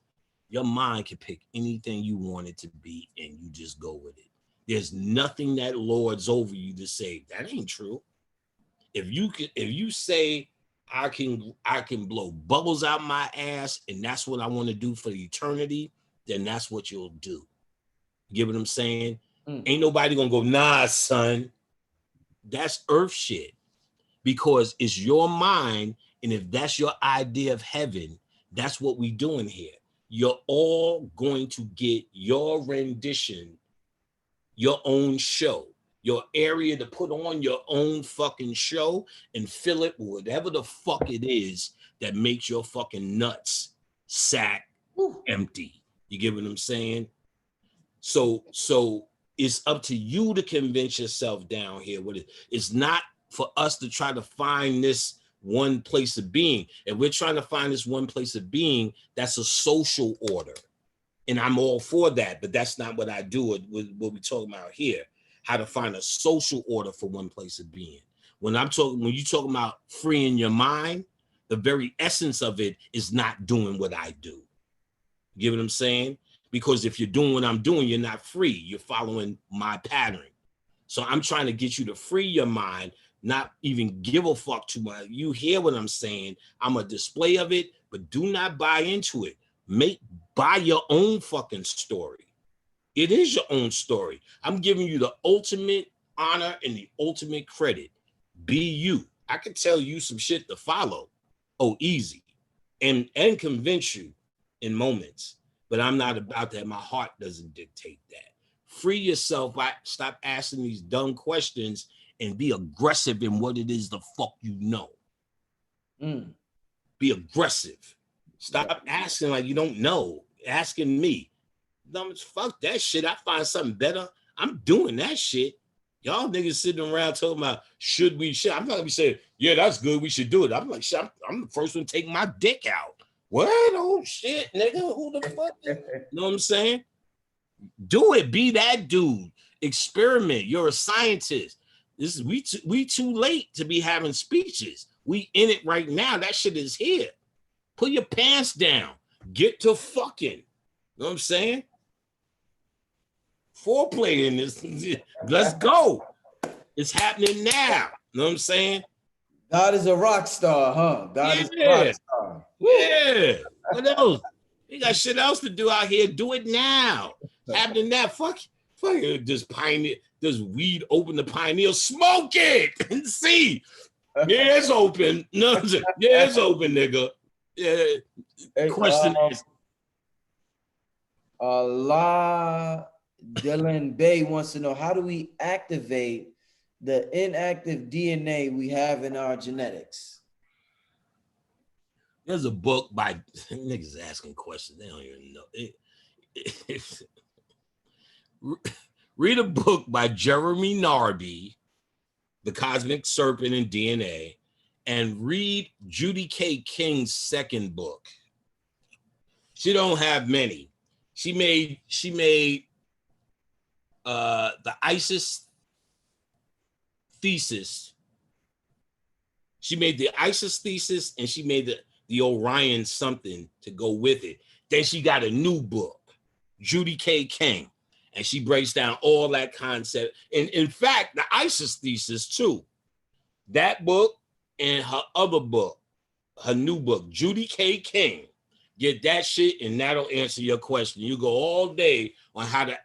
your mind can pick anything you want it to be, and you just go with it. There's nothing that lords over you to say that ain't true. If you say I can blow bubbles out my ass, and that's what I want to do for eternity, then that's what you'll do. You get what I'm saying? Ain't nobody gonna go, nah, son. That's earth shit, because it's your mind, and if that's your idea of heaven, that's what we doing here. You're all going to get your rendition, your own show, your area to put on your own fucking show, and fill it with whatever the fuck it is that makes your fucking nuts sack empty. You get what I'm saying? So it's up to you to convince yourself down here. It's not for us to try to find this one place of being. If we're trying to find this one place of being, that's a social order. And I'm all for that, but that's not what I do with what we're talking about here. How to find a social order for one place of being. When you're talking about freeing your mind, the very essence of it is not doing what I do. You get what I'm saying? Because if you're doing what I'm doing, you're not free. You're following my pattern. So I'm trying to get you to free your mind, not even give a fuck too much. You hear what I'm saying? I'm a display of it, but do not buy into it. Buy your own fucking story. It is your own story. I'm giving you the ultimate honor and the ultimate credit. Be you. I can tell you some shit to follow. Oh, easy. And convince you in moments. But I'm not about that. My heart doesn't dictate that. Free yourself. Stop asking these dumb questions and be aggressive in what it is the fuck you know. Be aggressive. Stop asking like you don't know. Asking me. Fuck that shit. I find something better. I'm doing that shit. Y'all niggas sitting around talking about should we shit. I'm not gonna be saying, yeah, that's good. We should do it. I'm like, shit, I'm the first one to take my dick out. What? Oh shit, nigga. Who the fuck? You know what I'm saying? Do it. Be that dude. Experiment. You're a scientist. We too late to be having speeches. We in it right now. That shit is here. Put your pants down. Get to fucking. You know what I'm saying? Foreplay in this. Let's go. It's happening now. You know what I'm saying? God is a rock star, huh? God is a rock star. Yeah. What else? You got shit else to do out here. Do it now. Happening now. Fuck it. Just pioneer. Just weed open the pineal. Smoke it and see. Yeah, it's open. No, yeah, it's open, nigga. Yeah. Hey, question is. Allah Dylan Bay wants to know, how do we activate the inactive DNA we have in our genetics? There's a book by niggas asking questions. They don't even know. Read a book by Jeremy Narby, The Cosmic Serpent and DNA, and read Judy K. King's second book. She don't have many. She made the ISIS thesis. She made the ISIS thesis and she made the Orion something to go with it. Then she got a new book, Judy K. King, and she breaks down all that concept. And in fact, the ISIS thesis too. That book and her other book, her new book, Judy K. King. Get that shit and that'll answer your question. You go all day on how to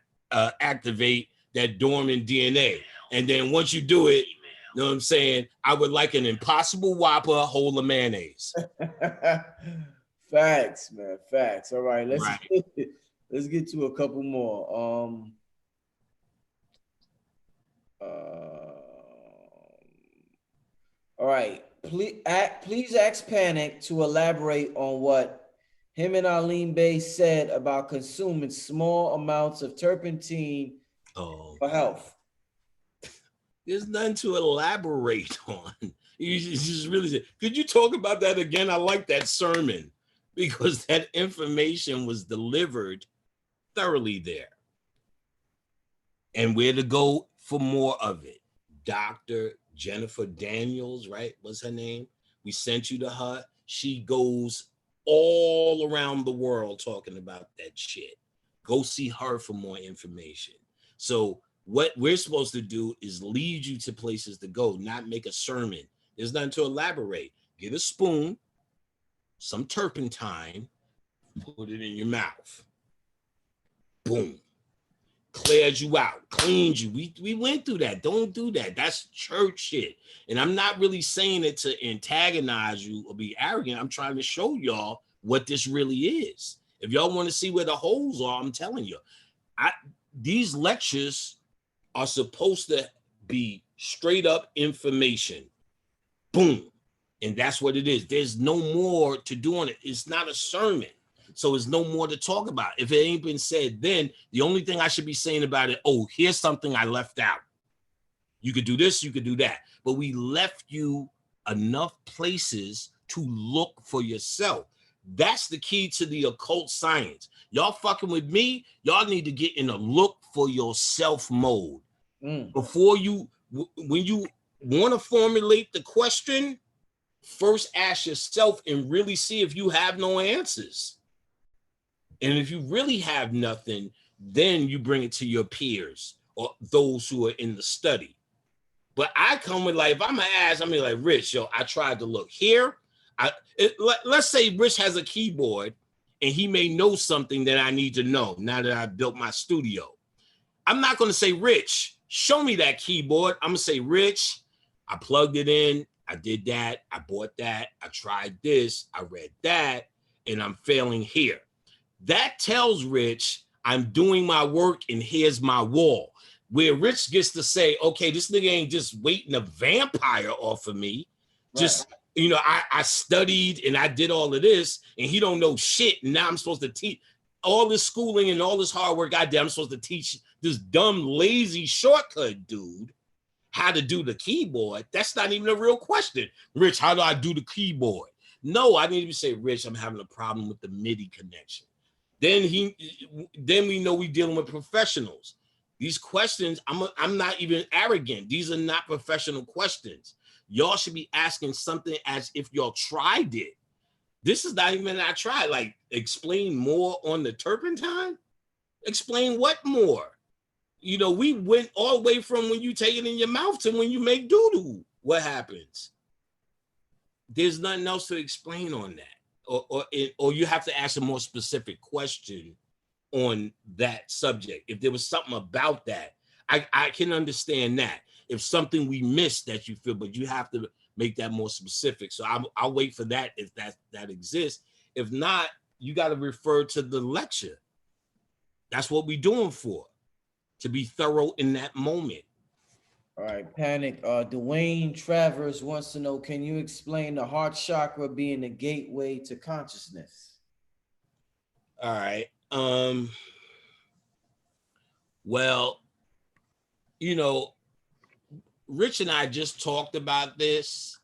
activate that dormant DNA. And then once you do it, you know what I'm saying? I would like an Impossible Whopper, a whole of mayonnaise. Facts, man. Facts. All right, let's get to a couple more. All right. Please ask Panic to elaborate on what him and Arlene Bay said about consuming small amounts of turpentine for health. There's nothing to elaborate on. You just really say, could you talk about that again? I like that sermon because that information was delivered thoroughly there. And where to go for more of it. Dr. Jennifer Daniels, right? What's her name? We sent you to her. She goes all around the world talking about that shit. Go see her for more information. So what we're supposed to do is lead you to places to go, not make a sermon. There's nothing to elaborate. Get a spoon, some turpentine, put it in your mouth. Boom. Cleared you out, cleaned you. We went through that. Don't do that. That's church shit. And I'm not really saying it to antagonize you or be arrogant. I'm trying to show y'all what this really is. If y'all want to see where the holes are, I'm telling you. These lectures are supposed to be straight up information. Boom. And that's what it is. There's no more to do on it. It's not a sermon. So there's no more to talk about. If it ain't been said, then the only thing I should be saying about it, oh, here's something I left out. You could do this, you could do that. But we left you enough places to look for yourself. That's the key to the occult science. Y'all fucking with me, y'all need to get in a look for yourself mode. Before you, when you want to formulate the question, first ask yourself and really see if you have no answers. And if you really have nothing, then you bring it to your peers or those who are in the study. But I come with like, if I'm gonna ask, I'm like, Rich, yo, I tried to look here. Let's say Rich has a keyboard and he may know something that I need to know now that I built my studio. I'm not gonna say, Rich, show me that keyboard. I'm gonna say, Rich, I plugged it in, I did that, I bought that, I tried this, I read that, and I'm failing here. That tells Rich I'm doing my work and here's my wall. Where Rich gets to say, okay, this nigga ain't just waiting a vampire off of me. Right. Just, you know, I studied and I did all of this and he don't know shit. And now I'm supposed to teach all this schooling and all this hard work I did. I'm supposed to teach this dumb, lazy shortcut dude how to do the keyboard. That's not even a real question. Rich, how do I do the keyboard? No, I need to say, Rich, I'm having a problem with the MIDI connection. Then we know we're dealing with professionals. These questions, I'm not even arrogant. These are not professional questions. Y'all should be asking something as if y'all tried it. This is not even I tried. Like, explain more on the turpentine? Explain what more? You know, we went all the way from when you take it in your mouth to when you make doo-doo. What happens? There's nothing else to explain on that. Or you have to ask a more specific question on that subject. If there was something about that, I can understand that. If something we missed that you feel, but you have to make that more specific. So I'll wait for that if that exists. If not, you got to refer to the lecture. That's what we're doing for, to be thorough in that moment. All right, Panic. Dwayne Travers wants to know, can you explain the heart chakra being the gateway to consciousness? All right. Well, you know, Rich and I just talked about this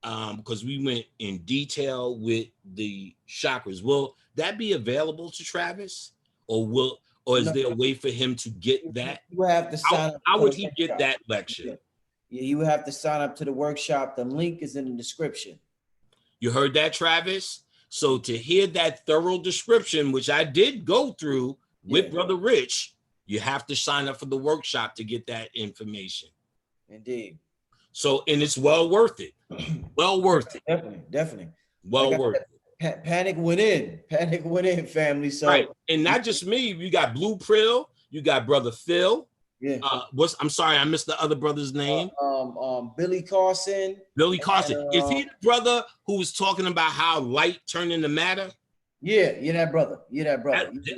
because we went in detail with the chakras. Will that be available to Travis, or is there a way for him to get that? You have to sign up. How would he get that lecture? Yeah, you would have to sign up to the workshop. The link is in the description. You heard that, Travis? So to hear that thorough description, which I did go through with Brother Rich, you have to sign up for the workshop to get that information. Indeed. So, and it's well worth it. Well worth it. Definitely. Well worth it. Panic went in, family. So right. And not just me, you got Blue Prill, you got Brother Phil. Yeah. I'm sorry, I missed the other brother's name. Billy Carson. Billy Carson. Is he the brother who was talking about how light turned into matter? Yeah, that brother.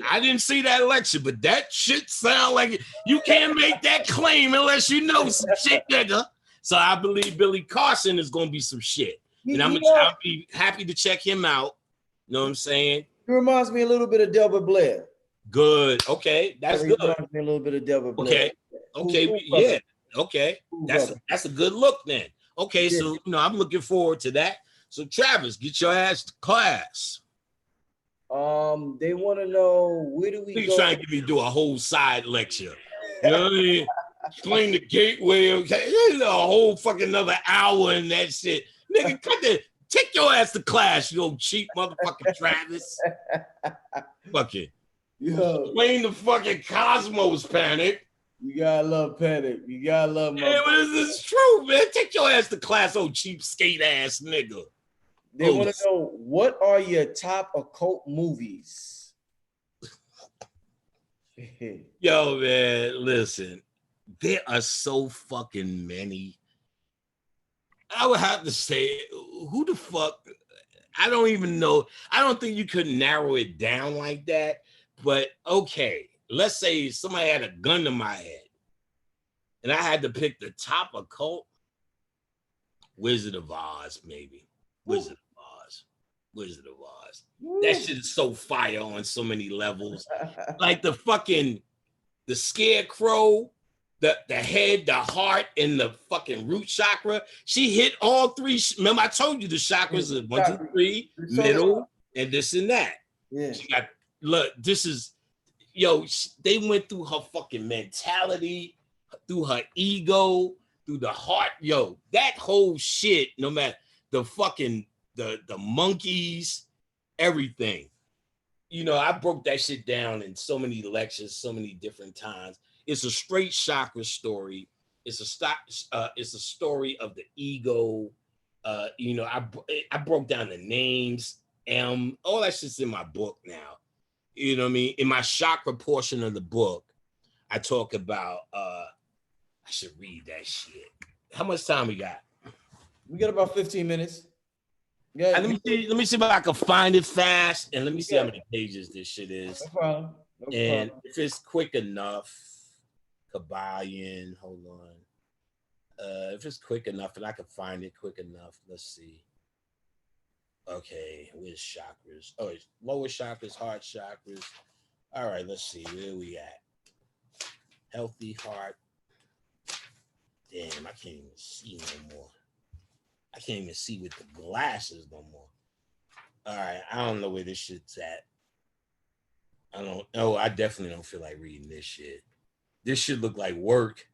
I didn't see that lecture, but that shit sound like it. You can't make that claim unless you know some shit, nigga. So I believe Billy Carson is gonna be some shit. And I'll be happy to check him out. You know what I'm saying? He reminds me a little bit of Delbert Blair. Good. Okay, that's good. Reminds me a little bit of Delbert Blair. Okay. Yeah. Okay. That's a good look then. Okay, so I'm looking forward to that. So Travis, get your ass to class. They want to know, where do we go? He's trying to get me to do a whole side lecture. You know what I mean? Explain the gateway. Okay, there's a whole fucking another hour in that shit. Nigga, take your ass to class, you old cheap motherfucking Travis. Fuck it. Yo. Explain the fucking cosmos, Panic. You gotta love Panic. You gotta love my. Yeah, but this is true, man. Take your ass to class, old cheap skate ass nigga. They want to know, what are your top occult movies? Yo, man, listen. There are so fucking many. I would have to say, who the fuck? I don't even know. I don't think you could narrow it down like that. But okay, let's say somebody had a gun to my head and I had to pick the top occult. Wizard of Oz, maybe. Wizard of Oz. Wizard of Oz. That shit is so fire on so many levels. Like the scarecrow, the head, the heart, and the fucking root chakra. She hit all three. Remember, I told you the chakras are 1, 2, 3, middle, and this and that. Yeah. She got, look, this is, yo, they went through her fucking mentality, through her ego, through the heart. Yo, that whole shit, no matter the fucking, the monkeys, everything. You know, I broke that shit down in so many lectures, so many different times. It's a straight chakra story. It's a story of the ego. You know, I broke down the names, all that shit's in my book now. You know what I mean? In my chakra portion of the book, I talk about I should read that shit. How much time we got? We got about 15 minutes. Yeah. Let me see if I can find it fast, and let me see how many pages this shit is. No problem. And if it's quick enough, Kabayan, hold on. If it's quick enough and I can find it quick enough, let's see. Okay, where's chakras? Oh, it's lower chakras, heart chakras. All right, let's see where we at. Healthy heart. Damn, I can't even see no more. I can't even see with the glasses no more. All right, I don't know where this shit's at. I definitely don't feel like reading this shit. This should look like work.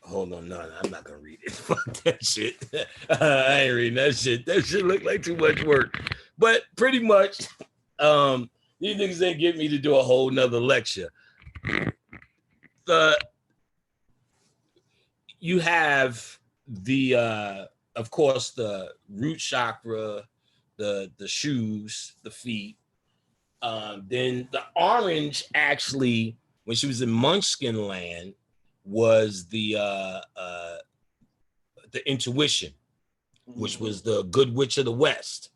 Hold on, no, I'm not gonna read it. Fuck that shit. I ain't reading that shit. That shit look like too much work. But pretty much, these niggas ain't get me to do a whole nother lecture. You have the of course the root chakra, the shoes, the feet. Then the orange actually, when she was in Munchkin land, was the intuition, which was the good witch of the West.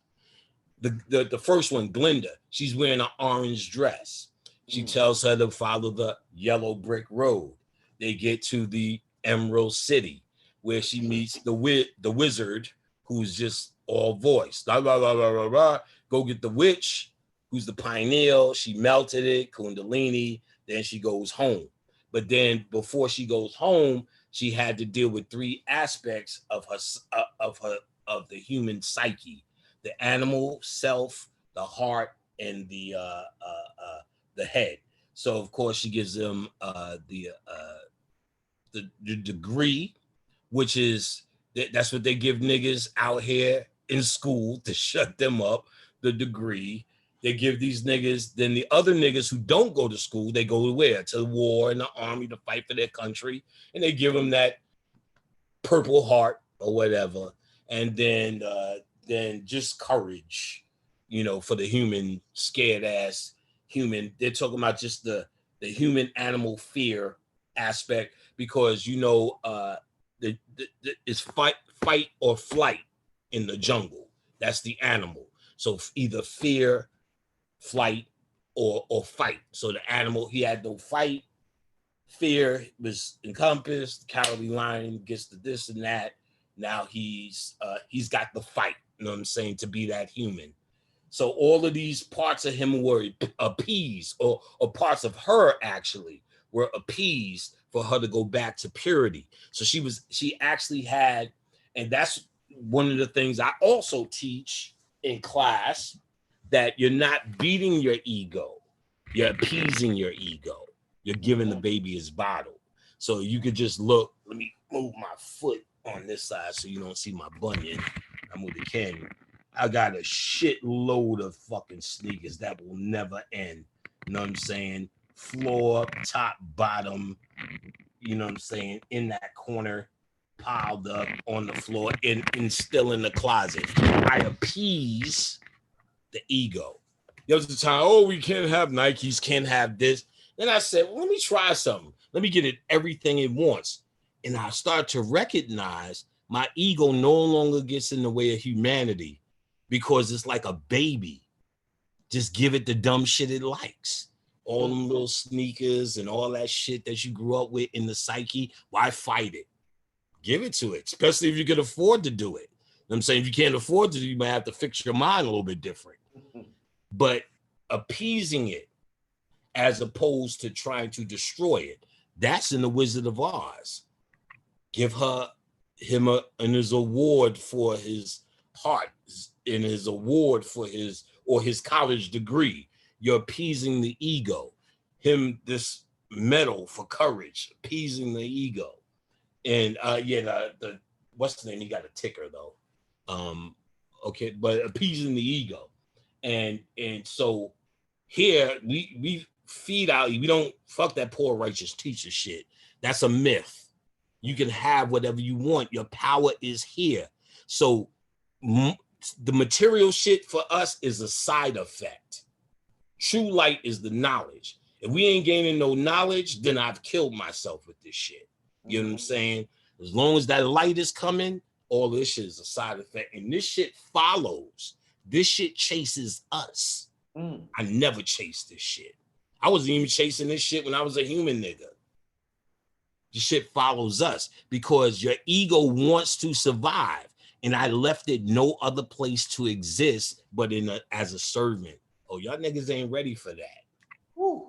The first one, Glinda, she's wearing an orange dress. She tells her to follow the yellow brick road. They get to the Emerald City, where she meets the wizard, who's just all voice. Blah, blah, blah, blah, blah, blah. Go get the witch, who's the pineal. She melted it, Kundalini. Then she goes home. But then before she goes home, she had to deal with three aspects of the human psyche: the animal self, the heart, and the head. So of course she gives them the degree, which is that's what they give niggas out here in school to shut them up. The degree. They give these niggas, then the other niggas who don't go to school, they go to where? To the war and the army to fight for their country. And they give them that purple heart or whatever. And then just courage, you know, for the human, scared ass human. They're talking about just the human animal fear aspect, because, you know, it's fight or flight in the jungle. That's the animal. So either fear, flight, or fight. So the animal, he had no fight. Fear was encompassed. Cowardly lion gets the this and that. Now he's got the fight. You know what I'm saying? To be that human. So all of these parts of him were appeased, or parts of her actually were appeased for her to go back to purity. So she actually had, and that's one of the things I also teach in class, that you're not beating your ego, you're appeasing your ego. You're giving the baby his bottle. So you could just look, let me move my foot on this side so you don't see my bunion. I move the camera. I got a shitload of fucking sneakers that will never end. You know what I'm saying? Floor, top, bottom, you know what I'm saying? In that corner, piled up on the floor, and still in the closet. I appease the ego. There was the time, oh, we can't have Nikes, can't have this. Then I said, well, let me try something. Let me get it everything it wants. And I start to recognize my ego no longer gets in the way of humanity, because it's like a baby. Just give it the dumb shit it likes. All them little sneakers and all that shit that you grew up with in the psyche, why fight it? Give it to it, especially if you can afford to do it. You know I'm saying if you can't afford to, you might have to fix your mind a little bit different. But appeasing it as opposed to trying to destroy it, that's in the Wizard of Oz. Give him his award for his heart and his award for his college degree. You're appeasing the ego. Him this medal for courage, appeasing the ego. And the what's the name? He got a ticker though. Okay, but appeasing the ego. And so here we feed out, we don't fuck that poor righteous teacher shit. That's a myth. You can have whatever you want. Your power is here. So the material shit for us is a side effect. True light is the knowledge. If we ain't gaining no knowledge, then I've killed myself with this shit. You know what I'm saying? As long as that light is coming, all this shit is a side effect. And this shit follows. This shit chases us. I never chased this shit. I wasn't even chasing this shit when I was a human nigga. This shit follows us because your ego wants to survive. And I left it no other place to exist but as a servant. Oh, y'all niggas ain't ready for that. Woo.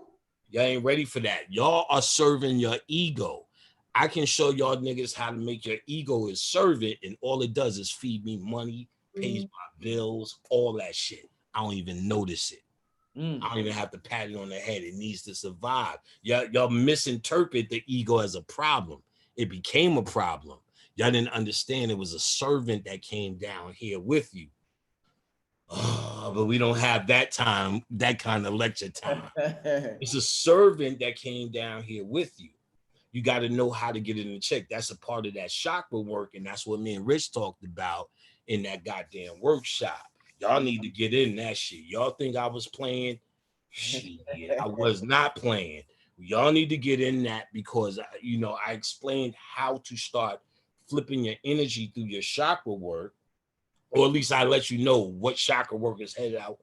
Y'all ain't ready for that. Y'all are serving your ego. I can show y'all niggas how to make your ego a servant, and all it does is feed me money, pays my bills, all that shit. I don't even notice it. I don't even have to pat it on the head. It needs to survive. Y'all misinterpret the ego as a problem. It became a problem. Y'all didn't understand it was a servant that came down here with you. Oh, but we don't have that time, that kind of lecture time. It's a servant that came down here with you. You got to know how to get it in check. That's a part of that chakra work, and that's what me and Rich talked about in that goddamn workshop. Y'all need to get in that shit. Y'all think I was playing? Shit, I was not playing. Y'all need to get in that because, I explained how to start flipping your energy through your chakra work, or at least I let you know what chakra work is headed out,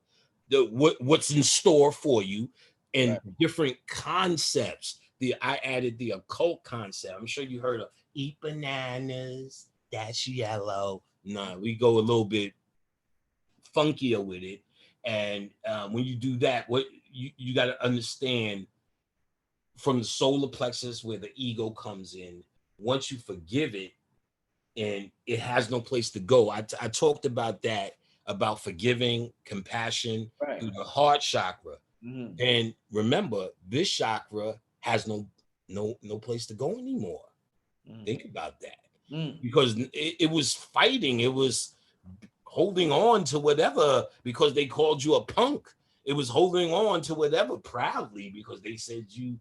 what's in store for you, and different concepts. I added the occult concept. I'm sure you heard of eat bananas, that's yellow. Nah, we go a little bit funkier with it. And when you do that, what you got to understand from the solar plexus where the ego comes in, once you forgive it and it has no place to go. I talked about that, about forgiving, compassion through the heart chakra. And remember, this chakra has no place to go anymore. Think about that. Because it was fighting, it was holding on to whatever because they called you a punk. It was holding on to whatever proudly because they said you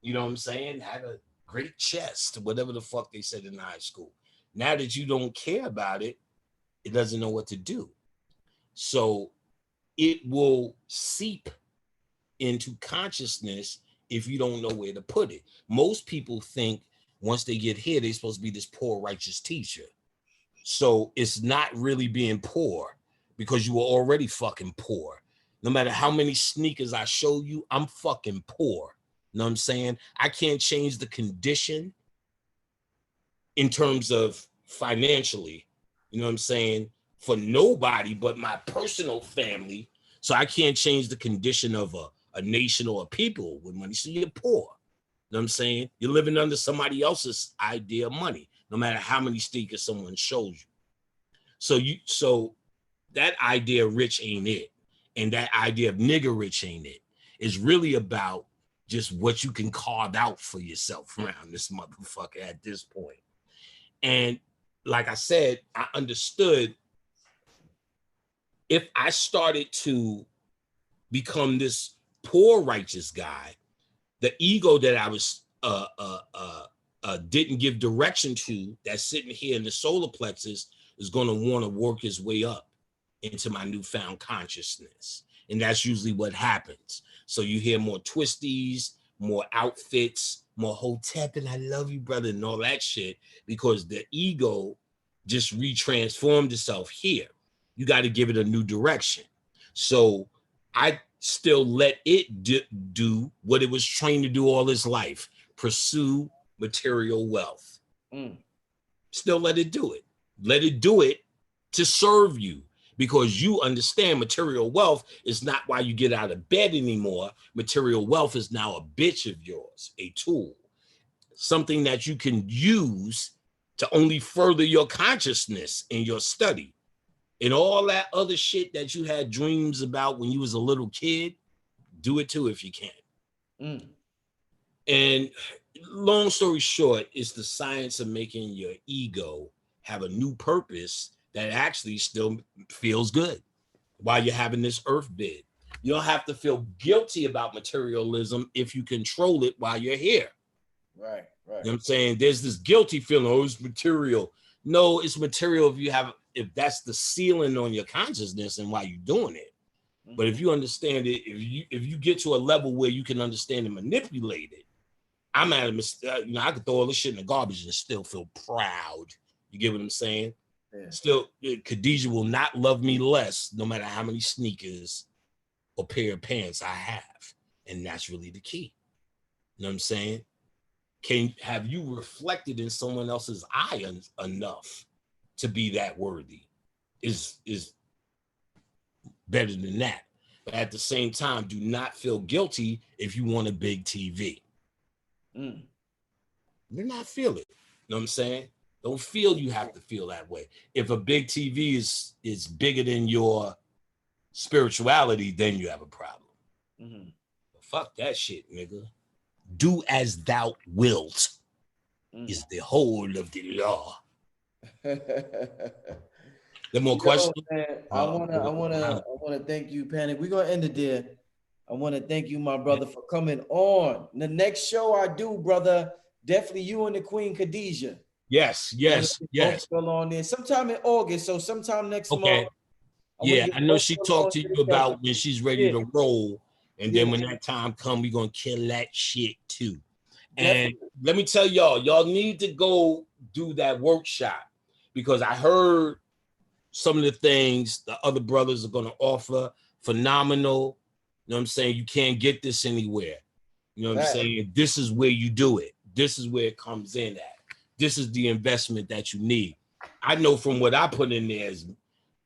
know what I'm saying, had a great chest, whatever the fuck they said in high school. Now that you don't care about it, it doesn't know what to do. So it will seep into consciousness if you don't know where to put it. Most people think once they get here, they're supposed to be this poor righteous teacher. So it's not really being poor because you were already fucking poor. No matter how many sneakers I show you, I'm fucking poor. You know what I'm saying? I can't change the condition in terms of financially, you know what I'm saying, for nobody but my personal family. So I can't change the condition of a nation or a people with money. So you're poor. You know what I'm saying? You're living under somebody else's idea of money, no matter how many stickers someone shows you. So that idea of rich ain't it. And that idea of nigger rich ain't it. It's really about just what you can carve out for yourself around this motherfucker at this point. And like I said, I understood if I started to become this poor righteous guy, the ego that I was didn't give direction to, that's sitting here in the solar plexus, is going to want to work his way up into my newfound consciousness. And that's usually what happens. So you hear more twisties, more outfits, more hotep, and I love you, brother, and all that shit, because the ego just retransformed itself here. You got to give it a new direction. So I still let it do what it was trained to do all its life, pursue material wealth. Still let it do it. Let it do it to serve you, because you understand material wealth is not why you get out of bed anymore. Material wealth is now a bitch of yours, a tool, something that you can use to only further your consciousness in your study. And all that other shit that you had dreams about when you was a little kid, do it too if you can. And long story short, it's the science of making your ego have a new purpose that actually still feels good while you're having this earth bid. You don't have to feel guilty about materialism if you control it while you're here. Right. You know what I'm saying? There's this guilty feeling, oh, it's material. No, it's material if that's the ceiling on your consciousness and why you're doing it. But if you understand it, if you get to a level where you can understand and manipulate it, I'm at a I could throw all this shit in the garbage and still feel proud. You get what I'm saying? Yeah. Still, Khadijah will not love me less, no matter how many sneakers or pair of pants I have. And that's really the key. You know what I'm saying? Have you reflected in someone else's eye enough to be that worthy? Is better than that. But at the same time, do not feel guilty if you want a big TV. Do not feel it. You know what I'm saying? Don't feel you have to feel that way. If a big TV is bigger than your spirituality, then you have a problem. Fuck that shit, nigga. Do as thou wilt is the whole of the law. The more questions? I wanna thank you, Panic. We're gonna end it there. I want to thank you, my brother, for coming on. The next show I do, brother, definitely you and the Queen Khadijah. Yes. Still on there sometime in August, so sometime next month. I know she talked to you about when she's ready to roll, and then when that time comes, we're gonna kill that shit too. And let me tell y'all need to go do that workshop, because I heard some of the things the other brothers are gonna offer. Phenomenal. You know what I'm saying? You can't get this anywhere. You know what I'm saying? This is where you do it. This is where it comes in at. This is the investment that you need. I know from what I put in there is,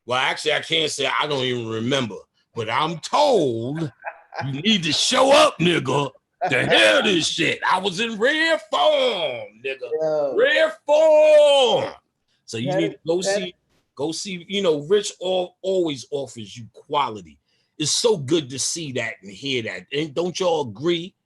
well, actually, I can't say I don't even remember, but I'm told you need to show up, nigga, to hear this shit. I was in rare form, nigga. Rare form. So you need to go see, Rich always offers you quality. It's so good to see that and hear that. And don't y'all agree?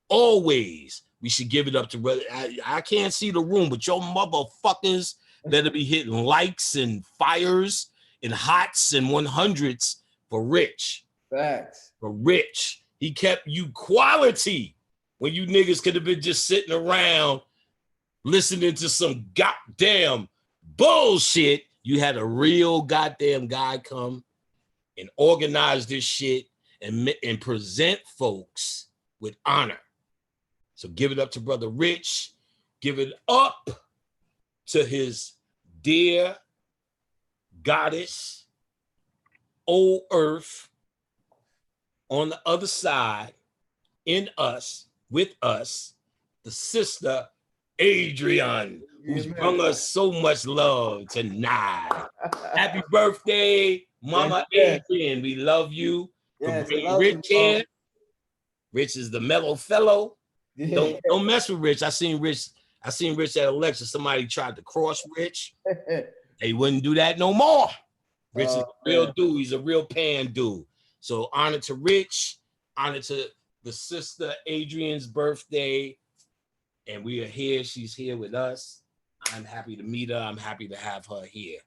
Always. We should give it up to brother. I can't see the room, but your motherfuckers better be hitting likes and fires and hots and 100s for Rich. Facts. For Rich. He kept you quality when you niggas could have been just sitting around listening to some goddamn bullshit. You had a real goddamn guy come and organize this shit and present folks with honor. So give it up to Brother Rich. Give it up to his dear goddess, old earth, on the other side, in us, with us, the sister Adrian, who's brought us so much love tonight. Happy birthday, Mama Adrian. We love you. Yes, Rich here. Rich is the mellow fellow. Don't mess with Rich. I seen Rich at a lecture. Somebody tried to cross Rich. They wouldn't do that no more. Rich is a real dude. He's a real pan dude. So honor to Rich, honor to the sister Adrian's birthday. And we are here. She's here with us. I'm happy to meet her. I'm happy to have her here.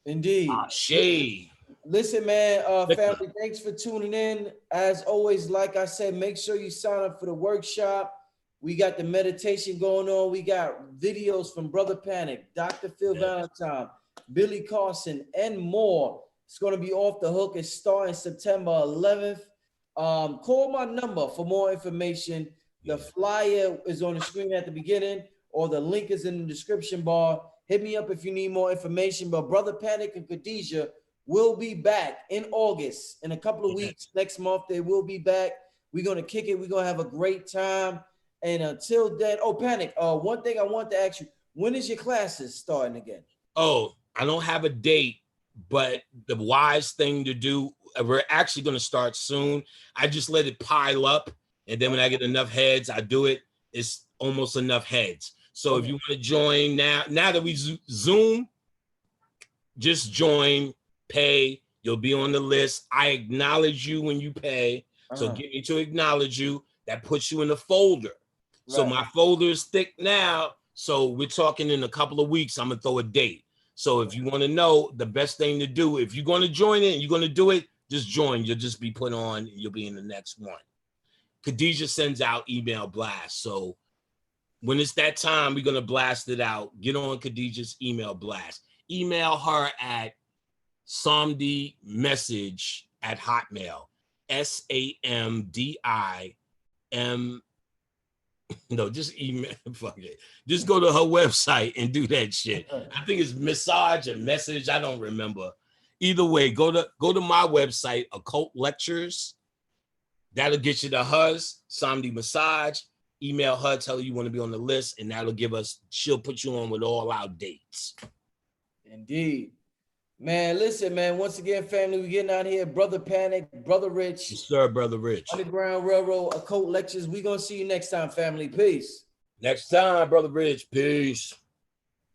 Indeed. Shay. Listen, man, family, thanks for tuning in. As always, like I said, make sure you sign up for the workshop. We got the meditation going on. We got videos from Brother Panic, Dr. Phil Valentine, Billy Carson, and more. It's going to be off the hook. It's starting September 11th. Call my number for more information. The flyer is on the screen at the beginning, or the link is in the description bar. Hit me up if you need more information. But Brother Panic and Khadijah will be back in August. In a couple of weeks, next month, they will be back. We're going to kick it. We're going to have a great time. And until then, Panic, one thing I want to ask you, when is your classes starting again? Oh, I don't have a date But the wise thing to do, we're actually going to start soon. I just let it pile up. And then when I get enough heads, I do it. It's almost enough heads. So if you want to join now that we Zoom, just join, pay. You'll be on the list. I acknowledge you when you pay. So get me to acknowledge you. That puts you in the folder. So my folder is thick now. So we're talking in a couple of weeks. I'm going to throw a date. So if you want to know, the best thing to do, if you're going to join it and you're going to do it, just join. You'll just be put on. You'll be in the next one. Khadijah sends out email blasts. So when it's that time, we're going to blast it out. Get on Khadijah's email blast. Email her at samdimessage@hotmail. SAMDIM. No, just email. Fuck it. Just go to her website and do that shit. I think it's massage and message. I don't remember. Either way, go to my website, Occult Lectures. That'll get you to hers, Samdi Massage. Email her, tell her you want to be on the list, and that'll give us, she'll put you on with all our dates. Indeed. Man, listen, man. Once again, family, we getting out here. Brother Panic, Brother Rich. Yes, sir, Brother Rich. Underground Railroad, Occult Lectures. We gonna see you next time, family. Peace. Next time, Brother Rich. Peace.